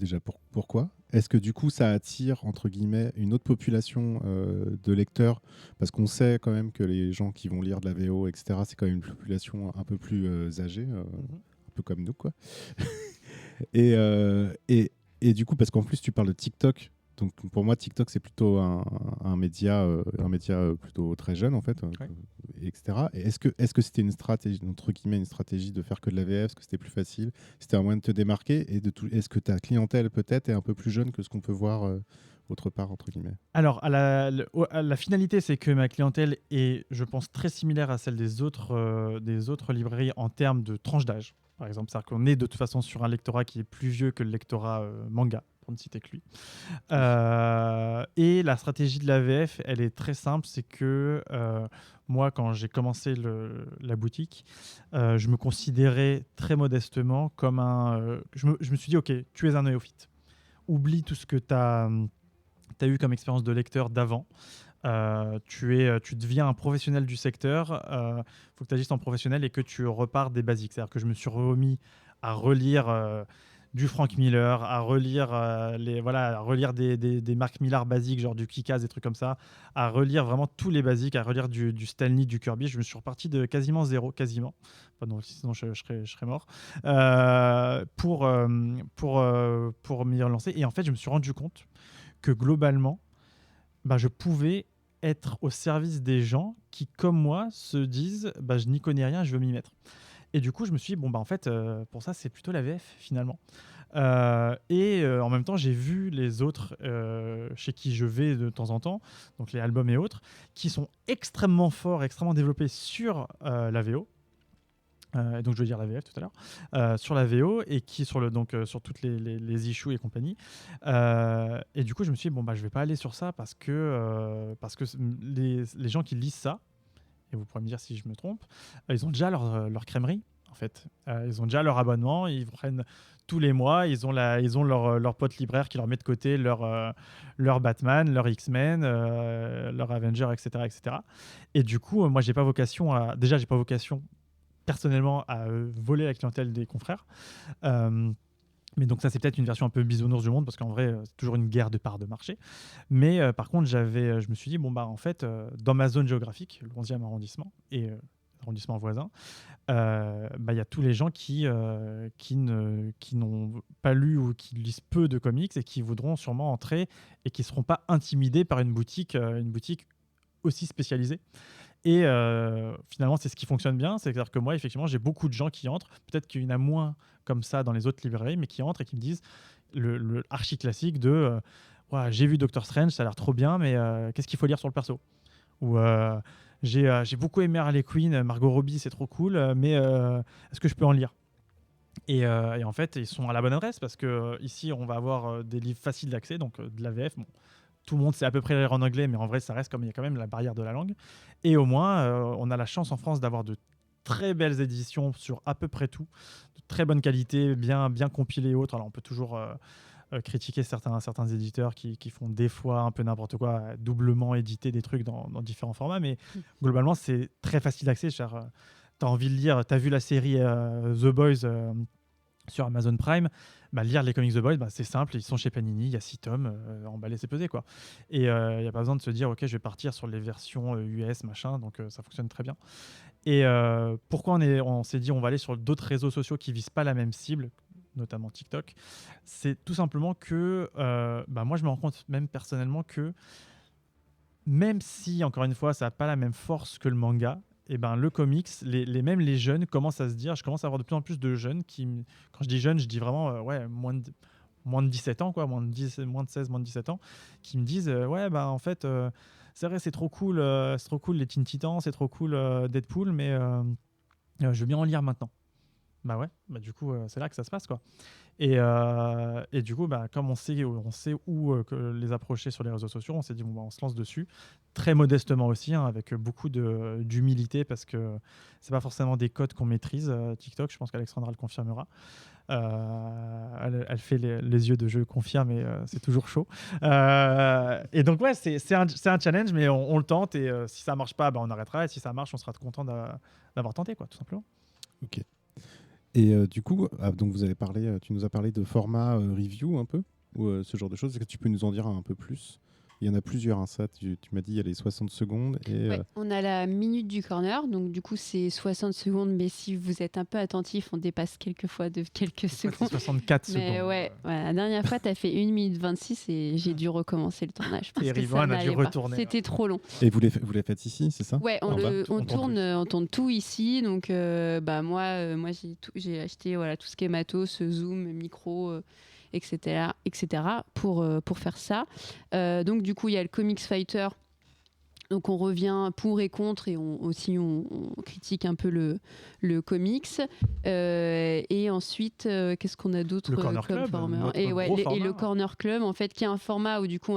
pourquoi ? Est-ce que du coup ça attire entre guillemets une autre population de lecteurs ? Parce qu'on sait quand même que les gens qui vont lire de la VO, etc., c'est quand même une population un peu plus âgée, un peu comme nous, quoi. et du coup, parce qu'en plus tu parles de TikTok, Donc pour moi, TikTok, c'est plutôt un média plutôt très jeune, en fait, etc. Et est-ce que c'était une stratégie, entre guillemets, une stratégie de faire que de la VF? Est-ce que c'était plus facile? C'était un moyen de te démarquer? Et est-ce que ta clientèle, peut-être, est un peu plus jeune que ce qu'on peut voir autre part, entre guillemets? Alors, à la finalité, c'est que ma clientèle est, je pense, très similaire à celle des autres librairies en termes de tranche d'âge, par exemple. C'est-à-dire qu'on est de toute façon sur un lectorat qui est plus vieux que le lectorat manga, pour ne citer que lui. Et la stratégie de la VF, elle est très simple, c'est que moi, quand j'ai commencé la boutique, je me considérais très modestement comme je me suis dit, ok, tu es un néophyte. Oublie tout ce que tu as eu comme expérience de lecteur d'avant. Tu deviens un professionnel du secteur. Faut que tu agisses en professionnel et que tu repars des basiques. C'est-à-dire que je me suis remis à relire du Frank Miller, à relire, des Mark Millar basiques, genre du Kick-Ass, des trucs comme ça, à relire vraiment tous les basiques, à relire du Stan Lee, du Kirby. Je me suis reparti de quasiment zéro, quasiment. Enfin, non, sinon je serais mort. Pour m'y relancer. Et en fait, je me suis rendu compte que globalement, je pouvais être au service des gens qui, comme moi, se disent je n'y connais rien, je veux m'y mettre. Et du coup, je me suis dit, en fait, pour ça, c'est plutôt la VF, finalement. En même temps, j'ai vu les autres chez qui je vais de temps en temps, donc les albums et autres, qui sont extrêmement forts, extrêmement développés sur la VO. Donc je veux dire la VF tout à l'heure, sur la VO et qui sur sur toutes les issues et compagnie. Et du coup, je me suis dit, je vais pas aller sur ça parce que les gens qui lisent ça, et vous pourrez me dire si je me trompe, ils ont déjà leur crèmerie, en fait. Ils ont déjà leur abonnement, ils prennent tous les mois, ils ont leur pote libraire qui leur met de côté leur Batman, leur X-Men, leur Avenger, etc., etc. Et du coup, moi, j'ai pas vocation personnellement à voler la clientèle des confrères. Mais donc ça, c'est peut-être une version un peu bisounours du monde, parce qu'en vrai, c'est toujours une guerre de parts de marché. Mais par contre, je me suis dit, en fait, dans ma zone géographique, le 11e arrondissement et l'arrondissement voisin, y a tous les gens qui n'ont pas lu ou qui lisent peu de comics et qui voudront sûrement entrer et qui ne seront pas intimidés par une boutique aussi spécialisée. Et finalement, c'est ce qui fonctionne bien. C'est-à-dire que moi, effectivement, j'ai beaucoup de gens qui entrent. Peut-être qu'il y en a moins comme ça dans les autres librairies, mais qui entrent et qui me disent le archi classique de j'ai vu Doctor Strange, ça a l'air trop bien, mais qu'est-ce qu'il faut lire sur le perso? Ou j'ai beaucoup aimé Harley Quinn, Margot Robbie, c'est trop cool, mais est-ce que je peux en lire? Et en fait, ils sont à la bonne adresse parce que ici, on va avoir des livres faciles d'accès, donc de la VF. Bon, tout le monde sait à peu près lire en anglais, mais en vrai, ça reste comme il y a quand même la barrière de la langue. Et au moins, on a la chance en France d'avoir de très belles éditions sur à peu près tout, de très bonne qualité, bien compilées et autres. Alors, on peut toujours critiquer certains éditeurs qui font des fois un peu n'importe quoi, doublement éditer des trucs dans différents formats, mais globalement, c'est très facile d'accès. Tu as envie de lire, tu as vu la série The Boys sur Amazon Prime, lire les comics The Boys, c'est simple, ils sont chez Panini, il y a 6 tomes, emballés, c'est pesé, quoi. Et il n'y a pas besoin de se dire, ok, je vais partir sur les versions US, machin, donc ça fonctionne très bien. Et pourquoi on s'est dit, on va aller sur d'autres réseaux sociaux qui visent pas la même cible, notamment TikTok, c'est tout simplement que moi, je me rends compte même personnellement que même si, encore une fois, ça n'a pas la même force que le manga, le comics, même les jeunes commencent à se dire, je commence à avoir de plus en plus de jeunes quand je dis jeunes, je dis vraiment moins de 17 ans, quoi, moins de 16, moins de 17 ans, qui me disent en fait, c'est vrai, c'est trop cool les Teen Titans, c'est trop cool Deadpool, mais je veux bien en lire maintenant. Du coup, c'est là que ça se passe, quoi. Et du coup, comme on sait où que les approcher sur les réseaux sociaux, on s'est dit, on se lance dessus, très modestement aussi, avec beaucoup d'humilité, parce que c'est pas forcément des codes qu'on maîtrise. TikTok, je pense qu'Alexandra le confirmera. Elle fait les yeux de je confirme, mais c'est toujours chaud. Et donc, c'est un challenge, mais on le tente, et si ça marche pas, on arrêtera, et si ça marche, on sera content d'avoir tenté, quoi, tout simplement. Ok. Et du coup, donc tu nous as parlé de format review un peu, ou ce genre de choses. Est-ce que tu peux nous en dire un peu plus Il y en a plusieurs, hein, ça. Tu m'as dit il y a les 60 secondes. Et, Ouais, on a la minute du corner, donc du coup c'est 60 secondes, mais si vous êtes un peu attentif, on dépasse quelquefois de quelques Des fois, c'est secondes. 64 Mais secondes. ouais, la dernière fois, tu as fait 1 minute 26 et j'ai dû recommencer le tournage. Parce Et que Rivon ça a dû n'allait pas. retourner. C'était trop long. et vous les faites ici, c'est ça? Ouais, En bas. on on tourne tout ici. Donc, moi j'ai acheté tout ce qui est matos, Zoom, micro, etc., pour faire ça. Donc, du coup, il y a le Comics Fighter. Donc on revient pour et contre et on critique un peu le comics. Et ensuite, qu'est-ce qu'on a d'autre Le Corner comme Club, format notre et, gros et format. le Corner Club, en fait, qui est un format où du coup on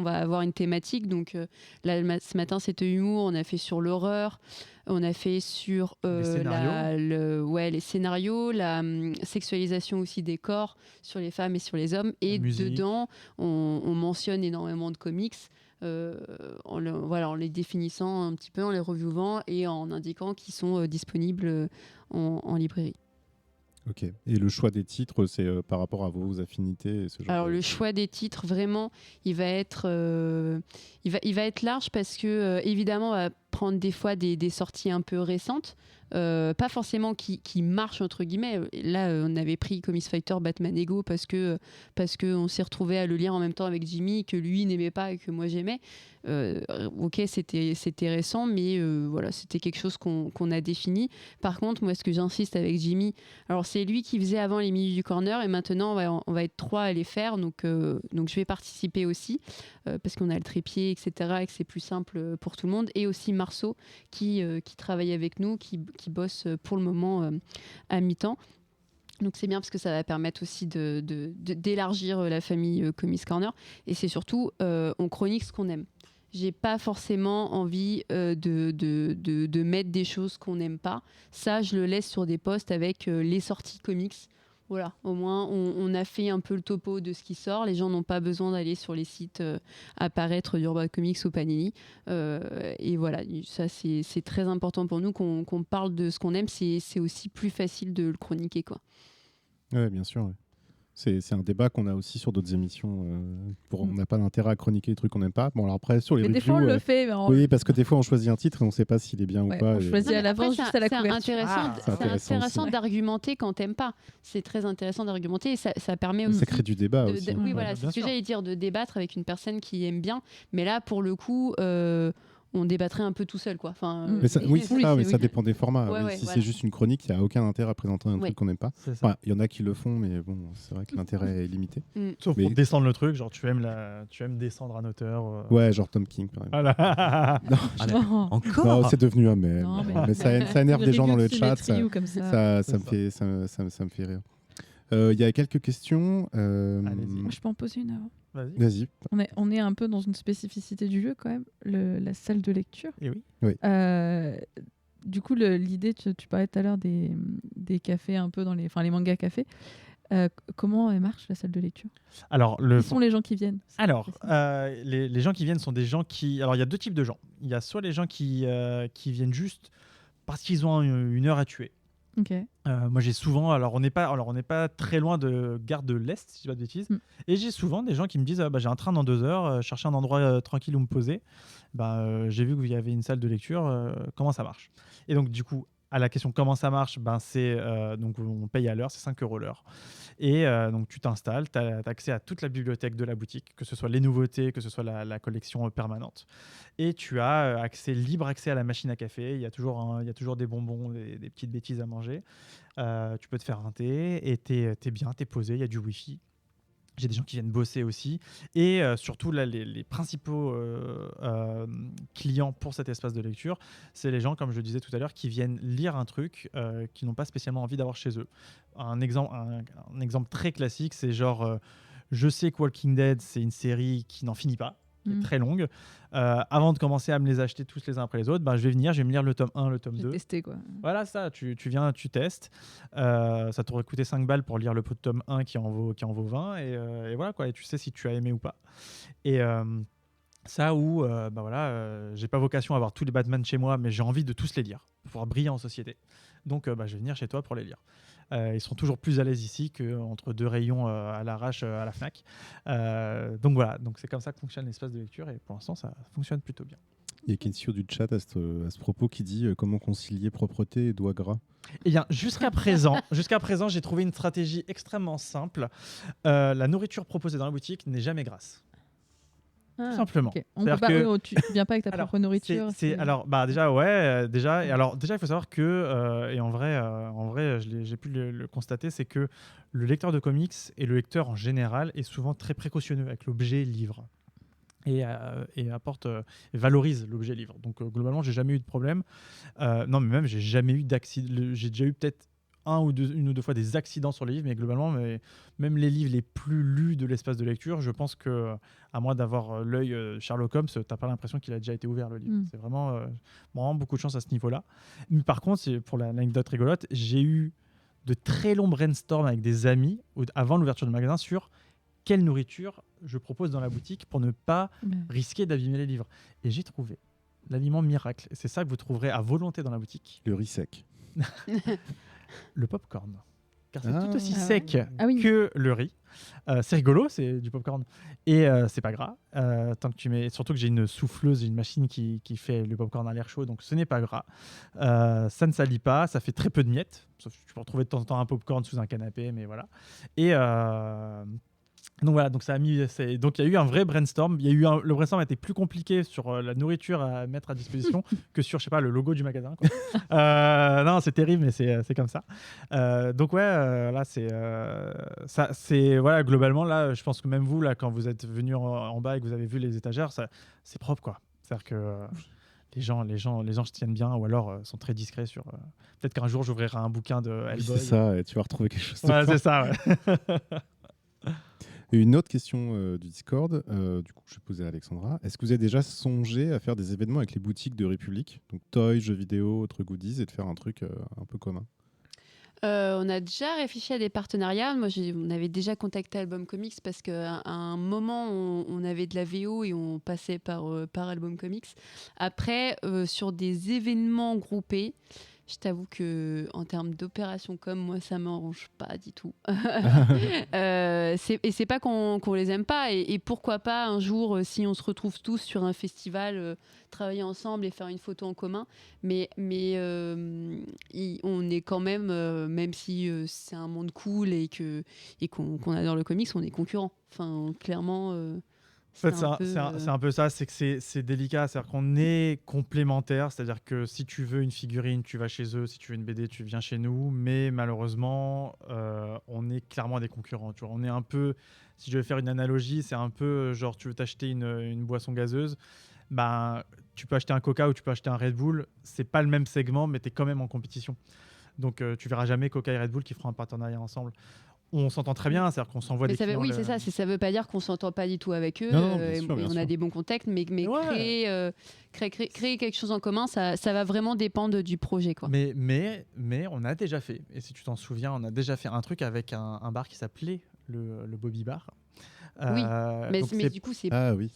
va avoir une thématique. Donc là, ce matin, c'était humour. On a fait sur l'horreur. On a fait sur Les scénarios. les scénarios, la sexualisation aussi des corps sur les femmes et sur les hommes. Et musique. dedans, on mentionne énormément de comics. En les définissant un petit peu, en les reviewant et en indiquant qu'ils sont disponibles en librairie. Ok. Et le choix des titres, c'est par rapport à vos affinités et ce genre Alors de- le choix des titres, vraiment, il va être large parce que évidemment, on va prendre des fois des sorties un peu récentes, pas forcément qui marchent entre guillemets. Là, on avait pris Comics Fighter Batman Ego parce que on s'est retrouvé à le lire en même temps avec Jimmy, que lui n'aimait pas et que moi j'aimais. Ok, c'était récent, mais voilà, c'était quelque chose qu'on a défini. Par contre, moi, ce que j'insiste avec Jimmy, alors c'est lui qui faisait avant les minutes du corner et maintenant on va être 3 à les faire, donc je vais participer aussi parce qu'on a le trépied, etc., et que c'est plus simple pour tout le monde. Et aussi Marceau qui travaille avec nous, qui bosse pour le moment à mi-temps. Donc c'est bien parce que ça va permettre aussi d'élargir la famille Comics Corner. Et c'est surtout, on chronique ce qu'on aime. J'ai pas forcément envie de mettre des choses qu'on n'aime pas. Ça, je le laisse sur des posts avec les sorties comics. Voilà, au moins on a fait un peu le topo de ce qui sort. Les gens n'ont pas besoin d'aller sur les sites apparaître d'Urban Comics ou Panini. Et voilà, ça c'est très important pour nous qu'on parle de ce qu'on aime. C'est aussi plus facile de le chroniquer, quoi. Ouais, bien sûr. Ouais. C'est un débat qu'on a aussi sur d'autres émissions. On n'a pas d'intérêt à chroniquer les trucs qu'on n'aime pas. Bon, alors après, sur les Mais des reviews, fois, on le fait. Mais oui, parce que des fois, on choisit un titre et on ne sait pas s'il est bien ouais, ou pas. on et- choisit à Non, mais l'avance après, juste à la c'est couverture. c'est intéressant intéressant aussi. d'argumenter quand t'aimes pas. C'est très intéressant d'argumenter et ça permet Mais aussi ça crée du débat de- aussi. oui, Ouais, voilà, bien c'est ce que sûr. j'allais dire, de débattre avec une personne qui aime bien. Mais là, pour le coup, on débattrait un peu tout seul, quoi. Enfin, Mm. Mais ça, oui, c'est Oui, ça, mais c'est- ça oui. dépend des formats. Ouais, Oui, ouais, si voilà. c'est juste une chronique, il n'y a aucun intérêt à présenter un Ouais. truc qu'on n'aime pas. C'est ça. Enfin, il y en a qui le font, mais bon, c'est vrai que l'intérêt est limité. Sauf Mais- pour descendre le truc, genre tu aimes descendre un auteur. Ouais, genre Tom King, par exemple. Voilà. Allez, Non. encore Non, c'est devenu un mème. Non, mais ça énerve Une des gens dans le review de chat. Symétrie Ça, ou comme ça. ça, C'est ça me ça. fait, ça me fait rire. Il y a quelques questions. Allez-y. Moi, je peux en poser une avant. Vas-y. Vas-y. On est un peu dans une spécificité du lieu quand même, la salle de lecture. Et oui. Du coup, l'idée, tu parlais tout à l'heure des cafés un peu les mangas cafés. Comment marche la salle de lecture? Alors, Qui sont les gens qui viennent? les gens qui viennent sont des gens qui. Alors, il y a deux types de gens. Il y a soit les gens qui viennent juste parce qu'ils ont une heure à tuer. Ok. Moi, j'ai souvent. Alors, on n'est pas très loin de Gare de l'Est, si je dis pas de bêtises. Mm. Et j'ai souvent des gens qui me disent j'ai un train dans 2 heures, chercher un endroit tranquille où me poser. J'ai vu qu'il y avait une salle de lecture. Comment ça marche? Et donc, du coup, à la question comment ça marche, c'est donc on paye à l'heure, c'est 5 € l'heure. Et donc tu t'installes, tu as accès à toute la bibliothèque de la boutique, que ce soit les nouveautés, que ce soit la collection permanente. Et tu as libre accès à la machine à café. Il y a toujours des bonbons, des petites bêtises à manger. Tu peux te faire un thé et t'es bien, t'es posé, il y a du wifi. J'ai des gens qui viennent bosser aussi. Et surtout, là, les principaux clients pour cet espace de lecture, c'est les gens, comme je le disais tout à l'heure, qui viennent lire un truc qu'ils n'ont pas spécialement envie d'avoir chez eux. Un exemple très classique, c'est genre, je sais que Walking Dead, c'est une série qui n'en finit pas, qui est très longue. Avant de commencer à me les acheter tous les uns après les autres, je vais me lire le tome 1, le tome 2. Tester quoi. Voilà, ça, tu viens, tu testes. Ça t'aurait coûté 5 balles pour lire le tome 1 qui en vaut 20. Et voilà, quoi. Et tu sais si tu as aimé ou pas. Et ça où, j'ai pas vocation à avoir tous les Batman chez moi, mais j'ai envie de tous les lire pour pouvoir briller en société. donc je vais venir chez toi pour les lire. Ils seront toujours plus à l'aise ici qu'entre 2 rayons à l'arrache à la Fnac. Donc voilà, donc c'est comme ça que fonctionne l'espace de lecture et pour l'instant ça fonctionne plutôt bien. Il y a Kensio du chat à ce propos qui dit comment concilier propreté et doigts gras. Eh bien, jusqu'à présent, j'ai trouvé une stratégie extrêmement simple. La nourriture proposée dans la boutique n'est jamais grasse. Ah, Tout simplement. ok. On peut pas, tu viens pas avec ta propre nourriture. Alors, déjà, déjà, il faut savoir que, et en vrai, j'ai pu le constater, c'est que le lecteur de comics et le lecteur en général est souvent très précautionneux avec l'objet livre. Et valorise l'objet livre. Donc globalement, j'ai jamais eu de problème. Non, mais même j'ai jamais eu d'accident. J'ai déjà eu peut-être une ou deux fois des accidents sur les livres, mais globalement, même les livres les plus lus de l'espace de lecture, je pense que à moins d'avoir l'œil Sherlock Holmes, t'as pas l'impression qu'il a déjà été ouvert le livre. C'est vraiment beaucoup de chance à ce niveau-là. Mais par contre, pour l'anecdote rigolote, j'ai eu de très longs brainstorms avec des amis avant l'ouverture du magasin sur quelle nourriture je propose dans la boutique pour ne pas risquer d'abîmer les livres. Et j'ai trouvé l'aliment miracle. Et c'est ça que vous trouverez à volonté dans la boutique. Le riz sec. Le popcorn. Car c'est tout aussi sec oui. que le riz. C'est rigolo, c'est du popcorn. Et c'est pas gras. Tant que tu mets... Surtout que j'ai une souffleuse et une machine qui fait le popcorn à l'air chaud, donc ce n'est pas gras. Ça ne salit pas, ça fait très peu de miettes. Sauf que tu peux retrouver de temps en temps un popcorn sous un canapé, mais voilà. Et... donc voilà, donc donc il y a eu un vrai brainstorm. Le brainstorm a été plus compliqué sur la nourriture à mettre à disposition que sur, je sais pas, le logo du magasin, quoi. Non, c'est terrible, mais c'est comme ça. Donc ouais, là c'est voilà, globalement là, je pense que même vous là, quand vous êtes venu en bas et que vous avez vu les étagères, c'est propre, quoi. C'est-à-dire que les gens se tiennent bien ou alors sont très discrets sur. Peut-être qu'un jour j'ouvrirai un bouquin de Hellboy. C'est ça, et tu vas retrouver quelque chose. Ouais, c'est ça. Ouais. Et une autre question du Discord, du coup je vais poser à Alexandra. Est-ce que vous avez déjà songé à faire des événements avec les boutiques de République, donc toys, jeux vidéo, autres goodies, et de faire un truc un peu commun? On a déjà réfléchi à des partenariats. Moi, on avait déjà contacté Album Comics parce qu'à un moment, on avait de la VO et on passait par Album Comics. Après, sur des événements groupés, je t'avoue que en termes d'opération com, moi, ça m'arrange pas du tout. Et c'est pas qu'on les aime pas. Et pourquoi pas un jour, si on se retrouve tous sur un festival, travailler ensemble et faire une photo en commun. Mais on est quand même, même si c'est un monde cool et qu'on adore le comics, on est concurrents. Enfin, clairement. En fait, c'est un peu ça, c'est que c'est délicat, c'est-à-dire qu'on est complémentaires, c'est-à-dire que si tu veux une figurine, tu vas chez eux, si tu veux une BD, tu viens chez nous, mais malheureusement, on est clairement des concurrents. Tu vois. On est un peu, si je vais faire une analogie, c'est un peu genre tu veux t'acheter une boisson gazeuse, ben, tu peux acheter un Coca ou tu peux acheter un Red Bull, c'est pas le même segment, mais tu es quand même en compétition. Donc tu verras jamais Coca et Red Bull qui feront un partenariat ensemble. On s'entend très bien, c'est-à-dire qu'on s'envoie des clients. Oui, c'est ça. Ça veut pas dire qu'on s'entend pas du tout avec eux. Non, on a des bons contacts, mais ouais. créer quelque chose en commun, ça va vraiment dépendre du projet, quoi. Mais on a déjà fait, et si tu t'en souviens, on a déjà fait un truc avec un bar qui s'appelait le Bobby Bar. Oui, mais du coup, c'est pas. Ouais,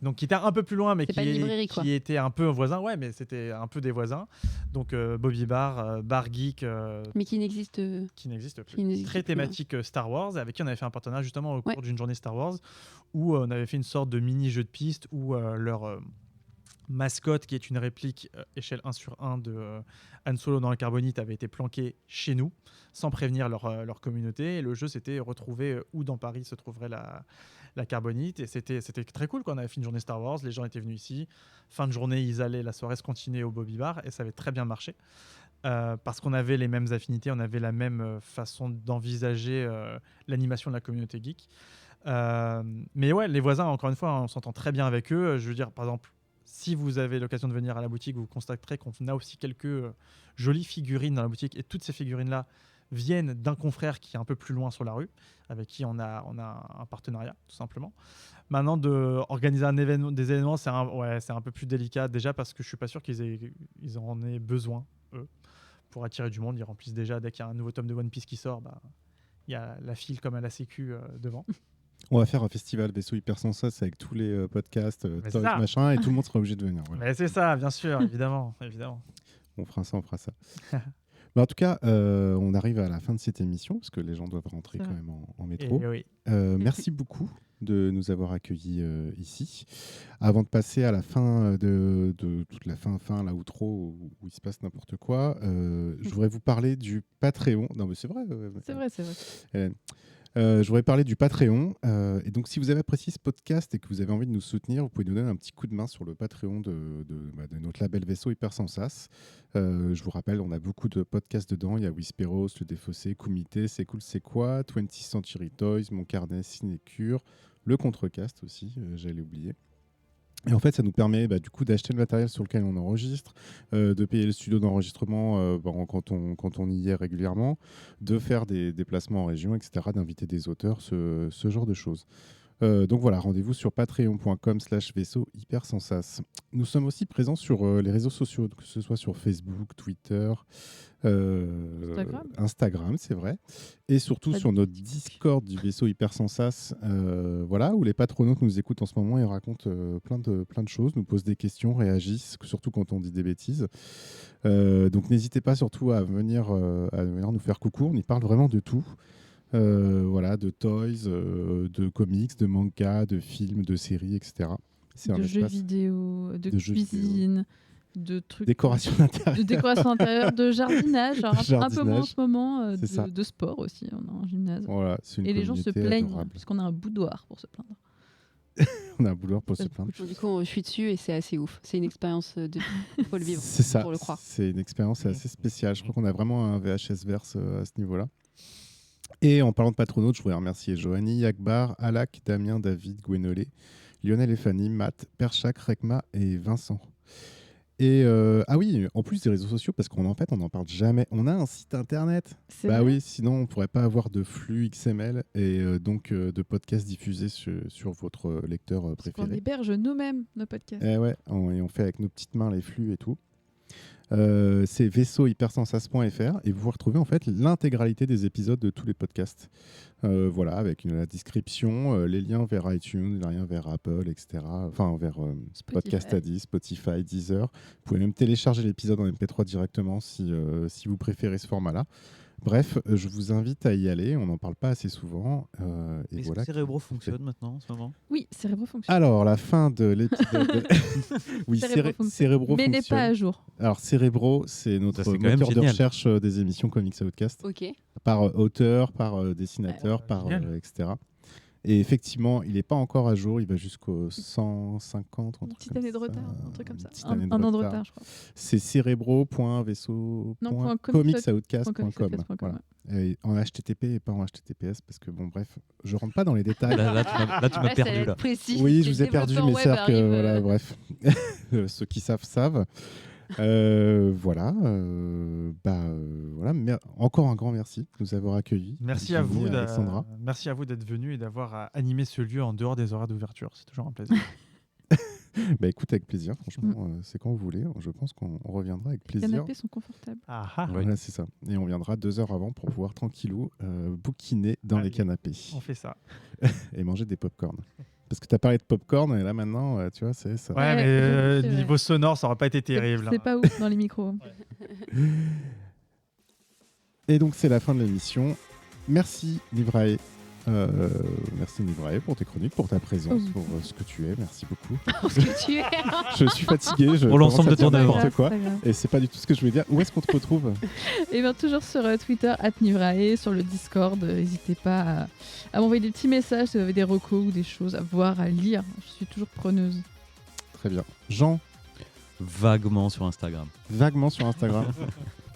donc, qui était un peu plus loin, mais qui était un peu voisin. Ouais, mais c'était un peu des voisins. Donc, Bobby Bar, Bar Geek. Mais qui n'existe plus. Très thématique Star Wars, avec qui on avait fait un partenariat justement au cours d'une journée Star Wars, où on avait fait une sorte de mini-jeu de piste où leur mascotte, qui est une réplique échelle 1/1 de Han Solo dans la carbonite, avait été planquée chez nous sans prévenir leur communauté, et le jeu s'était retrouvé où dans Paris se trouverait la carbonite, et c'était très cool quand on avait fait une journée Star Wars, les gens étaient venus ici, fin de journée la soirée se continuait au Bobby Bar, et ça avait très bien marché parce qu'on avait les mêmes affinités, on avait la même façon d'envisager l'animation de la communauté geek. Mais ouais, les voisins, encore une fois, on s'entend très bien avec eux. Je veux dire, par exemple, si vous avez l'occasion de venir à la boutique, vous constaterez qu'on a aussi quelques jolies figurines dans la boutique, et toutes ces figurines-là viennent d'un confrère qui est un peu plus loin sur la rue, avec qui on a un partenariat, tout simplement. Maintenant, d'organiser des événements, c'est un peu plus délicat, déjà parce que je suis pas sûr qu'ils en aient besoin, eux, pour attirer du monde. Ils remplissent déjà, dès qu'il y a un nouveau tome de One Piece qui sort, il y a la file comme à la Sécu devant. On va faire un festival vaisseau hyper sans cesse avec tous les podcasts, toys, machin, et tout le monde sera obligé de venir. Voilà. Mais c'est ça, bien sûr, évidemment. On fera ça. Mais en tout cas, on arrive à la fin de cette émission parce que les gens doivent rentrer quand même en métro. Et oui. Merci beaucoup de nous avoir accueillis ici. Avant de passer à la fin de toute la fin, la outro où il se passe n'importe quoi, je voudrais vous parler du Patreon. Non, mais c'est vrai. C'est vrai. Hélène. Je voudrais parler du Patreon. Et donc, si vous avez apprécié ce podcast et que vous avez envie de nous soutenir, vous pouvez nous donner un petit coup de main sur le Patreon de notre label Vaisseau Hyper Sans Sas. Je vous rappelle, on a beaucoup de podcasts dedans. Il y a Whisperos, Le Défaussé, Kumité, C'est Cool, C'est Quoi, 20th Century Toys, Mon Carnet, Cinécure, Le Contrecast aussi, j'allais oublier. Et en fait, ça nous permet du coup d'acheter le matériel sur lequel on enregistre, de payer le studio d'enregistrement quand on y est régulièrement, de faire des déplacements en région, etc., d'inviter des auteurs, ce genre de choses. Donc voilà, rendez-vous sur patreon.com/vaisseau hyper sans sas. Nous sommes aussi présents sur les réseaux sociaux, que ce soit sur Facebook, Twitter, Instagram, c'est vrai, et surtout sur notre Discord du vaisseau hyper sans sas, où les patronautes nous écoutent en ce moment et racontent plein de choses, nous posent des questions, réagissent, surtout quand on dit des bêtises. Donc n'hésitez pas surtout à venir nous faire coucou, on y parle vraiment de tout. De toys, de comics, de mangas, de films, de séries, etc. De jeux vidéo, de cuisine, de trucs. Décoration d'intérieur. De décoration d'intérieur, de jardinage. Un peu moins en ce moment, de sport aussi. On a un gymnase. Voilà, c'est une et les gens se plaignent adorable. parce qu'on a un boudoir pour se plaindre. On a un boudoir pour se plaindre. Du coup, je suis dessus et c'est assez ouf. C'est une expérience faut le vivre. C'est ça. Pour le croire. C'est une expérience assez spéciale. Je crois qu'on a vraiment un VHS verse à ce niveau-là. Et en parlant de patronautes, je voudrais remercier Johanny, Akbar, Alak, Damien, David, Gwenolé, Lionel et Fanny, Matt, Perchak, Rekma et Vincent. Et en plus des réseaux sociaux, parce qu'en fait, on n'en parle jamais. On a un site internet. Oui, sinon on ne pourrait pas avoir de flux XML et donc de podcasts diffusés sur votre lecteur préféré. On héberge nous-mêmes nos podcasts. Et on fait avec nos petites mains les flux et tout. C'est vaisseauhypersensas.fr et vous pouvez retrouver en fait l'intégralité des épisodes de tous les podcasts. Avec la description, les liens vers iTunes, les liens vers Apple, etc. Enfin, vers Podcast Addict, Spotify, Deezer. Vous pouvez même télécharger l'épisode en MP3 directement si vous préférez ce format-là. Bref, je vous invite à y aller. On n'en parle pas assez souvent. Est-ce que Cérébro fonctionne maintenant en ce moment ? Oui, Cérébro fonctionne. Alors, la fin de l'épisode. Oui, Cérébro fonctionne. Mais n'est pas à jour. Alors, Cérébro, c'est notre moteur de recherche des émissions Comics Outcast. Ok. Par auteur, par dessinateur, etc. Et effectivement, il n'est pas encore à jour. Il va jusqu'au 150. Une petite année de retard, un truc comme ça. Un an de retard, je crois. C'est cerebro.vaisseau.comicsoutcast.com. Voilà. Et en HTTP et pas en HTTPS parce que bref, je rentre pas dans les détails. Là, tu m'as perdu là. Précis. Oui, je vous ai perdu, mais c'est que bref, ceux qui savent. Mais encore un grand merci de nous avoir accueillis. Merci à vous, Alexandra. Merci à vous d'être venu et d'avoir animé ce lieu en dehors des horaires d'ouverture. C'est toujours un plaisir. Écoute, avec plaisir, franchement, c'est quand vous voulez. Je pense qu'on reviendra avec plaisir. Les canapés sont confortables. Voilà, c'est ça. Et on viendra 2 heures avant pour pouvoir tranquillou bouquiner dans les canapés. On fait ça. Et manger des pop-corn. Parce que tu as parlé de popcorn et là maintenant, tu vois, c'est ça. Ouais, mais niveau sonore, ça n'aurait pas été terrible. C'est pas ouf dans les micros. Et donc, c'est la fin de l'émission. Merci, Livrae. Merci, Livrae, pour tes chroniques, pour ta présence, pour ce que tu es. Merci beaucoup. Pour ce que tu es. Je suis fatigué. Pour l'ensemble de ton œuvre. Et c'est pas du tout ce que je voulais dire. Où est-ce qu'on te retrouve ? Et bien, toujours sur Twitter, @Livrae, sur le Discord. N'hésitez pas à m'envoyer des petits messages si vous avez des recos ou des choses à voir, à lire. Je suis toujours preneuse. Très bien. Jean ? Vaguement sur Instagram. Vaguement sur Instagram.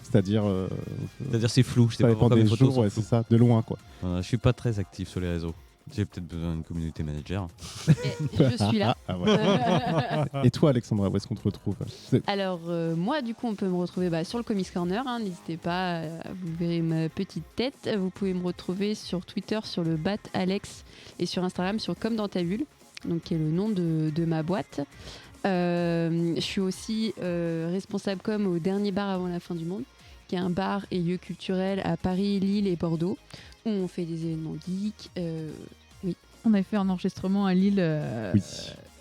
C'est-à-dire c'est flou. Je sais ça pas dépend pourquoi des mes photos jours, sont c'est ça, de loin quoi. Je suis pas très actif sur les réseaux. J'ai peut-être besoin d'une community manager. Je suis là. Et toi, Alexandra, où est-ce qu'on te retrouve ? Alors, moi, du coup, on peut me retrouver sur le Comics Corner. N'hésitez pas, vous verrez ma petite tête. Vous pouvez me retrouver sur Twitter, sur le Bat Alex, et sur Instagram, sur Comme dans ta bulle, donc qui est le nom de ma boîte. Je suis aussi responsable com au Dernier Bar avant la fin du monde, qui est un bar et lieu culturel à Paris, Lille et Bordeaux, où on fait des événements geeks. Oui. On avait fait un enregistrement à Lille,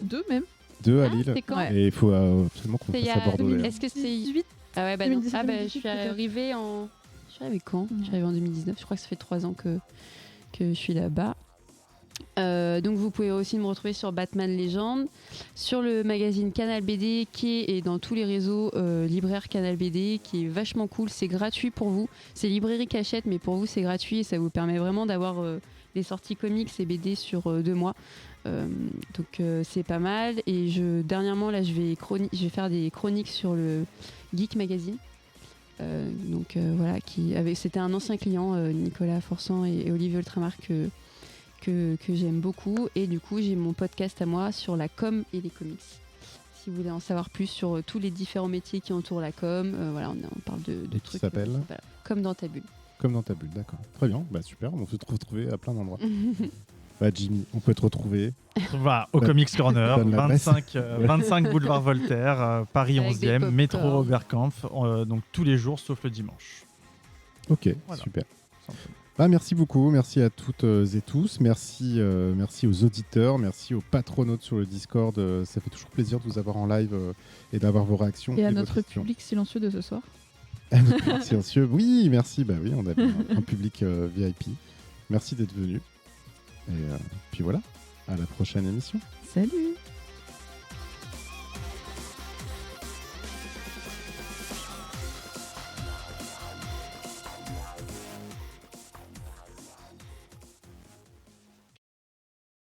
2 même. 2 à Lille. C'est quand Et il faut absolument qu'on fasse à Bordeaux. Est-ce que c'est 18 Ah ouais, bah non. 2017, Ah bah, je 2018, suis peut-être. arrivée en. Je suis arrivée quand Ouais. Je suis arrivée en 2019. Je crois que ça fait 3 ans que je suis là-bas. Donc vous pouvez aussi me retrouver sur Batman Legend, sur le magazine Canal BD qui est dans tous les réseaux libraires Canal BD, qui est vachement cool. C'est gratuit pour vous. C'est librairie cachette, mais pour vous c'est gratuit et ça vous permet vraiment d'avoir les sorties comics et BD sur 2 mois. Donc c'est pas mal. Et dernièrement là je vais faire des chroniques sur le Geek Magazine. Voilà, c'était un ancien client, Nicolas Forçant et Olivier Ultramar que j'aime beaucoup. Et du coup, j'ai mon podcast à moi sur la com et les comics. Si vous voulez en savoir plus sur tous les différents métiers qui entourent la com, voilà, on parle de Et qui trucs. s'appelle Voilà, comme dans ta bulle. Comme dans ta bulle, d'accord. Très bien, bah super, on peut te retrouver à plein d'endroits. Bah Jimmy, on peut te retrouver. Voilà, au Bah, Comics Corner, donne l'adresse. 25 boulevard Voltaire, Paris Avec des 11e, pop-corn. métro Oberkampf, donc tous les jours sauf le dimanche. Ok, Voilà. super. Simplement. Bah, merci beaucoup, merci à toutes et tous, merci aux auditeurs, merci aux patronautes sur le Discord. Ça fait toujours plaisir de vous avoir en live et d'avoir vos réactions. Et à vos notre questions. public silencieux de ce soir. À notre public silencieux. Oui, merci. Bah oui, on a un public VIP. Merci d'être venu. Et puis voilà, à la prochaine émission. Salut!